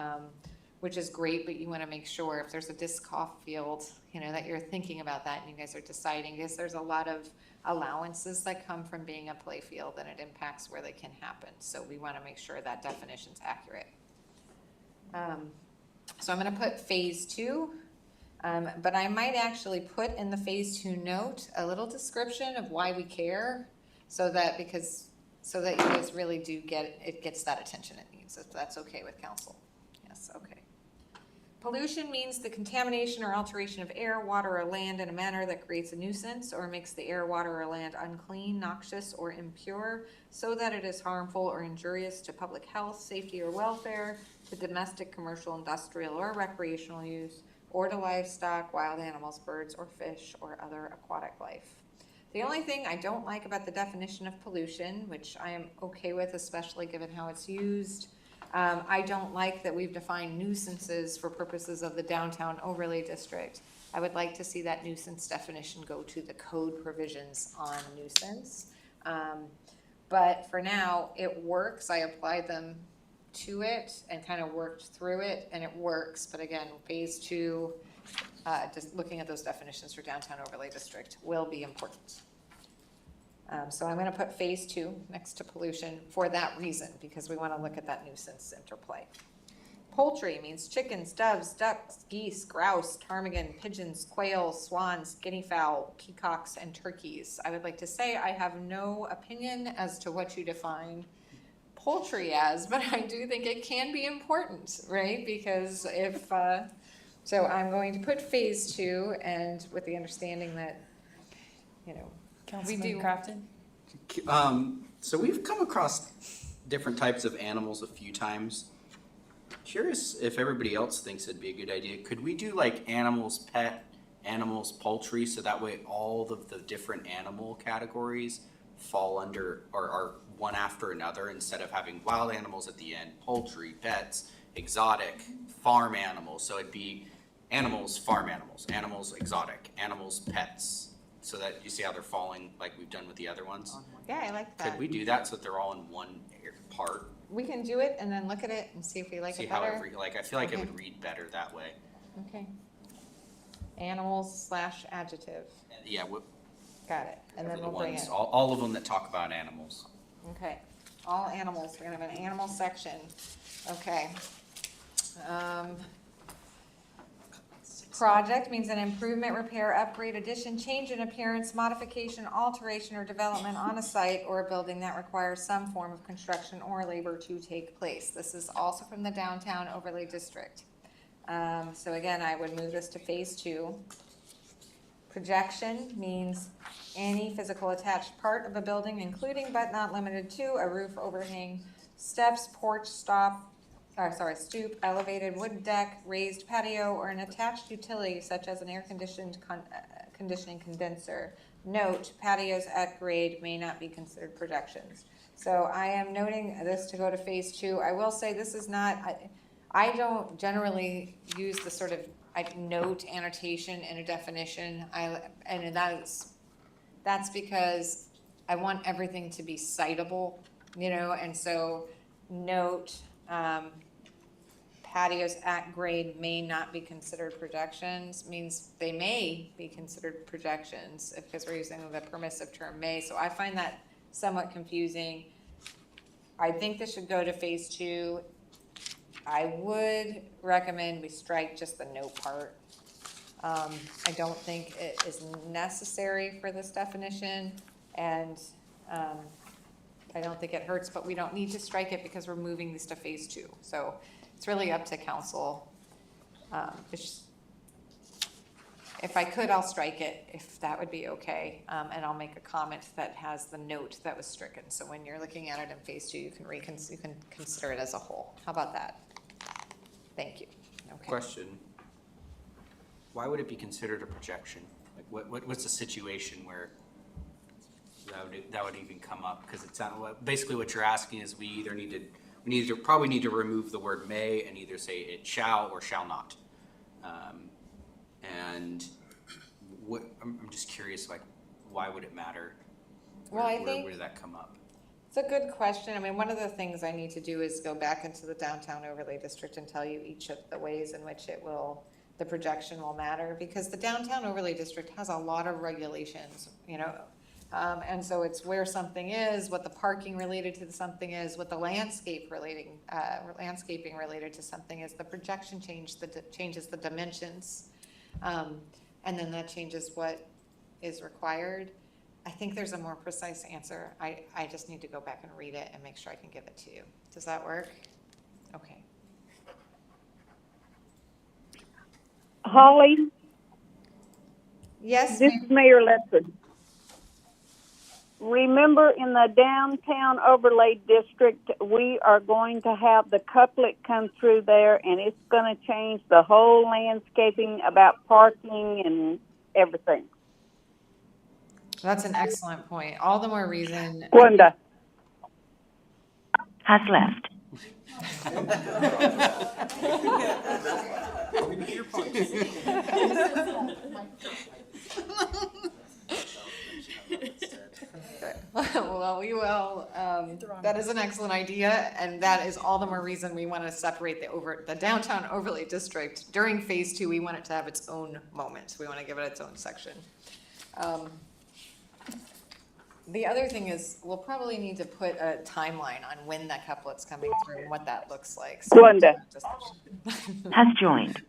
which is great, but you want to make sure if there's a disc golf field, that you're thinking about that and you guys are deciding, because there's a lot of allowances that come from being a play field and it impacts where they can happen. So we want to make sure that definition's accurate. So I'm going to put phase 2. But I might actually put in the phase 2 note a little description of why we care, so that you guys really do gets that attention it needs, if that's okay with council. Yes, okay. Pollution means the contamination or alteration of air, water, or land in a manner that creates a nuisance or makes the air, water, or land unclean, noxious, or impure, so that it is harmful or injurious to public health, safety, or welfare, to domestic, commercial, industrial, or recreational use, or to livestock, wild animals, birds, or fish, or other aquatic life. The only thing I don't like about the definition of pollution, which I am okay with, especially given how it's used, I don't like that we've defined nuisances for purposes of the downtown overlay district. I would like to see that nuisance definition go to the code provisions on nuisance. But for now, it works. I applied them to it and kind of worked through it, and it works. But again, phase 2, just looking at those definitions for downtown overlay district will be important. So I'm gonna put phase 2 next to pollution for that reason, because we wanna look at that nuisance interplay. Poultry means chickens, doves, ducks, geese, grouse, ptarmigan, pigeons, quails, swans, guinea fowl, peacocks, and turkeys. I would like to say I have no opinion as to what you define poultry as, but I do think it can be important, right? Because if, so I'm going to put phase 2, and with the understanding that, you know, Councilman Crafton? So we've come across different types of animals a few times. Curious if everybody else thinks it'd be a good idea. Could we do like animals, pet, animals, poultry, so that way all of the different animal categories fall under or are one after another, instead of having wild animals at the end, poultry, pets, exotic, farm animals. So it'd be animals, farm animals, animals, exotic, animals, pets. So that you see how they're falling like we've done with the other ones. yeah, I like that. Could we do that so that they're all in one part? We can do it and then look at it and see if we like See it how better. I feel like it Okay. would read better that way. Okay. Animals / adjective. Yeah, Got it. And then the we'll bring ones, it. all of them that talk about animals. Okay. All animals. We're gonna have an animal section. Okay. Project means an improvement, repair, upgrade, addition, change in appearance, modification, alteration, or development on a site or a building that requires some form of construction or labor to take place. This is also from the downtown overlay district. So again, I would move this to phase 2. Projection means any physical attached part of a building, including but not limited to a roof, overhang, steps, porch, stoop, elevated wood deck, raised patio, or an attached utility such as an conditioning condenser. Note, patios at grade may not be considered projections. So I am noting this to go to phase 2. I will say this is not, I don't generally use the sort of note annotation in a definition. And that's because I want everything to be citable, you know, and so note, patios at grade may not be considered projections means they may be considered projections because we're using the permissive term may. So I find that somewhat confusing. I think this should go to phase 2. I would recommend we strike just the note part. I don't think it is necessary for this definition, and I don't think it hurts, but we don't need to strike it because we're moving this to phase 2. So it's really up to council. If I could, I'll strike it, if that would be okay. And I'll make a comment that has the note that was stricken. So when you're looking at it in phase 2, you can consider it as a whole. How about that? Thank you. Okay. Question. Why would it be considered a projection? Like what's the situation where that would even come up? Because it's not, basically what you're asking is we probably need to remove the word may and either say it shall or shall not. And I'm just curious, like, why would it matter? Well, I think where did that come up? it's a good question. I mean, one of the things I need to do is go back into the downtown overlay district and tell you each of the ways in which the projection will matter, because the downtown overlay district has a lot of regulations, you know. And so it's where something is, what the parking related to something is, what the landscaping related to something is. The projection changes the dimensions, and then that changes what is required. I think there's a more precise answer. I just need to go back and read it and make sure I can give it to you. Does that work? Okay. Holly, Yes, this is Mayor Ledford. remember in the downtown overlay district, we are going to have the couplet come through there, and it's going to change the whole landscaping about parking and everything. That's an excellent point. All the more reason. Glenda Has left. Well, we will, that is an excellent idea, and that is all the more reason we want to separate the downtown overlay district. During phase 2, we want it to have its own moment. We want to give it its own section. The other thing is, we'll probably need to put a timeline on when that couplet's coming through and what that looks like. So Glenda Has joined.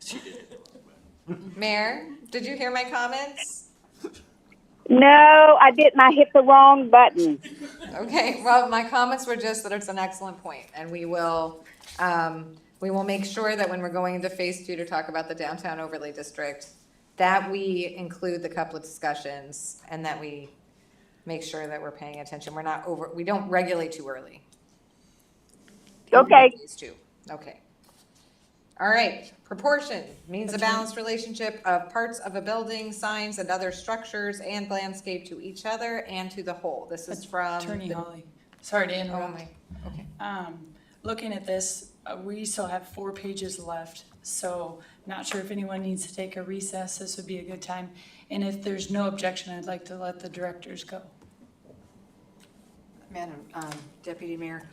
Mayor, did you hear my comments? No, I didn't. I hit the wrong button. Okay, well, my comments were just that it's an excellent point, and we will make sure that when we're going into phase 2 to talk about the downtown overlay district, that we include the couplet discussions and that we make sure that we're paying attention. We don't regulate too early. Okay. Phase 2. Okay. All right, proportion means a balanced relationship of parts of a building, signs, and other structures and landscape to each other and to the whole. This is from Attorney Holly, sorry to Oh interrupt. my, okay. Looking at this, we still have 4 pages left, so not sure if anyone needs to take a recess. This would be a good time. And if there's no objection, I'd like to let the directors go. Madam Deputy Mayor,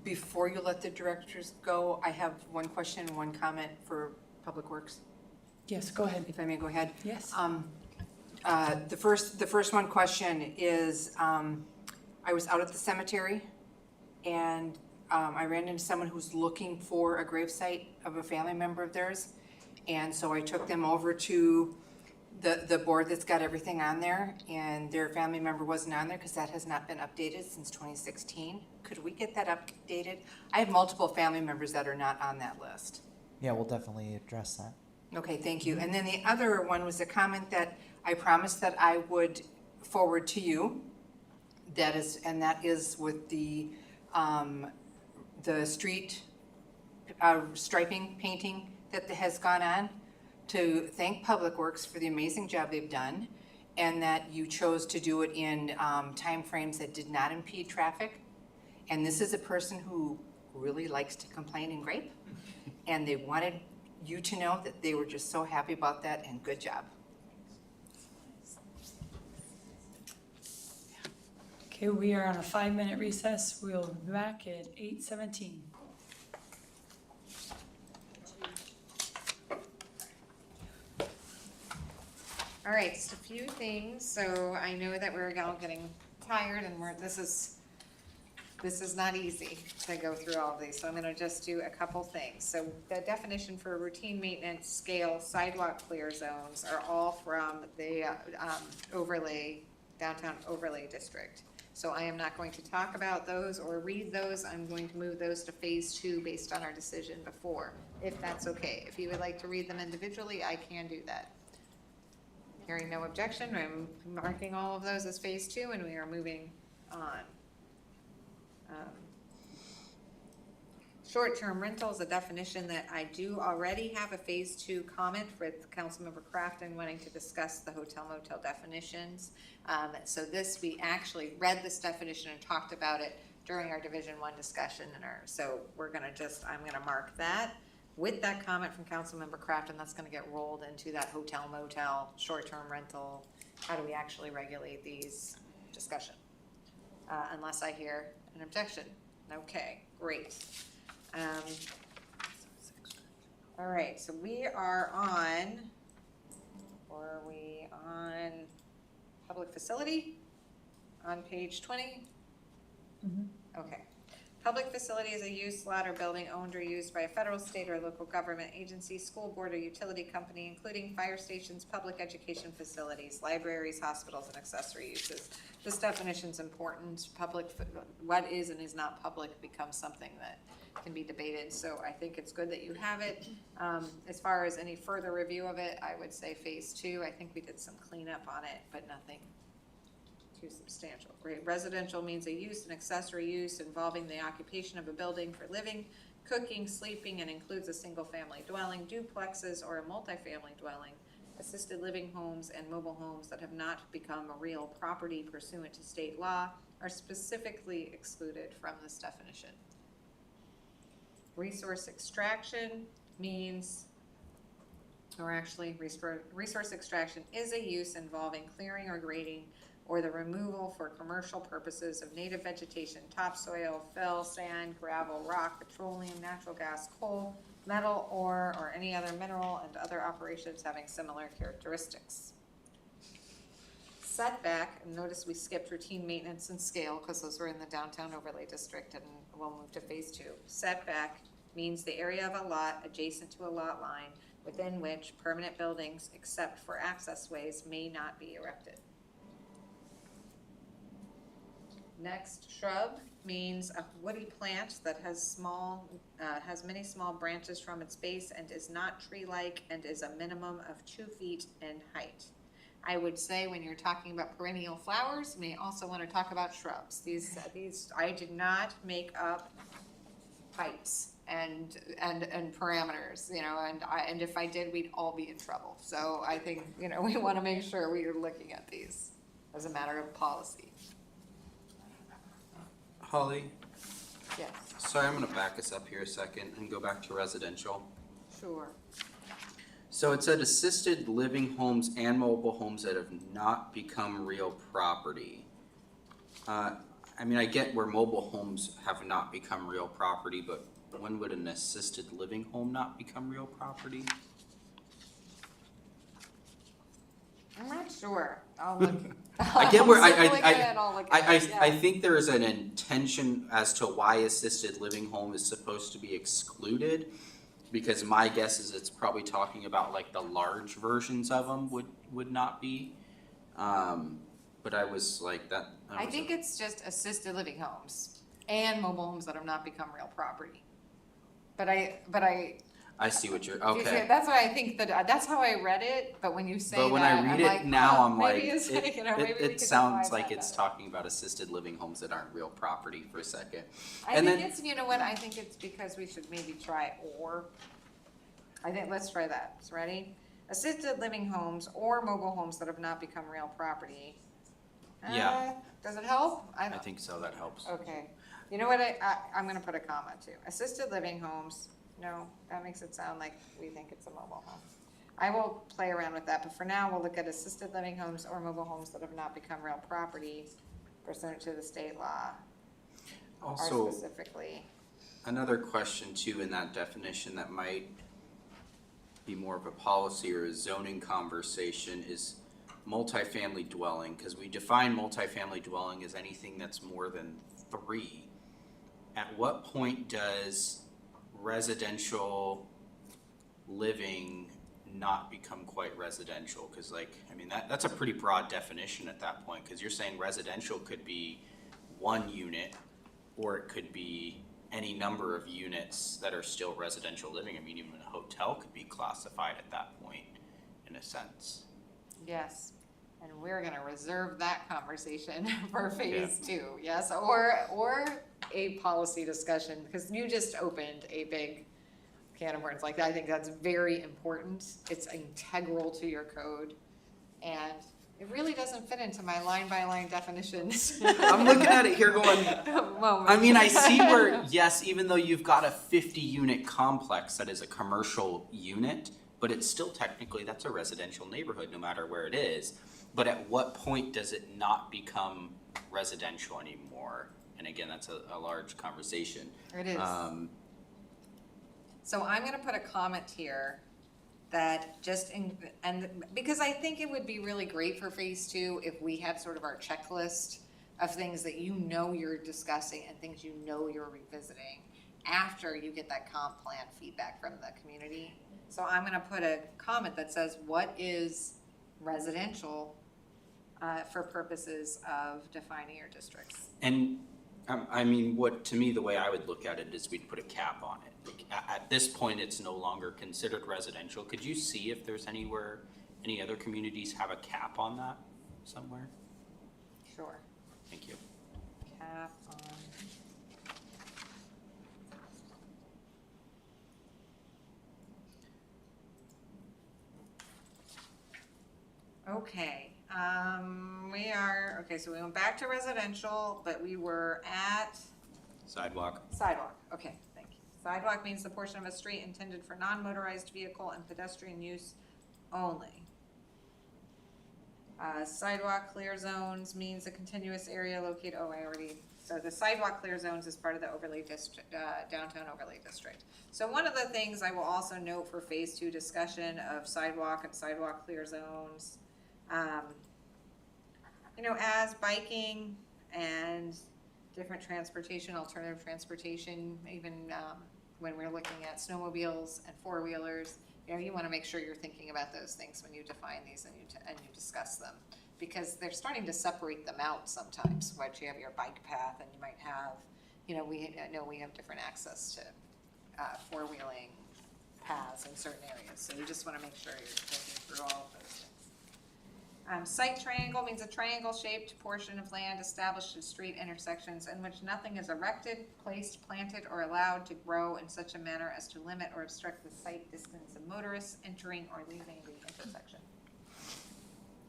before you let the directors go, I have one question and one comment for Public Works, Yes, go ahead. if I may go ahead. Yes. The first one question is, I was out at the cemetery and I ran into someone who's looking for a gravesite of a family member of theirs. And so I took them over to the board that's got everything on there, and their family member wasn't on there because that has not been updated since 2016. Could we get that updated? I have multiple family members that are not on that list. Yeah, we'll definitely address that. Okay, thank you. And then the other one was a comment that I promised that I would forward to you. That is with the street striping painting that has gone on, to thank Public Works for the amazing job they've done, and that you chose to do it in timeframes that did not impede traffic. And this is a person who really likes to complain and gripe, and they wanted you to know that they were just so happy about that, and good job. Okay, we are on a 5-minute recess. We'll be back at 8:17. All right, just a few things. So I know that we're all getting tired, and this is not easy to go through all of these. So I'm going to just do a couple things. So the definition for routine maintenance, scale, sidewalk clear zones are all from the downtown overlay district. So I am not going to talk about those or read those. I'm going to move those to phase 2 based on our decision before, if that's okay. If you would like to read them individually, I can do that. Hearing no objection, I'm marking all of those as phase 2, and we are moving on. Short-term rental is a definition that I do already have a phase 2 comment with Councilmember Crafton wanting to discuss the hotel motel definitions. So we actually read this definition and talked about it during our Division 1 discussion. So I'm gonna mark that. With that comment from Councilmember Crafton, that's gonna get rolled into that hotel motel, short-term rental, how do we actually regulate these discussion? Unless I hear an objection. Okay, great. All right, so we are on public facility on page 20? Okay. Public facility is a use, lot, or building owned or used by a federal, state, or local government agency, school board, or utility company, including fire stations, public education facilities, libraries, hospitals, and accessory uses. This definition is important. What is and is not public becomes something that can be debated, so I think it's good that you have it. As far as any further review of it, I would say phase 2. I think we did some cleanup on it, but nothing too substantial. Great. Residential means a use, an accessory use involving the occupation of a building for living, cooking, sleeping, and includes a single-family dwelling, duplexes, or a multifamily dwelling. Assisted living homes and mobile homes that have not become a real property pursuant to state law are specifically excluded from this definition. Resource extraction means, or actually, resource extraction is a use involving clearing or grading or the removal for commercial purposes of native vegetation, topsoil, fill, sand, gravel, rock, petroleum, natural gas, coal, metal, ore, or any other mineral, and other operations having similar characteristics. Setback, and notice we skipped routine maintenance and scale because those were in the downtown overlay district, and we'll move to phase 2. Setback means the area of a lot adjacent to a lot line within which permanent buildings, except for access ways, may not be erected. Next, shrub means a woody plant that has many small branches from its base and is not tree-like and is a minimum of 2 feet in height. I would say when you're talking about perennial flowers, you may also want to talk about shrubs. These I did not make up heights and parameters, you know, and if I did, we'd all be in trouble. So I think, you know, we want to make sure we are looking at these as a matter of policy. Holly, Yes, sorry, I'm gonna back us up here a second and go back to residential. sure. So it said assisted living homes and mobile homes that have not become real property. I mean, I get where mobile homes have not become real property, but when would an assisted living home not become real property? I'm not sure. I'll look. I get where I think there is an intention as to why assisted living home is supposed to be excluded, because my guess is it's probably talking about like the large versions of them would not be. But I was like that. I think it's just assisted living homes and mobile homes that have not become real property. But I see what you're, do you see okay. it? That's why I think that's how I read it, but when you say that, But when I read it now, I'm like, maybe it's like, you know, maybe we it could sounds define like that it's better. talking about assisted living homes that aren't real property for a second. I And think then- it's, you know what, I think it's because we should maybe try or. I think, let's try that. Ready? Assisted living homes or mobile homes that have not become real property. Yeah. Does it help? I think so, that helps. Okay. You know what, I'm gonna put a comma too. Assisted living homes, no, that makes it sound like we think it's a mobile home. I will play around with that, but for now, we'll look at assisted living homes or mobile homes that have not become real property pursuant to the state law. Also, Or specifically. another question too in that definition that might be more of a policy or a zoning conversation is multifamily dwelling, because we define multifamily dwelling as anything that's more than 3. At what point does residential living not become quite residential? Because like, I mean, that's a pretty broad definition at that point, because you're saying residential could be 1 unit, or it could be any number of units that are still residential living. I mean, even a hotel could be classified at that point, in a sense. Yes, and we're gonna reserve that conversation for phase 2, yes, or a policy discussion, because you just opened a big can of worms like that. I think that's very important. It's integral to your code, and it really doesn't fit into my line-by-line definitions. I'm looking at it here going, Moment. I mean, I see where, yes, even though you've got a 50-unit complex that is a commercial unit, but it's still technically, that's a residential neighborhood no matter where it is. But at what point does it not become residential anymore? And again, that's a large conversation. It is. So I'm gonna put a comment here that and because I think it would be really great for phase 2 if we had sort of our checklist of things that you know you're discussing and things you know you're revisiting after you get that comp plan feedback from the community. So I'm gonna put a comment that says, what is residential for purposes of defining your districts? And I mean, to me, the way I would look at it is we'd put a cap on it. Like, at this point, it's no longer considered residential. Could you see if there's any other communities have a cap on that somewhere? Sure. Thank you. Cap on. Okay, so we went back to residential, but we were at Sidewalk. sidewalk. Okay, thank you. Sidewalk means the portion of a street intended for non-motorized vehicle and pedestrian use only. Sidewalk clear zones means a continuous area located, so the sidewalk clear zones is part of the overlay district, downtown overlay district. So one of the things I will also note for phase 2 discussion of sidewalk and sidewalk clear zones, as biking and different transportation, alternative transportation, even when we're looking at snowmobiles and four-wheelers, you want to make sure you're thinking about those things when you define these and you discuss them. Because they're starting to separate them out sometimes, where you have your bike path and you might have, we have different access to four-wheeling paths in certain areas. So you just want to make sure you're thinking through all of those things. Site triangle means a triangle-shaped portion of land established at street intersections in which nothing is erected, placed, planted, or allowed to grow in such a manner as to limit or obstruct the sight distance of motorists entering or leaving the intersection.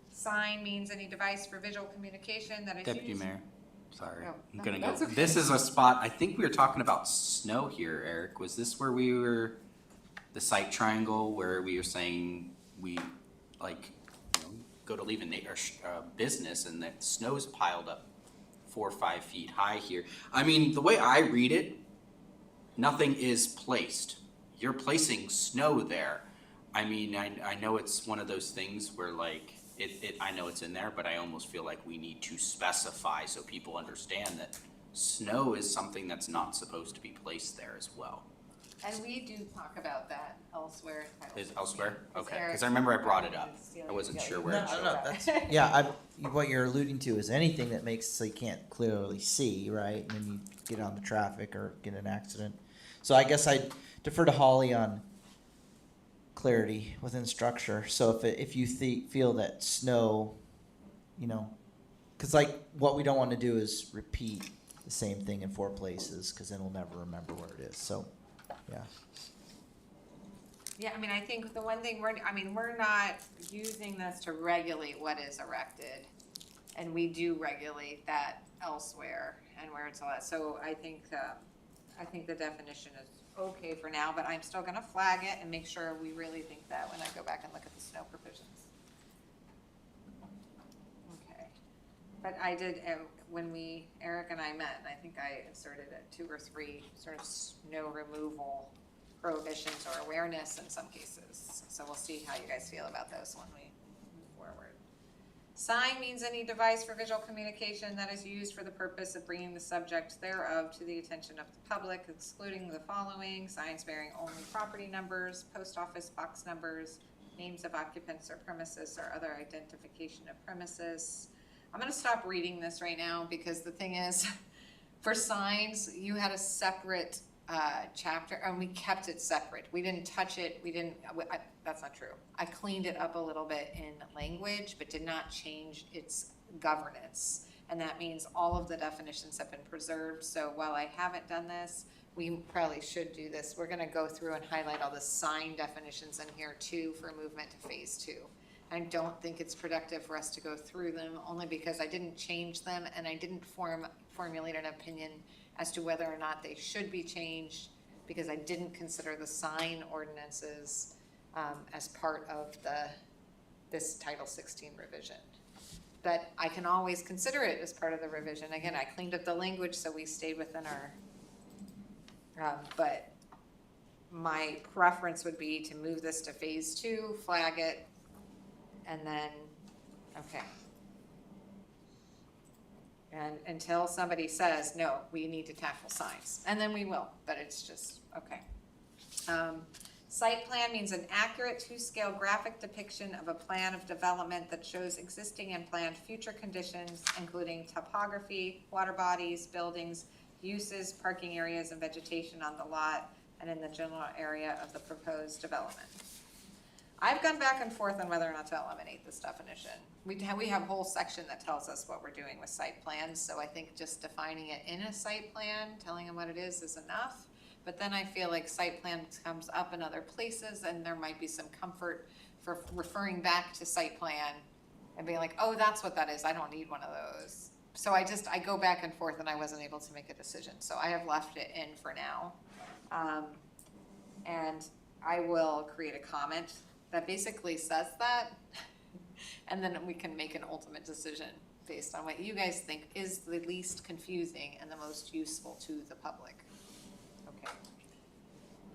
Sign means any device for visual communication that is Deputy used. Mayor, sorry, Oh, I'm gonna go. that's okay. This is a spot, I think we were talking about snow here, Eric. Was this where we were, the site triangle, where we were saying we, go to leave a business and the snow's piled up 4 or 5 feet high here? I mean, the way I read it, nothing is placed. You're placing snow there. I mean, I know it's one of those things where I know it's in there, but I almost feel like we need to specify so people understand that snow is something that's not supposed to be placed there as well. And we do talk about that elsewhere. in Title Is 16. elsewhere? Okay, Eric- because I remember I brought it up. I wasn't sure where No, it no, showed no, up. that's, what you're alluding to is anything that makes so you can't clearly see, right? And then you get onto traffic or get in an accident. So I guess I defer to Holly on clarity within structure. So if you feel that snow, because what we don't want to do is repeat the same thing in 4 places, because then we'll never remember where it is. So, yeah. Yeah, I think the one thing we're not using this to regulate what is erected. And we do regulate that elsewhere and where it's allowed. So I think the definition is okay for now, but I'm still gonna flag it and make sure we really think that when I go back and look at the snow provisions. Okay. But I did, when Eric and I met, and I think I inserted 2 or 3 sort of snow removal prohibitions or awareness in some cases. So we'll see how you guys feel about those when we move forward. Sign means any device for visual communication that is used for the purpose of bringing the subject thereof to the attention of the public, excluding the following: signs bearing only property numbers, post office box numbers, names of occupants or premises, or other identification of premises. I'm gonna stop reading this right now because the thing is, for signs, you had a separate chapter, and we kept it separate. We didn't touch it. That's not true. I cleaned it up a little bit in language, but did not change its governance. And that means all of the definitions have been preserved. So while I haven't done this, we probably should do this. We're gonna go through and highlight all the sign definitions in here too for movement to phase 2. I don't think it's productive for us to go through them, only because I didn't change them and I didn't formulate an opinion as to whether or not they should be changed, because I didn't consider the sign ordinances as part of this Title 16 revision. But I can always consider it as part of the revision. Again, I cleaned up the language so we stayed within our, but my preference would be to move this to phase 2, flag it, and then, okay. And until somebody says, no, we need to tackle signs, and then we will, but it's just, okay. Site plan means an accurate 2-scale graphic depiction of a plan of development that shows existing and planned future conditions, including topography, water bodies, buildings, uses, parking areas, and vegetation on the lot and in the general area of the proposed development. I've gone back and forth on whether or not to eliminate this definition. We have a whole section that tells us what we're doing with site plans, so I think just defining it in a site plan, telling them what it is enough. But then I feel like site plan comes up in other places, and there might be some comfort for referring back to site plan and being like, oh, that's what that is, I don't need one of those. So I go back and forth, and I wasn't able to make a decision, so I have left it in for now. And I will create a comment that basically says that, and then we can make an ultimate decision based on what you guys think is the least confusing and the most useful to the public. Okay.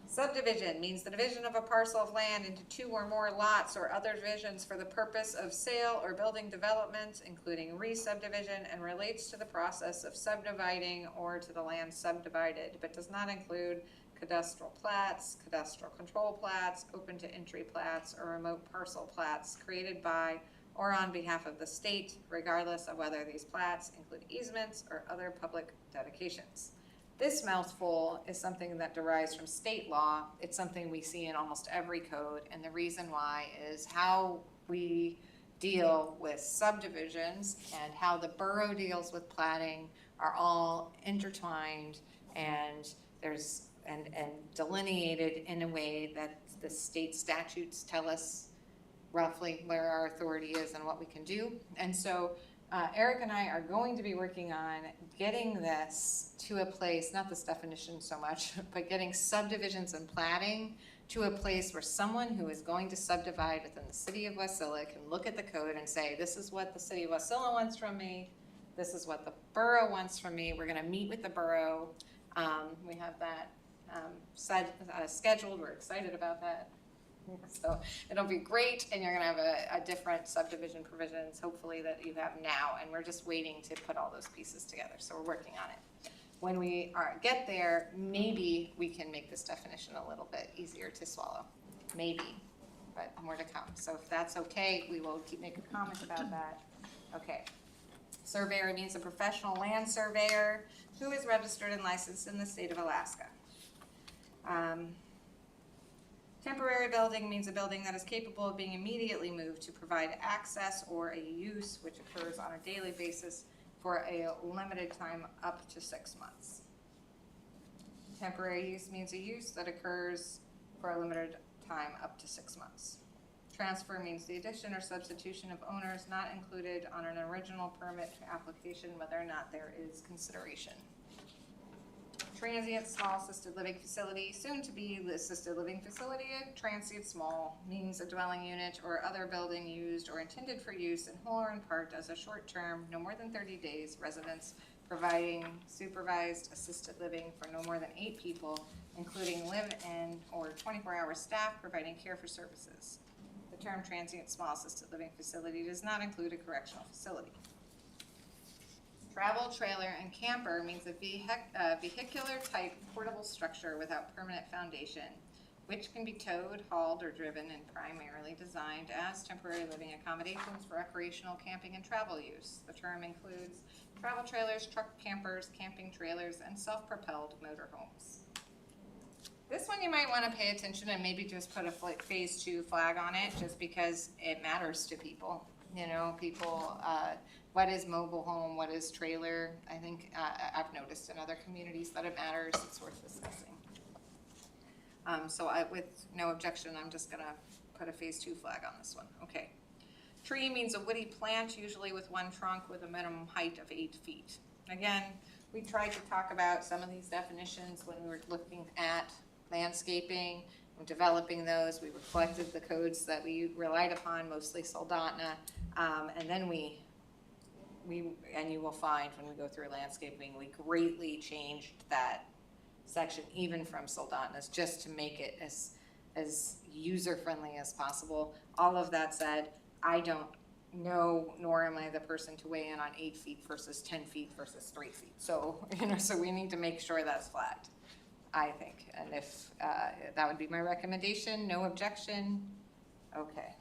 Subdivision means the division of a parcel of land into 2 or more lots or other divisions for the purpose of sale or building development, including re-subdivision, and relates to the process of subdividing or to the land subdivided, but does not include cadastral plats, cadastral control plats, open to entry plats, or remote parcel plats created by or on behalf of the state, regardless of whether these plats include easements or other public dedications. This mouthful is something that derives from state law. It's something we see in almost every code, and the reason why is how we deal with subdivisions and how the borough deals with platting are all intertwined, and there's and delineated in a way that the state statutes tell us roughly where our authority is and what we can do. And so Eric and I are going to be working on getting this to a place, not this definition so much, but getting subdivisions and platting to a place where someone who is going to subdivide within the city of Wasilla can look at the code and say, this is what the city of Wasilla wants from me, this is what the borough wants from me, we're gonna meet with the borough. We have that scheduled, we're excited about that. So it'll be great, and you're gonna have a different subdivision provisions, hopefully, that you have now, and we're just waiting to put all those pieces together, so we're working on it. When we get there, maybe we can make this definition a little bit easier to swallow, maybe, but more to come. So if that's okay, we will make a comment about that. Okay. Surveyor means a professional land surveyor who is registered and licensed in the state of Alaska. Temporary building means a building that is capable of being immediately moved to provide access or a use which occurs on a daily basis for a limited time up to 6 months. Temporary use means a use that occurs for a limited time up to 6 months. Transfer means the addition or substitution of owners not included on an original permit application, whether or not there is consideration. Transient small assisted living facility, soon to be the assisted living facility. Transient small means a dwelling unit or other building used or intended for use in whole or in part as a short term, no more than 30 days residence, providing supervised assisted living for no more than 8 people, including live-in or 24-hour staff providing care for services. The term transient small assisted living facility does not include a correctional facility. Travel trailer and camper means a vehicular type portable structure without permanent foundation, which can be towed, hauled, or driven and primarily designed as temporary living accommodations for recreational camping and travel use. The term includes travel trailers, truck campers, camping trailers, and self-propelled motorhomes. This one you might want to pay attention and maybe just put a phase 2 flag on it, just because it matters to people. You know, people, what is mobile home, what is trailer? I think I've noticed in other communities that it matters. It's worth discussing. So with no objection, I'm just gonna put a phase 2 flag on this one. Okay. Tree means a woody plant, usually with one trunk with a minimum height of 8 feet. Again, we tried to talk about some of these definitions when we were looking at landscaping and developing those. We reflected the codes that we relied upon, mostly Soldotna, and then and you will find when we go through landscaping, we greatly changed that section even from Soldotna's just to make it as user-friendly as possible. All of that said, I don't know, nor am I the person to weigh in on 8 feet versus 10 feet versus 3 feet. So, so we need to make sure that's flagged, I think. And if that would be my recommendation, no objection. Okay.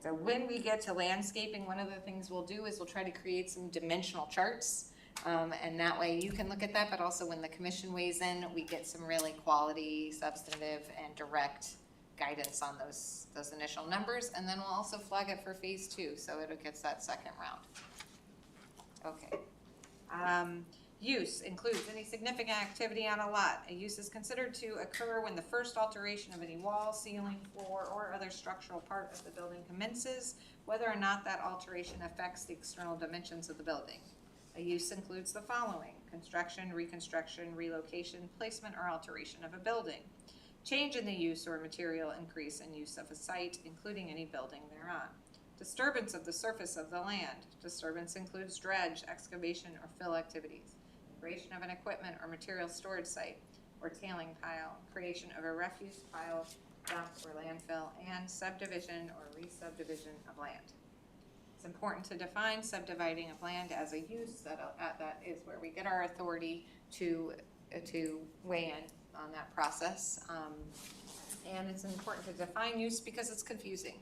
So when we get to landscaping, one of the things we'll do is we'll try to create some dimensional charts And that way you can look at that, but also when the commission weighs in, we get some really quality, substantive, and direct guidance on those initial numbers. And then we'll also flag it for phase 2, so it gets that second round. Okay. Use includes any significant activity on a lot. A use is considered to occur when the first alteration of any wall, ceiling, floor, or other structural part of the building commences, whether or not that alteration affects the external dimensions of the building. A use includes the following: construction, reconstruction, relocation, placement, or alteration of a building. Change in the use or material increase in use of a site, including any building thereon. Disturbance of the surface of the land. Disturbance includes dredge, excavation, or fill activities. Creation of an equipment or material storage site or tailing pile. Creation of a refuse pile, dump, or landfill, and subdivision or re-subdivision of land. It's important to define subdividing of land as a use. That is where we get our authority to weigh in on that process. And it's important to define use because it's confusing.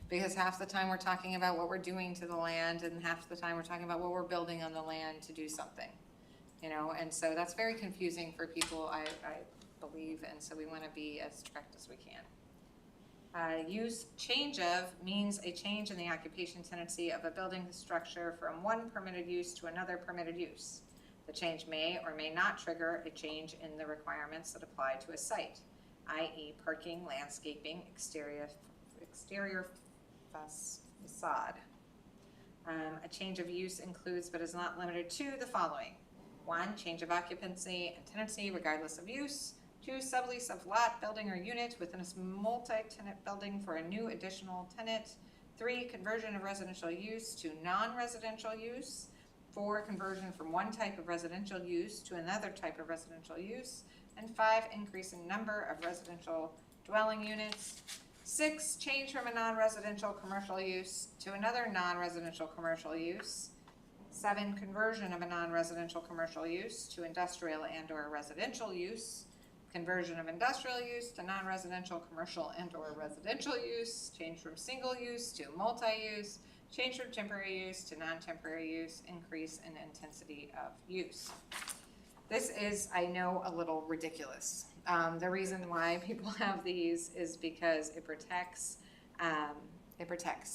Because half the time we're talking about what we're doing to the land, and half the time we're talking about what we're building on the land to do something. You know, and so that's very confusing for people, I believe, and so we want to be as direct as we can. Use change of means a change in the occupation tendency of a building structure from one permitted use to another permitted use. The change may or may not trigger a change in the requirements that apply to a site, i.e. parking, landscaping, exterior facade. A change of use includes but is not limited to the following: 1, change of occupancy and tenancy regardless of use. 2, sublease of lot, building, or unit within a multi-tenant building for a new additional tenant. 3, conversion of residential use to non-residential use. 4, conversion from one type of residential use to another type of residential use. And 5, increase in number of residential dwelling units. 6, change from a non-residential commercial use to another non-residential commercial use. 7, conversion of a non-residential commercial use to industrial and or residential use. Conversion of industrial use to non-residential commercial and or residential use. Change from single use to multi-use. Change from temporary use to non-temporary use. Increase in intensity of use. This is, I know, a little ridiculous. The reason why people have these is because it protects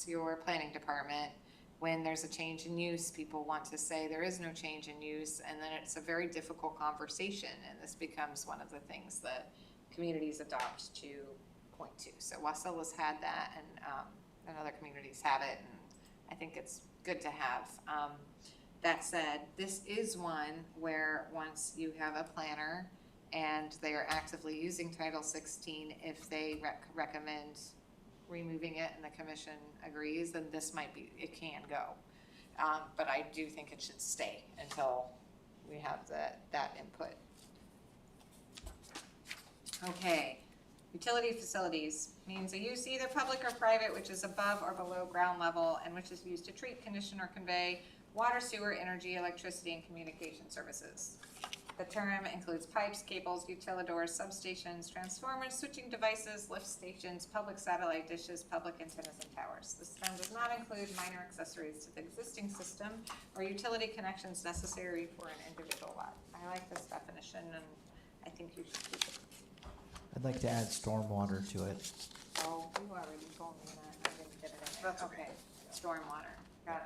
your planning department. When there's a change in use, people want to say there is no change in use, and then it's a very difficult conversation, and this becomes one of the things that communities adopt to point to. So Wasilla's had that, and other communities have it, and I think it's good to have. That said, this is one where once you have a planner and they are actively using Title 16, if they recommend removing it and the commission agrees, then this might be, it can go. But I do think it should stay until we have that input. Okay, utility facilities means a use either public or private which is above or below ground level and which is used to treat, condition, or convey water, sewer, energy, electricity, and communication services. The term includes pipes, cables, utilidors, substations, transformers, switching devices, lift stations, public satellite dishes, public antennas, and towers. This term does not include minor accessories to the existing system or utility connections necessary for an individual lot. I like this definition, and I think you should keep it. I'd like to add stormwater to it. Oh, you already told me that. I didn't get it in there. Okay, stormwater. Got it.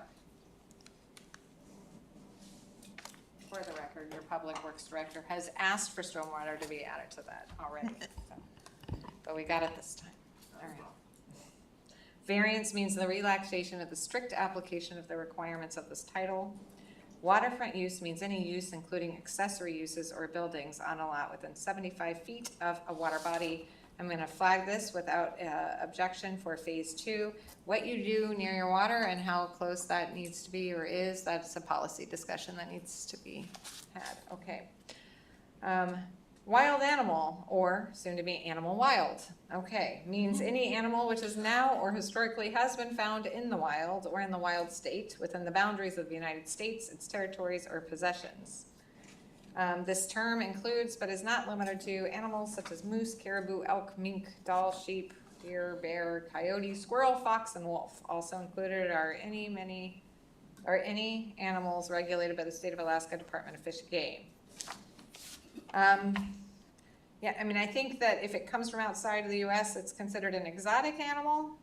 For the record, your Public Works Director has asked for stormwater to be added to that already. But we got it this time. All right. Variance means the relaxation of the strict application of the requirements of this title. Waterfront use means any use, including accessory uses or buildings on a lot within 75 feet of a water body. I'm going to flag this without objection for phase 2. What you do near your water and how close that needs to be or is, that's a policy discussion that needs to be had. Okay. Wild animal, or soon to be animal wild. Okay, means any animal which is now or historically has been found in the wild or in the wild state within the boundaries of the United States, its territories, or possessions. This term includes, but is not limited to, animals such as moose, caribou, elk, mink, doll, sheep, deer, bear, coyote, squirrel, fox, and wolf. Also included are any, many, or any animals regulated by the State of Alaska Department of Fish and Game. Yeah, I mean, I think that if it comes from outside of the US, it's considered an exotic animal.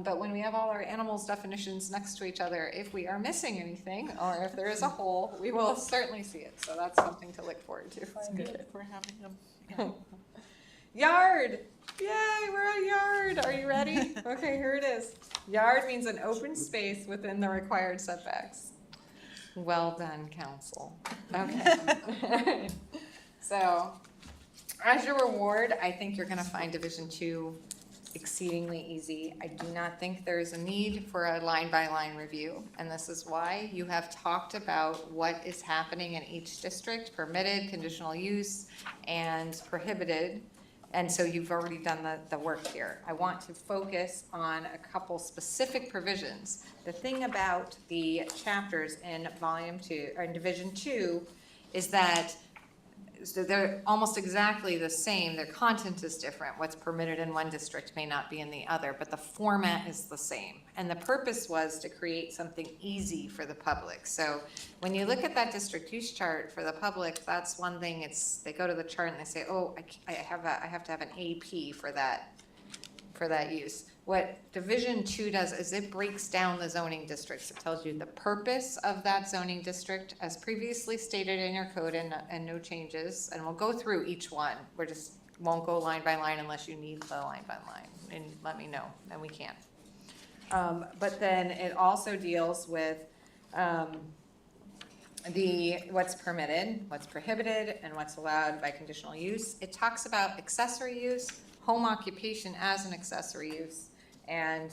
But when we have all our animals definitions next to each other, if we are missing anything, or if there is a hole, we will certainly see it. So that's something to look forward to. We're having them. Yard! Yay, we're at yard. Are you ready? Okay, here it is. Yard means an open space within the required setbacks. Well done, council. Okay. So, as your reward, I think you're gonna find Division 2 exceedingly easy. I do not think there is a need for a line-by-line review, and this is why you have talked about what is happening in each district, permitted, conditional use, and prohibited. And so you've already done the work here. I want to focus on a couple specific provisions. The thing about the chapters in Volume 2, or in Division 2, is that so they're almost exactly the same. Their content is different. What's permitted in one district may not be in the other, but the format is the same. And the purpose was to create something easy for the public. So when you look at that district use chart for the public, that's one thing. It's they go to the chart and they say, oh, I have to have an AP for that use. What Division 2 does is it breaks down the zoning districts. It tells you the purpose of that zoning district as previously stated in your code and no changes. And we'll go through each one. We just won't go line by line unless you need the line by line. And let me know, and we can. But then it also deals with what's permitted, what's prohibited, and what's allowed by conditional use. It talks about accessory use, home occupation as an accessory use, and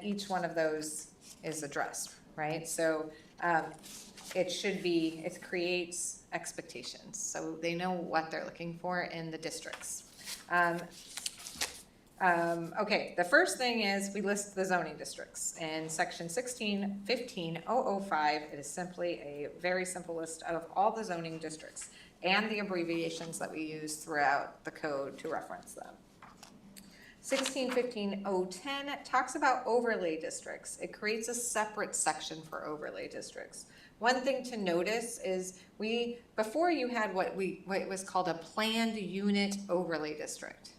each one of those is addressed, right? So it creates expectations, so they know what they're looking for in the districts. Okay, the first thing is we list the zoning districts. In section 16.15.005, it is simply a very simple list of all the zoning districts and the abbreviations that we use throughout the code to reference them. 16.15.010 talks about overlay districts. It creates a separate section for overlay districts. One thing to notice is before you had what was called a planned unit overlay district.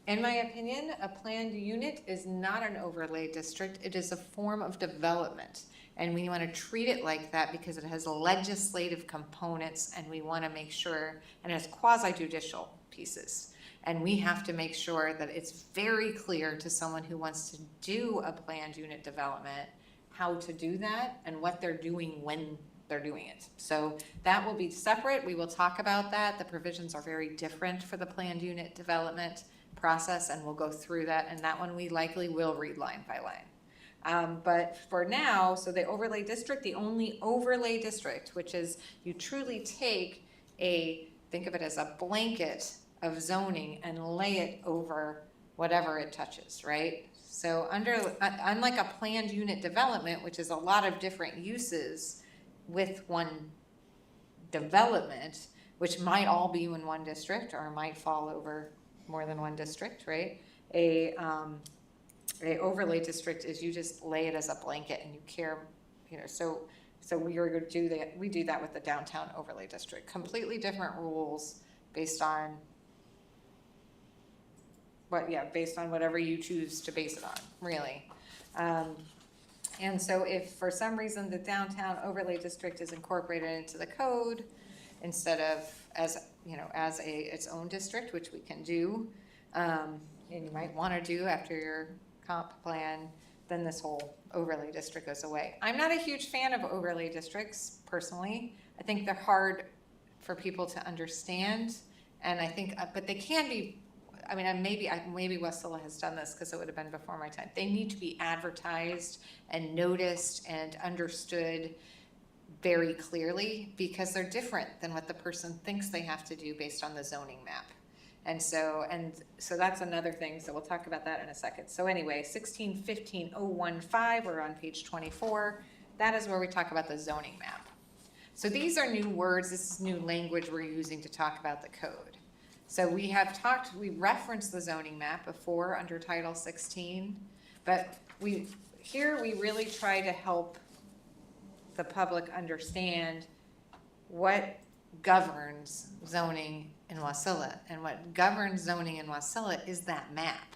In my opinion, a planned unit is not an overlay district. It is a form of development. And we want to treat it like that because it has legislative components, and we want to make sure, and it has quasi-judicial pieces. And we have to make sure that it's very clear to someone who wants to do a planned unit development how to do that and what they're doing when they're doing it. So that will be separate. We will talk about that. The provisions are very different for the planned unit development process, and we'll go through that. And that one we likely will read line by line. But for now, so the overlay district, the only overlay district, which is you truly take think of it as a blanket of zoning and lay it over whatever it touches, right? So unlike a planned unit development, which is a lot of different uses with one development, which might all be in one district or might fall over more than one district, right? A overlay district is you just lay it as a blanket and you care, so we are going to do that. We do that with the downtown overlay district. Completely different rules based on based on whatever you choose to base it on, really. And so if for some reason the downtown overlay district is incorporated into the code instead of as its own district, which we can do, and you might want to do after your comp plan, then this whole overlay district goes away. I'm not a huge fan of overlay districts personally. I think they're hard for people to understand, and I think, but they can be. I mean, maybe Wasilla has done this because it would have been before my time. They need to be advertised and noticed and understood very clearly because they're different than what the person thinks they have to do based on the zoning map. And so that's another thing. So we'll talk about that in a second. So anyway, 16.15.015, we're on page 24. That is where we talk about the zoning map. So these are new words. This is new language we're using to talk about the code. So we referenced the zoning map before under Title 16, but here we really try to help the public understand what governs zoning in Wasilla. And what governs zoning in Wasilla is that map.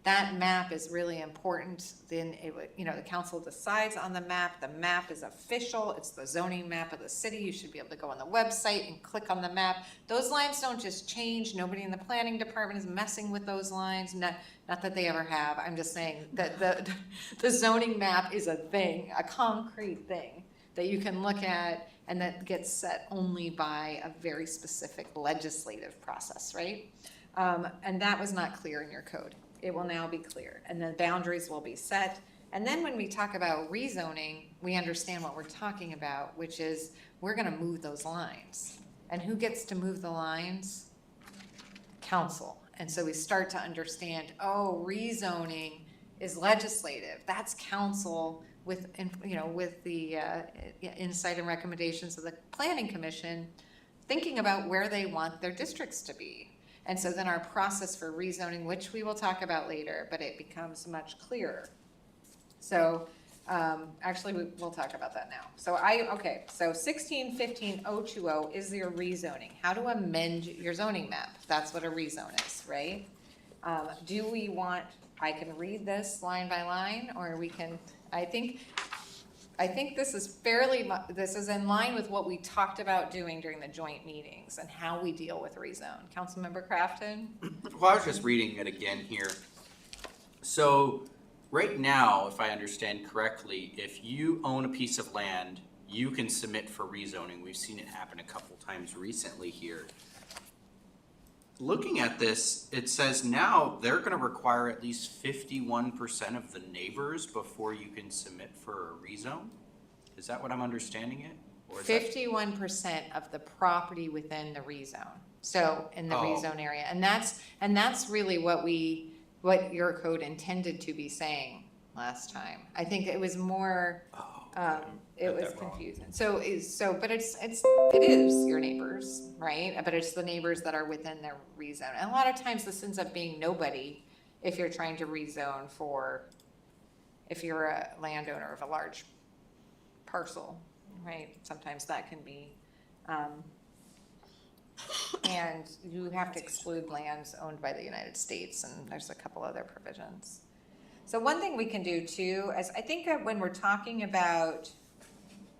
That map is really important. Then the council decides on the map. The map is official. It's the zoning map of the city. You should be able to go on the website and click on the map. Those lines don't just change. Nobody in the planning department is messing with those lines. Not that they ever have. I'm just saying that the zoning map is a thing, a concrete thing that you can look at, and that gets set only by a very specific legislative process, right? And that was not clear in your code. It will now be clear, and the boundaries will be set. And then when we talk about rezoning, we understand what we're talking about, which is we're gonna move those lines. And who gets to move the lines? Council. And so we start to understand, rezoning is legislative. That's council with the insight and recommendations of the Planning Commission, thinking about where they want their districts to be. And so then our process for rezoning, which we will talk about later, but it becomes much clearer. So actually we'll talk about that now. So 1615-020 is your rezoning. How to amend your zoning map. That's what a rezone is, right? Do we want, I can read this line by line, or we can, I think this is in line with what we talked about doing during the joint meetings and how we deal with rezone. Councilmember Crafton? Well, I was just reading it again here. So right now, if I understand correctly, if you own a piece of land, you can submit for rezoning. We've seen it happen a couple times recently here. Looking at this, it says now they're going to require at least 51% of the neighbors before you can submit for a rezone. Is that what I'm understanding it? Or is 51% of the property within the rezone. So in the rezone area, and that's really what your code intended to be saying last time. I think it was more. It was confusing. But it is your neighbors, right? But it's the neighbors that are within their rezone. And a lot of times this ends up being nobody if you're trying to rezone if you're a landowner of a large parcel, right? Sometimes that can be, and you have to exclude lands owned by the United States, and there's a couple other provisions. So one thing we can do too, is I think that when we're talking about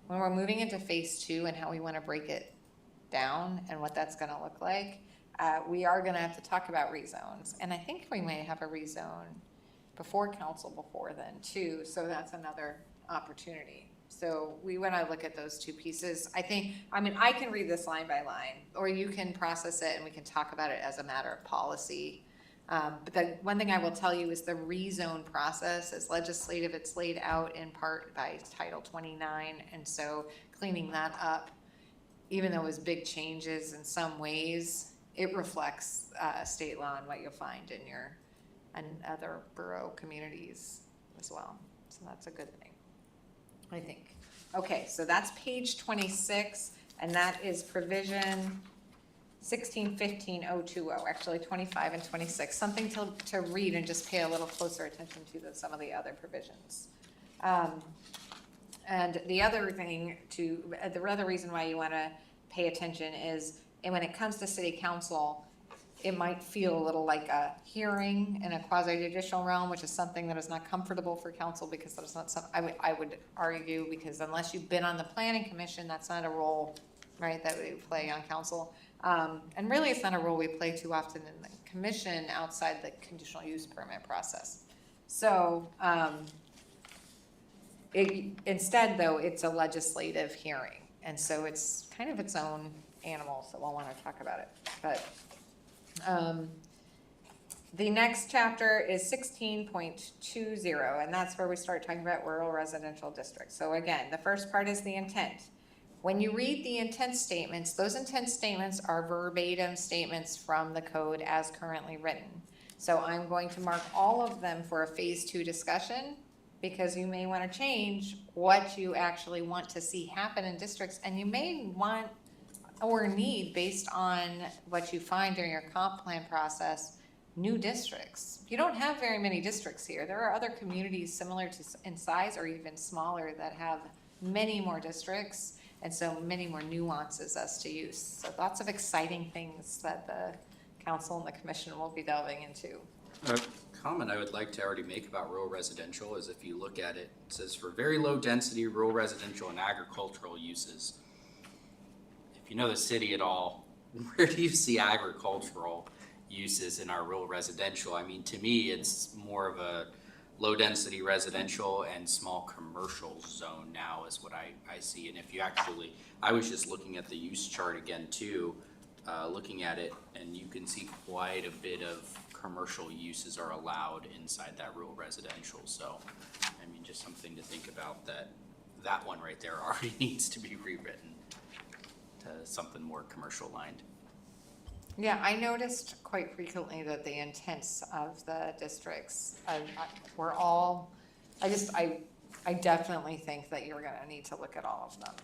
when we're moving into phase 2 and how we want to break it down and what that's going to look like, we are going to have to talk about rezones. And I think we may have a rezone before council before then too. So that's another opportunity. So we want to look at those two pieces. I can read this line by line, or you can process it and we can talk about it as a matter of policy. But the one thing I will tell you is the rezone process is legislative. It's laid out in part by Title 29. And so cleaning that up, even though it was big changes in some ways, it reflects state law and what you'll find in and other borough communities as well. So that's a good thing, I think. Okay, so that's page 26, and that is provision 1615-020, actually 25 and 26, something to read and just pay a little closer attention to than some of the other provisions. And the other reason why you want to pay attention is, and when it comes to city council, it might feel a little like a hearing in a quasi-judicial realm, which is something that is not comfortable for council, because that's not something I would argue, because unless you've been on the planning commission, that's not a role, right, that we play on council. And really it's not a role we play too often in the commission outside the conditional use permit process. So instead though, it's a legislative hearing. And so it's kind of its own animal, so we'll want to talk about it. But the next chapter is 16.20, and that's where we start talking about rural residential districts. So again, the first part is the intent. When you read the intent statements, those intent statements are verbatim statements from the code as currently written. So I'm going to mark all of them for a phase 2 discussion, because you may want to change what you actually want to see happen in districts, and you may want or need, based on what you find during your comp plan process, new districts. You don't have very many districts here. There are other communities similar to in size or even smaller that have many more districts and so many more nuances as to use. So lots of exciting things that the council and the commission will be delving into. A comment I would like to already make about rural residential is if you look at it, it says for very low density rural residential and agricultural uses. If you know the city at all, where do you see agricultural uses in our rural residential? I mean, to me, it's more of a low density residential and small commercial zone now is what I see. And if you actually, I was just looking at the use chart again too, looking at it, and you can see quite a bit of commercial uses are allowed inside that rural residential. So, I mean, just something to think about that one right there already needs to be rewritten to something more commercial lined. Yeah, I noticed quite frequently that the intents of the districts were all, I definitely think that you're gonna need to look at all of them.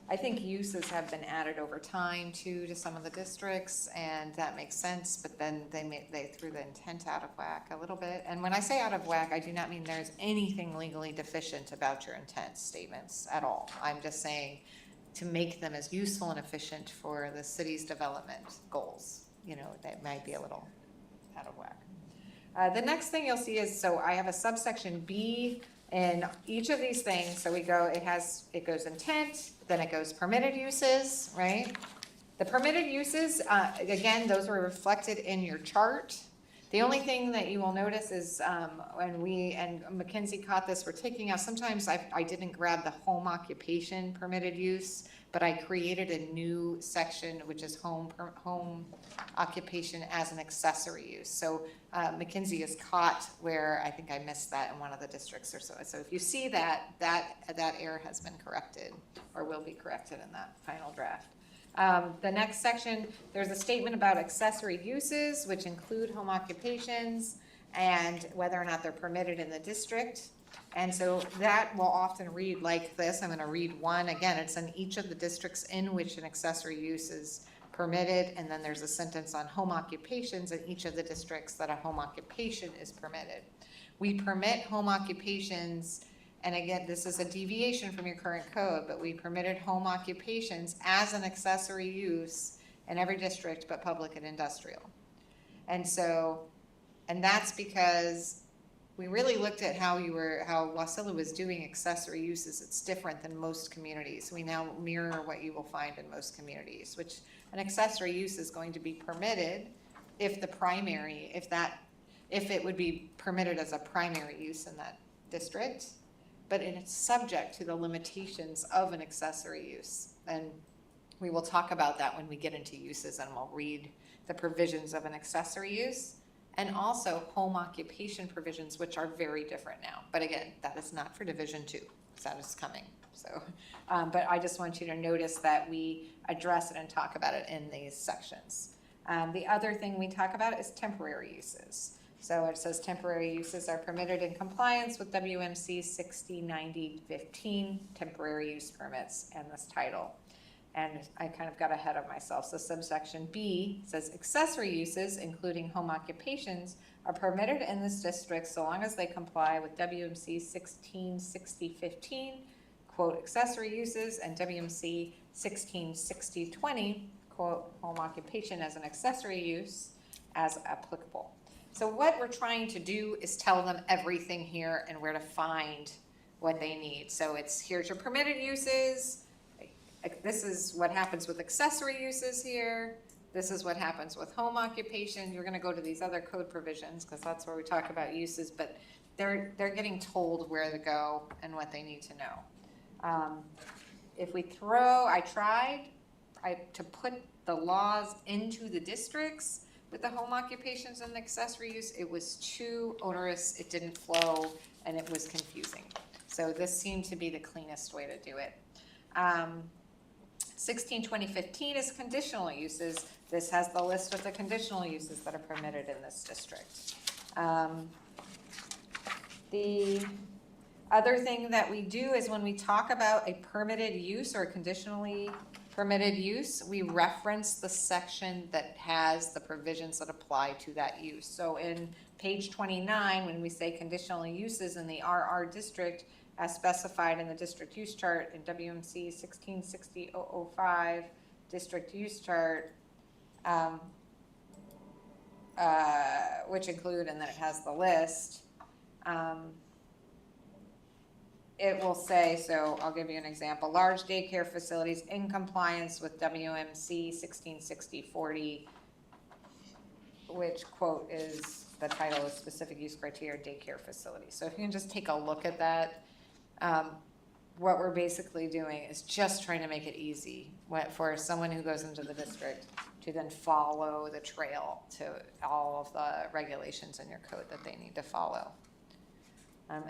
I think uses have been added over time too to some of the districts, and that makes sense, but then they threw the intent out of whack a little bit. And when I say out of whack, I do not mean there's anything legally deficient about your intent statements at all. I'm just saying to make them as useful and efficient for the city's development goals. You know, that might be a little out of whack. The next thing you'll see is, so I have a subsection B in each of these things. So we go, it goes intent, then it goes permitted uses, right? The permitted uses, again, those were reflected in your chart. The only thing that you will notice is when we, and Mackenzie caught this, we're taking out, sometimes I didn't grab the home occupation permitted use, but I created a new section, which is home occupation as an accessory use. So Mackenzie is caught where I think I missed that in one of the districts or so. So if you see that error has been corrected or will be corrected in that final draft. The next section, there's a statement about accessory uses, which include home occupations and whether or not they're permitted in the district. And so that will often read like this. I'm going to read one. Again, it's in each of the districts in which an accessory use is permitted. And then there's a sentence on home occupations in each of the districts that a home occupation is permitted. We permit home occupations. And again, this is a deviation from your current code, but we permitted home occupations as an accessory use in every district but public and industrial. And so, and that's because we really looked at how Wasilla was doing accessory uses. It's different than most communities. We now mirror what you will find in most communities, which an accessory use is going to be permitted if the primary, if it would be permitted as a primary use in that district, but it's subject to the limitations of an accessory use. And we will talk about that when we get into uses, and we'll read the provisions of an accessory use and also home occupation provisions, which are very different now. But again, that is not for Division 2, so that is coming. So, but I just want you to notice that we address it and talk about it in these sections. The other thing we talk about is temporary uses. So it says temporary uses are permitted in compliance with WMC 609015 temporary use permits and this title. And I kind of got ahead of myself. So subsection B says accessory uses, including home occupations, are permitted in this district so long as they comply with WMC 166015, quote, accessory uses, and WMC 166020, quote, home occupation as an accessory use as applicable. So what we're trying to do is tell them everything here and where to find what they need. So it's, here's your permitted uses. This is what happens with accessory uses here. This is what happens with home occupation. You're gonna go to these other code provisions because that's where we talk about uses, but they're getting told where to go and what they need to know. If we I tried to put the laws into the districts with the home occupations and the accessory use. It was too onerous, it didn't flow, and it was confusing. So this seemed to be the cleanest way to do it. 162015 is conditional uses. This has the list of the conditional uses that are permitted in this district. The other thing that we do is when we talk about a permitted use or a conditionally permitted use, we reference the section that has the provisions that apply to that use. So in page 29, when we say conditional uses in the RR district as specified in the district use chart in WMC 1660-005 district use chart, which include, and then it has the list, it will say, so I'll give you an example, large daycare facilities in compliance with WMC 1660-40, which quote is, the title is specific use criteria daycare facilities. So if you can just take a look at that, what we're basically doing is just trying to make it easy for someone who goes into the district to then follow the trail to all of the regulations in your code that they need to follow.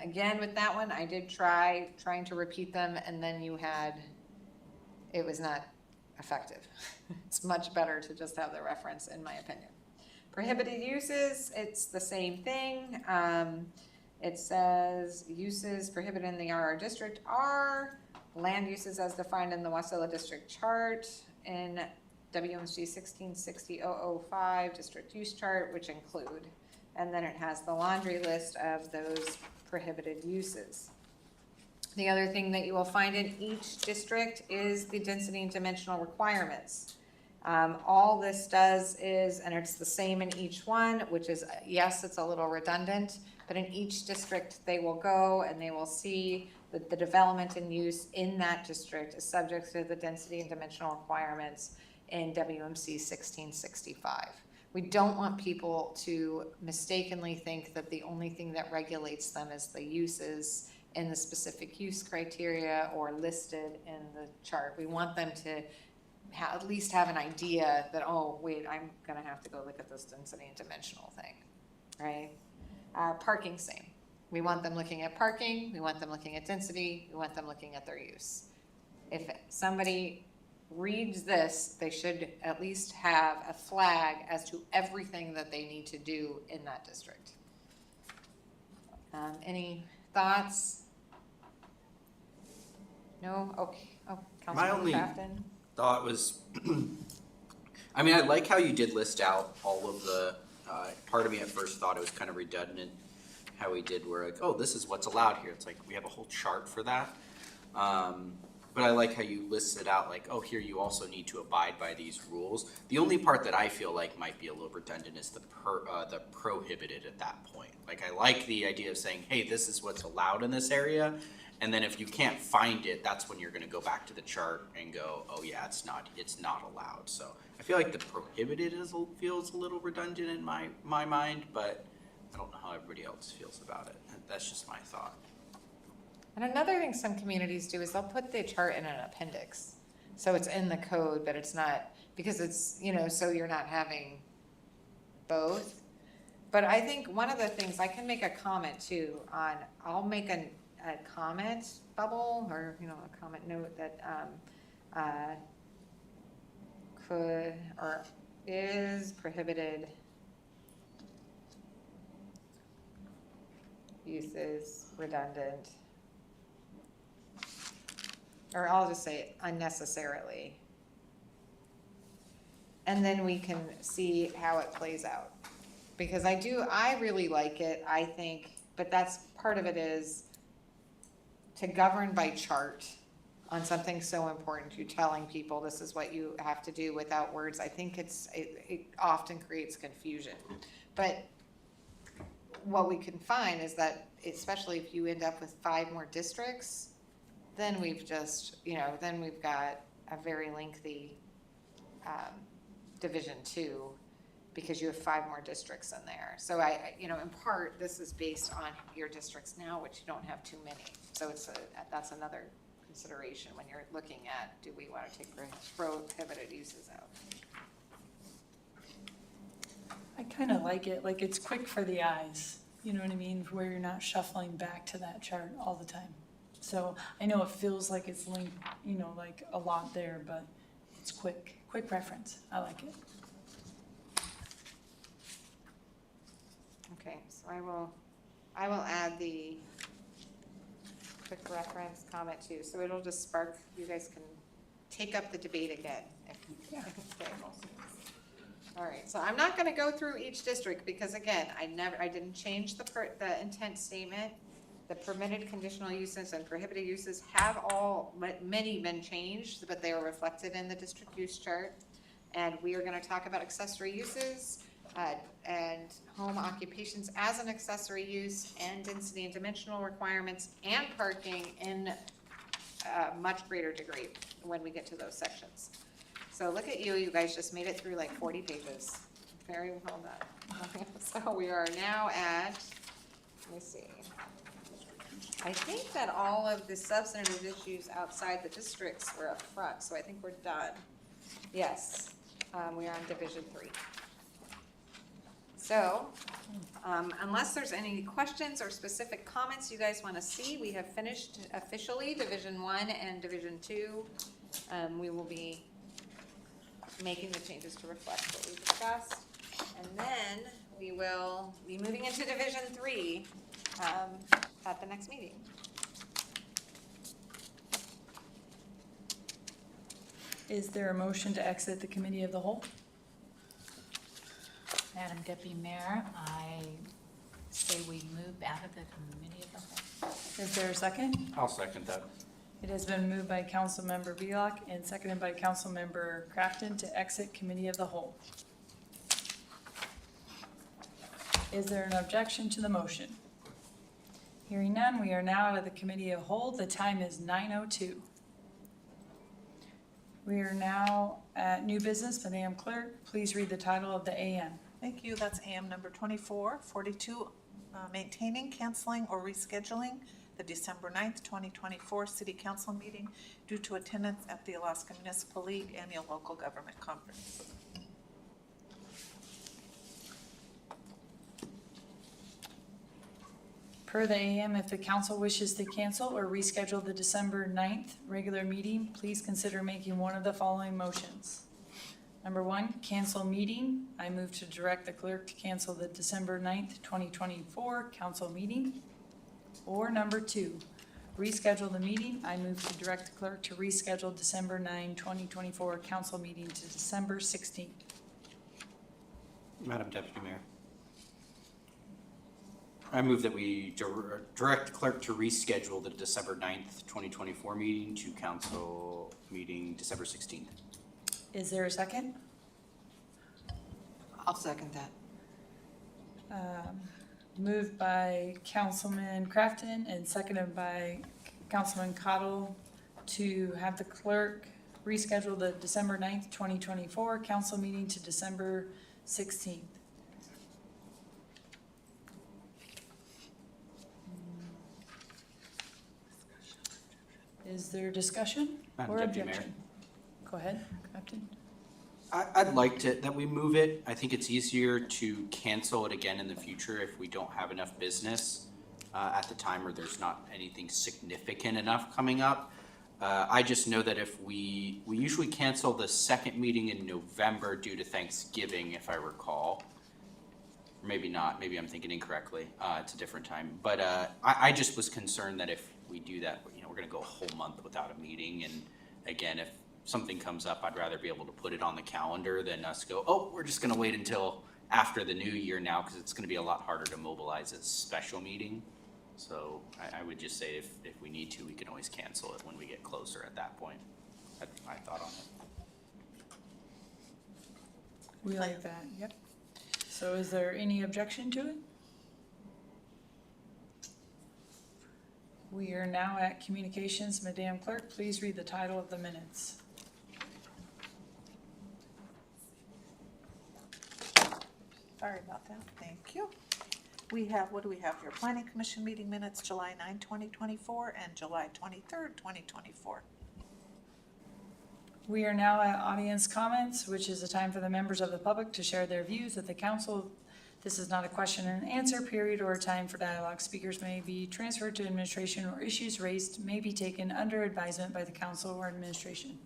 Again, with that one, I did trying to repeat them, and then it was not effective. It's much better to just have the reference, in my opinion. Prohibited uses, it's the same thing. It says uses prohibited in the RR district are land uses as defined in the Wasilla district chart in WMG 1660-005 district use chart, which include, and then it has the laundry list of those prohibited uses. The other thing that you will find in each district is the density and dimensional requirements. All this does is, and it's the same in each one, which is, yes, it's a little redundant, but in each district they will go and they will see that the development and use in that district is subject to the density and dimensional requirements in WMC 1665. We don't want people to mistakenly think that the only thing that regulates them is the uses in the specific use criteria or listed in the chart. We want them to at least have an idea that, oh, wait, I'm gonna have to go look at this density and dimensional thing, right? Parking, same. We want them looking at parking, we want them looking at density, we want them looking at their use. If somebody reads this, they should at least have a flag as to everything that they need to do in that district. Any thoughts? No? Okay. Oh, My Councilmember only Crafton? thought was, I mean, I like how you did list out all of the, part of me at first thought it was kind of redundant how we did where like, oh, this is what's allowed here. It's like, we have a whole chart for that. But I like how you listed out like, oh, here you also need to abide by these rules. The only part that I feel like might be a little redundant is the prohibited at that point. Like I like the idea of saying, hey, this is what's allowed in this area. And then if you can't find it, that's when you're gonna go back to the chart and go, oh yeah, it's not allowed. So I feel like the prohibited feels a little redundant in my mind, but I don't know how everybody else feels about it. That's just my thought. And another thing some communities do is they'll put the chart in an appendix. So it's in the code, but it's not, because it's, so you're not having both. But I think one of the things, I can make a comment too on, I'll make a comment bubble or, a comment note that could or is prohibited uses redundant. Or I'll just say unnecessarily. And then we can see how it plays out. Because I really like it, I think, but that's part of it is to govern by chart on something so important. You're telling people this is what you have to do without words. I think it often creates confusion. But what we can find is that, especially if you end up with 5 more districts, then we've just, then we've got a very lengthy Division 2 because you have 5 more districts in there. So in part, this is based on your districts now, which you don't have too many. So that's another consideration when you're looking at, do we want to take prohibited uses out? I kind of like it, like it's quick for the eyes, you know what I mean? Where you're not shuffling back to that chart all the time. So I know it feels like it's linked, like a lot there, but it's quick reference. I like it. Okay, so I will add the quick reference comment too. So it'll just spark, you guys can take up the debate again. Okay. All right, so I'm not gonna go through each district because again, I didn't change the intent statement. The permitted conditional uses and prohibited uses have many been changed, but they are reflected in the district use chart. And we are gonna talk about accessory uses, and home occupations as an accessory use, and density and dimensional requirements, and parking in a much greater degree when we get to those sections. So look at you, you guys just made it through like 40 pages. Very well done. So we are now at, let me see. I think that all of the substantive issues outside the districts were up front, so I think we're done. Yes, we are on Division 3. So, unless there's any questions or specific comments you guys want to see, we have finished officially Division 1 and Division 2. We will be making the changes to reflect what we discussed. And then we will be moving into Division 3 at the next meeting. Is there a motion to exit the committee of the whole? Madam Deputy Mayor, I say we move out of the committee of the whole. Is there a second? I'll second that. It has been moved by Councilmember Velock and seconded by Councilmember Crafton to exit committee of the whole. Is there an objection to the motion? Hearing none, we are now out of the committee of whole. The time is 9:02. We are now at new business. Madam Clerk, please read the title of the AM. Thank you. That's AM number 2442, maintaining, canceling, or rescheduling the December 9th, 2024 City Council meeting due to attendance at the Alaska Municipal League Annual Local Government Conference. Per the AM, if the council wishes to cancel or reschedule the December 9th regular meeting, please consider making one of the following motions. Number 1, cancel meeting. I move to direct the clerk to cancel the December 9th, 2024 council meeting. Or number 2, reschedule the meeting. I move to direct the clerk to reschedule December 9, 2024 council meeting to December 16th. Madam Deputy Mayor. I move that we direct the clerk to reschedule the December 9th, 2024 meeting to council meeting December 16th. Is there a second? I'll second that. Moved by Councilman Crafton and seconded by Councilman Cottle to have the clerk reschedule the December 9th, 2024 council meeting to December 16th. Is there discussion Madam or Deputy Mayor. objection? Go ahead, Captain. I'd like that we move it. I think it's easier to cancel it again in the future if we don't have enough business at the time or there's not anything significant enough coming up. I just know that if we usually cancel the second meeting in November due to Thanksgiving, if I recall. Maybe not, maybe I'm thinking incorrectly. It's a different time. But I just was concerned that if we do that, we're gonna go a whole month without a meeting. And again, if something comes up, I'd rather be able to put it on the calendar than us go, oh, we're just gonna wait until after the new year now, because it's gonna be a lot harder to mobilize a special meeting. So I would just say if we need to, we can always cancel it when we get closer at that point. That's my thought on it. We like that, yep. So is there any objection to it? We are now at communications. Madam Clerk, please read the title of the minutes. Sorry about that. Thank you. We have, what do we have here? Planning Commission meeting minutes, July 9, 2024 and July 23rd, 2024. We are now at audience comments, which is a time for the members of the public to share their views at the council. This is not a question and answer period or a time for dialogue. Speakers may be transferred to administration or issues raised may be taken under advisement by the council or administration.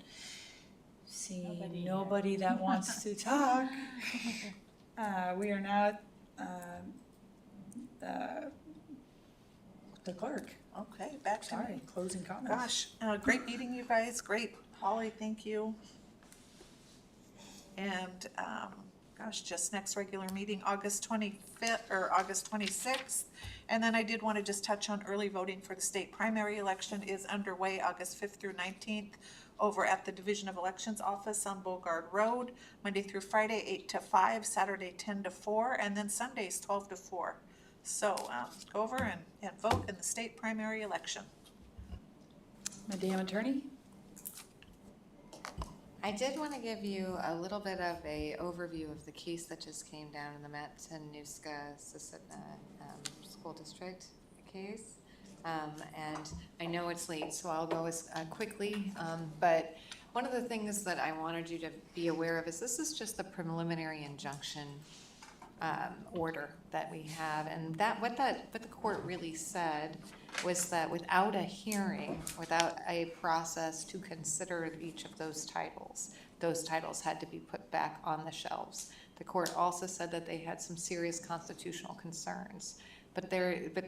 See, nobody that wants to talk. We are now at the clerk. Okay, back to me. Sorry, closing comments. Gosh, great meeting, you guys. Great Holly, thank you. And, just next regular meeting, August 25th, or August 26th. And then I did want to just touch on early voting for the state primary election is underway August 5th through 19th over at the Division of Elections Office on Beauregard Road, Monday through Friday, 8 to 5, Saturday, 10 to 4, and then Sundays, 12 to 4. So go over and vote in the state primary election. Madam Attorney? I did want to give you a little bit of a overview of the case that just came down in the Matanuska-Susitna School District case. And I know it's late, so I'll go as quickly. But one of the things that I wanted you to be aware of is this is just the preliminary injunction order that we have. And what the court really said was that without a hearing, without a process to consider each of those titles had to be put back on the shelves. The court also said that they had some serious constitutional concerns. But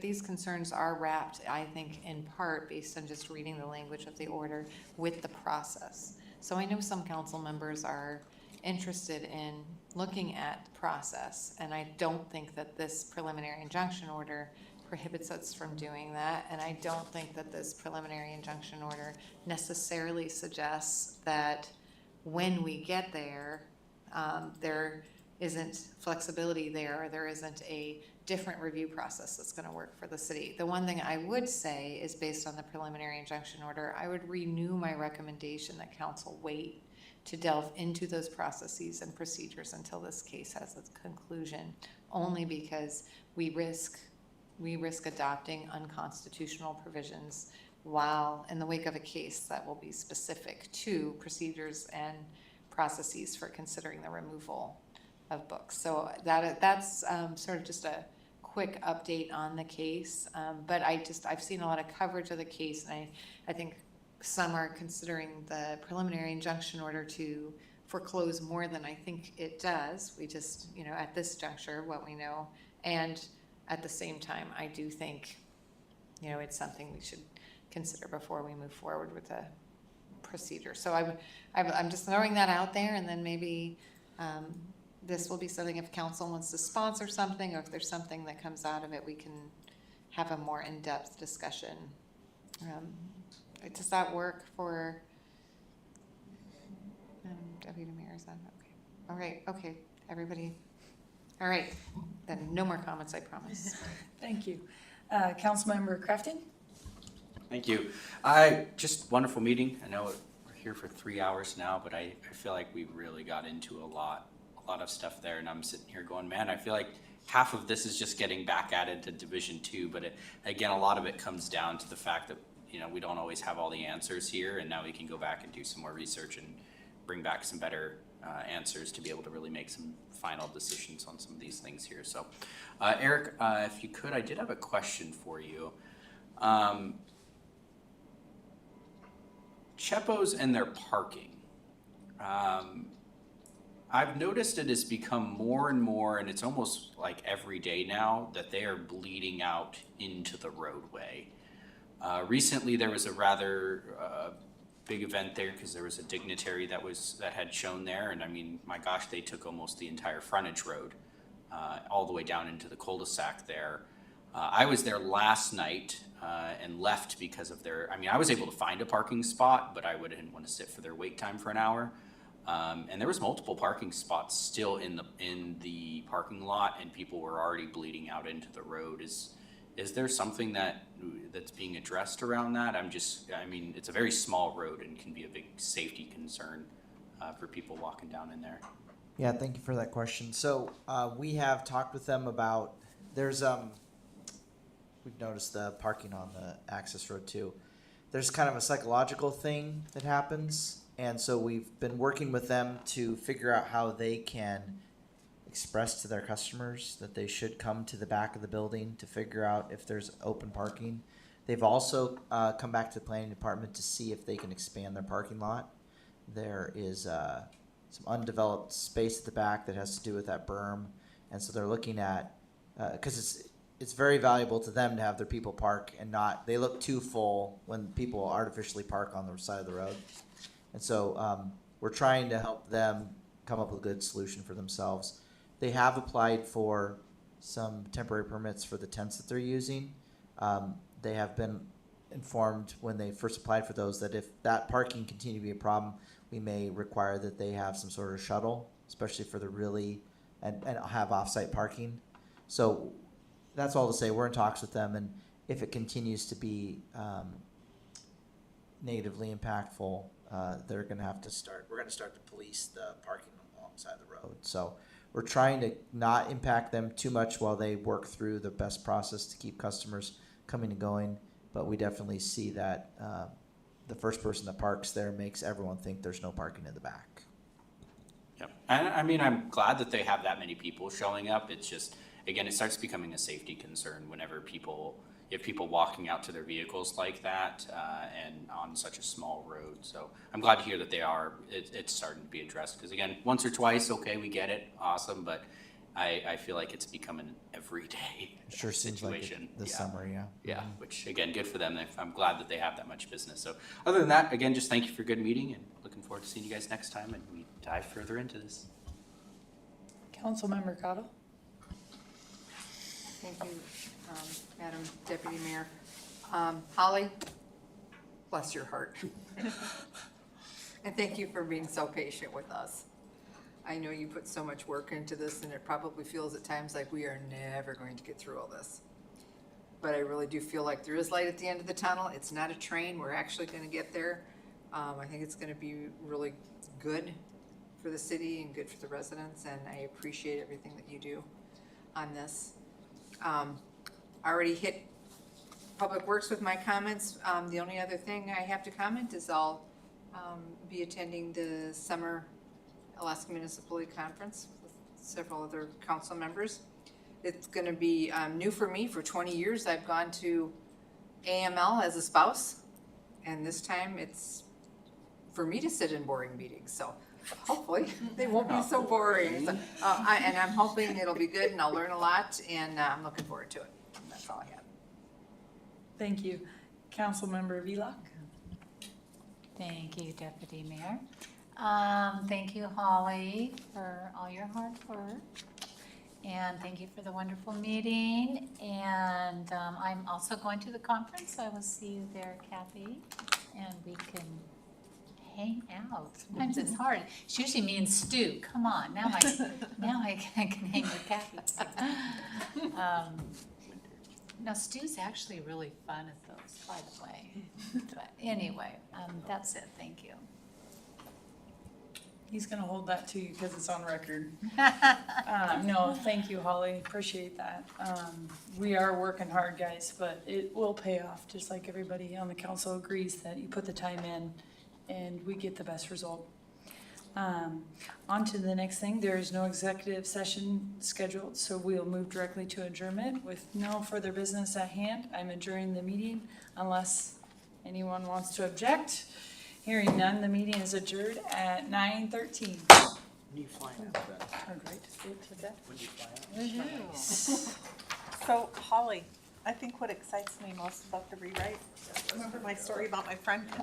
these concerns are wrapped, I think, in part, based on just reading the language of the order, with the process. So I know some council members are interested in looking at the process, and I don't think that this preliminary injunction order prohibits us from doing that, and I don't think that this preliminary injunction order necessarily suggests that when we get there, there isn't flexibility there, or there isn't a different review process that's going to work for the city. The one thing I would say is, based on the preliminary injunction order, I would renew my recommendation that council wait to delve into those processes and procedures until this case has its conclusion, only because we risk adopting unconstitutional provisions while in the wake of a case that will be specific to procedures and processes for considering the removal of books. So that's sort of just a quick update on the case. But I've seen a lot of coverage of the case, and I think some are considering the preliminary injunction order to foreclose more than I think it does. We just, at this juncture, what we know. And at the same time, I do think, it's something we should consider before we move forward with the procedure. So I'm just throwing that out there, and then maybe this will be something, if council wants to sponsor something, or if there's something that comes out of it, we can have a more in-depth discussion. Does that work for Deputy Mayor? Is that okay? All right, okay, everybody. All right, then no more comments, I promise. Thank you. Councilmember Crafton? Thank you. Just wonderful meeting. I know we're here for 3 hours now, but I feel like we really got into a lot of stuff there, and I'm sitting here going, man, I feel like half of this is just getting back added to Division 2, but again, a lot of it comes down to the fact that we don't always have all the answers here, and now we can go back and do some more research and bring back some better answers to be able to really make some final decisions on some of these things here. So, Eric, if you could, I did have a question for you. Cheppos and their parking. I've noticed it has become more and more, and it's almost like every day now, that they are bleeding out into the roadway. Recently, there was a rather big event there because there was a dignitary that had shown there, and I mean, my gosh, they took almost the entire frontage road all the way down into the cul-de-sac there. I was there last night and left because of I was able to find a parking spot, but I didn't want to sit for their wait time for an hour. And there was multiple parking spots still in the parking lot, and people were already bleeding out into the road. Is there something that's being addressed around that? It's a very small road and can be a big safety concern for people walking down in there. Yeah, thank you for that question. So we have talked with them about, we've noticed the parking on the access road too. There's kind of a psychological thing that happens, and so we've been working with them to figure out how they can express to their customers that they should come to the back of the building to figure out if there's open parking. They've also come back to the planning department to see if they can expand their parking lot. There is some undeveloped space at the back that has to do with that berm, and so they're looking at, because it's very valuable to them to have their people park and they look too full when people artificially park on the side of the road. And so we're trying to help them come up with a good solution for themselves. They have applied for some temporary permits for the tents that they're using. They have been informed when they first applied for those that if that parking continue to be a problem, we may require that they have some sort of shuttle, especially for the really, and have off-site parking. So that's all to say, we're in talks with them, and if it continues to be negatively impactful, we're gonna start to police the parking alongside the road. So we're trying to not impact them too much while they work through the best process to keep customers coming and going. But we definitely see that the first person that parks there makes everyone think there's no parking in the back. Yep. And I mean, I'm glad that they have that many people showing up. It's just, again, it starts becoming a safety concern whenever you have people walking out to their vehicles like that, and on such a small road. So I'm glad to hear that it's starting to be addressed. Because again, once or twice, okay, we get it, awesome, but I feel like it's becoming an everyday Sure seems like situation. it this summer, yeah. Yeah, which again, good for them. I'm glad that they have that much business. So other than that, again, just thank you for a good meeting and looking forward to seeing you guys next time and we dive further into this. Councilmember Cottle? Thank you, Madam Deputy Mayor. Holly, bless your heart. And thank you for being so patient with us. I know you put so much work into this, and it probably feels at times like we are never going to get through all this. But I really do feel like there is light at the end of the tunnel. It's not a train. We're actually going to get there. I think it's going to be really good for the city and good for the residents, and I appreciate everything that you do on this. I already hit Public Works with my comments. The only other thing I have to comment is I'll be attending the summer Alaska Municipal Conference with several other council members. It's going to be new for me. For 20 years, I've gone to AML as a spouse, and this time it's for me to sit in boring meetings. So hopefully they won't be so boring. So, and I'm hoping it'll be good, and I'll learn a lot, and I'm looking forward to it. That's all I have. Thank you. Councilmember Vlock? Thank you, Deputy Mayor. Thank you, Holly, for all your hard work. And thank you for the wonderful meeting. And I'm also going to the conference. I will see you there, Kathy, and we can hang out. Sometimes it's hard. She usually means Stu. Come on, now I can hang with Kathy. No, Stu's actually really fun at those, by the way. But anyway, that's it. Thank you. He's gonna hold that to you because it's on record. No, thank you, Holly, appreciate that. We are working hard, guys, but it will pay off, just like everybody on the council agrees that you put the time in and we get the best result. On to the next thing, there is no executive session scheduled, so we'll move directly to adjournment. With no further business at hand, I'm adjourning the meeting unless anyone wants to object. Hearing none, the meeting is adjourned at 9:13. When do you fly out? Turned right to sleep with that. When do you fly out? So Holly, I think what excites me most about the rewrite, remember my story about my friend coming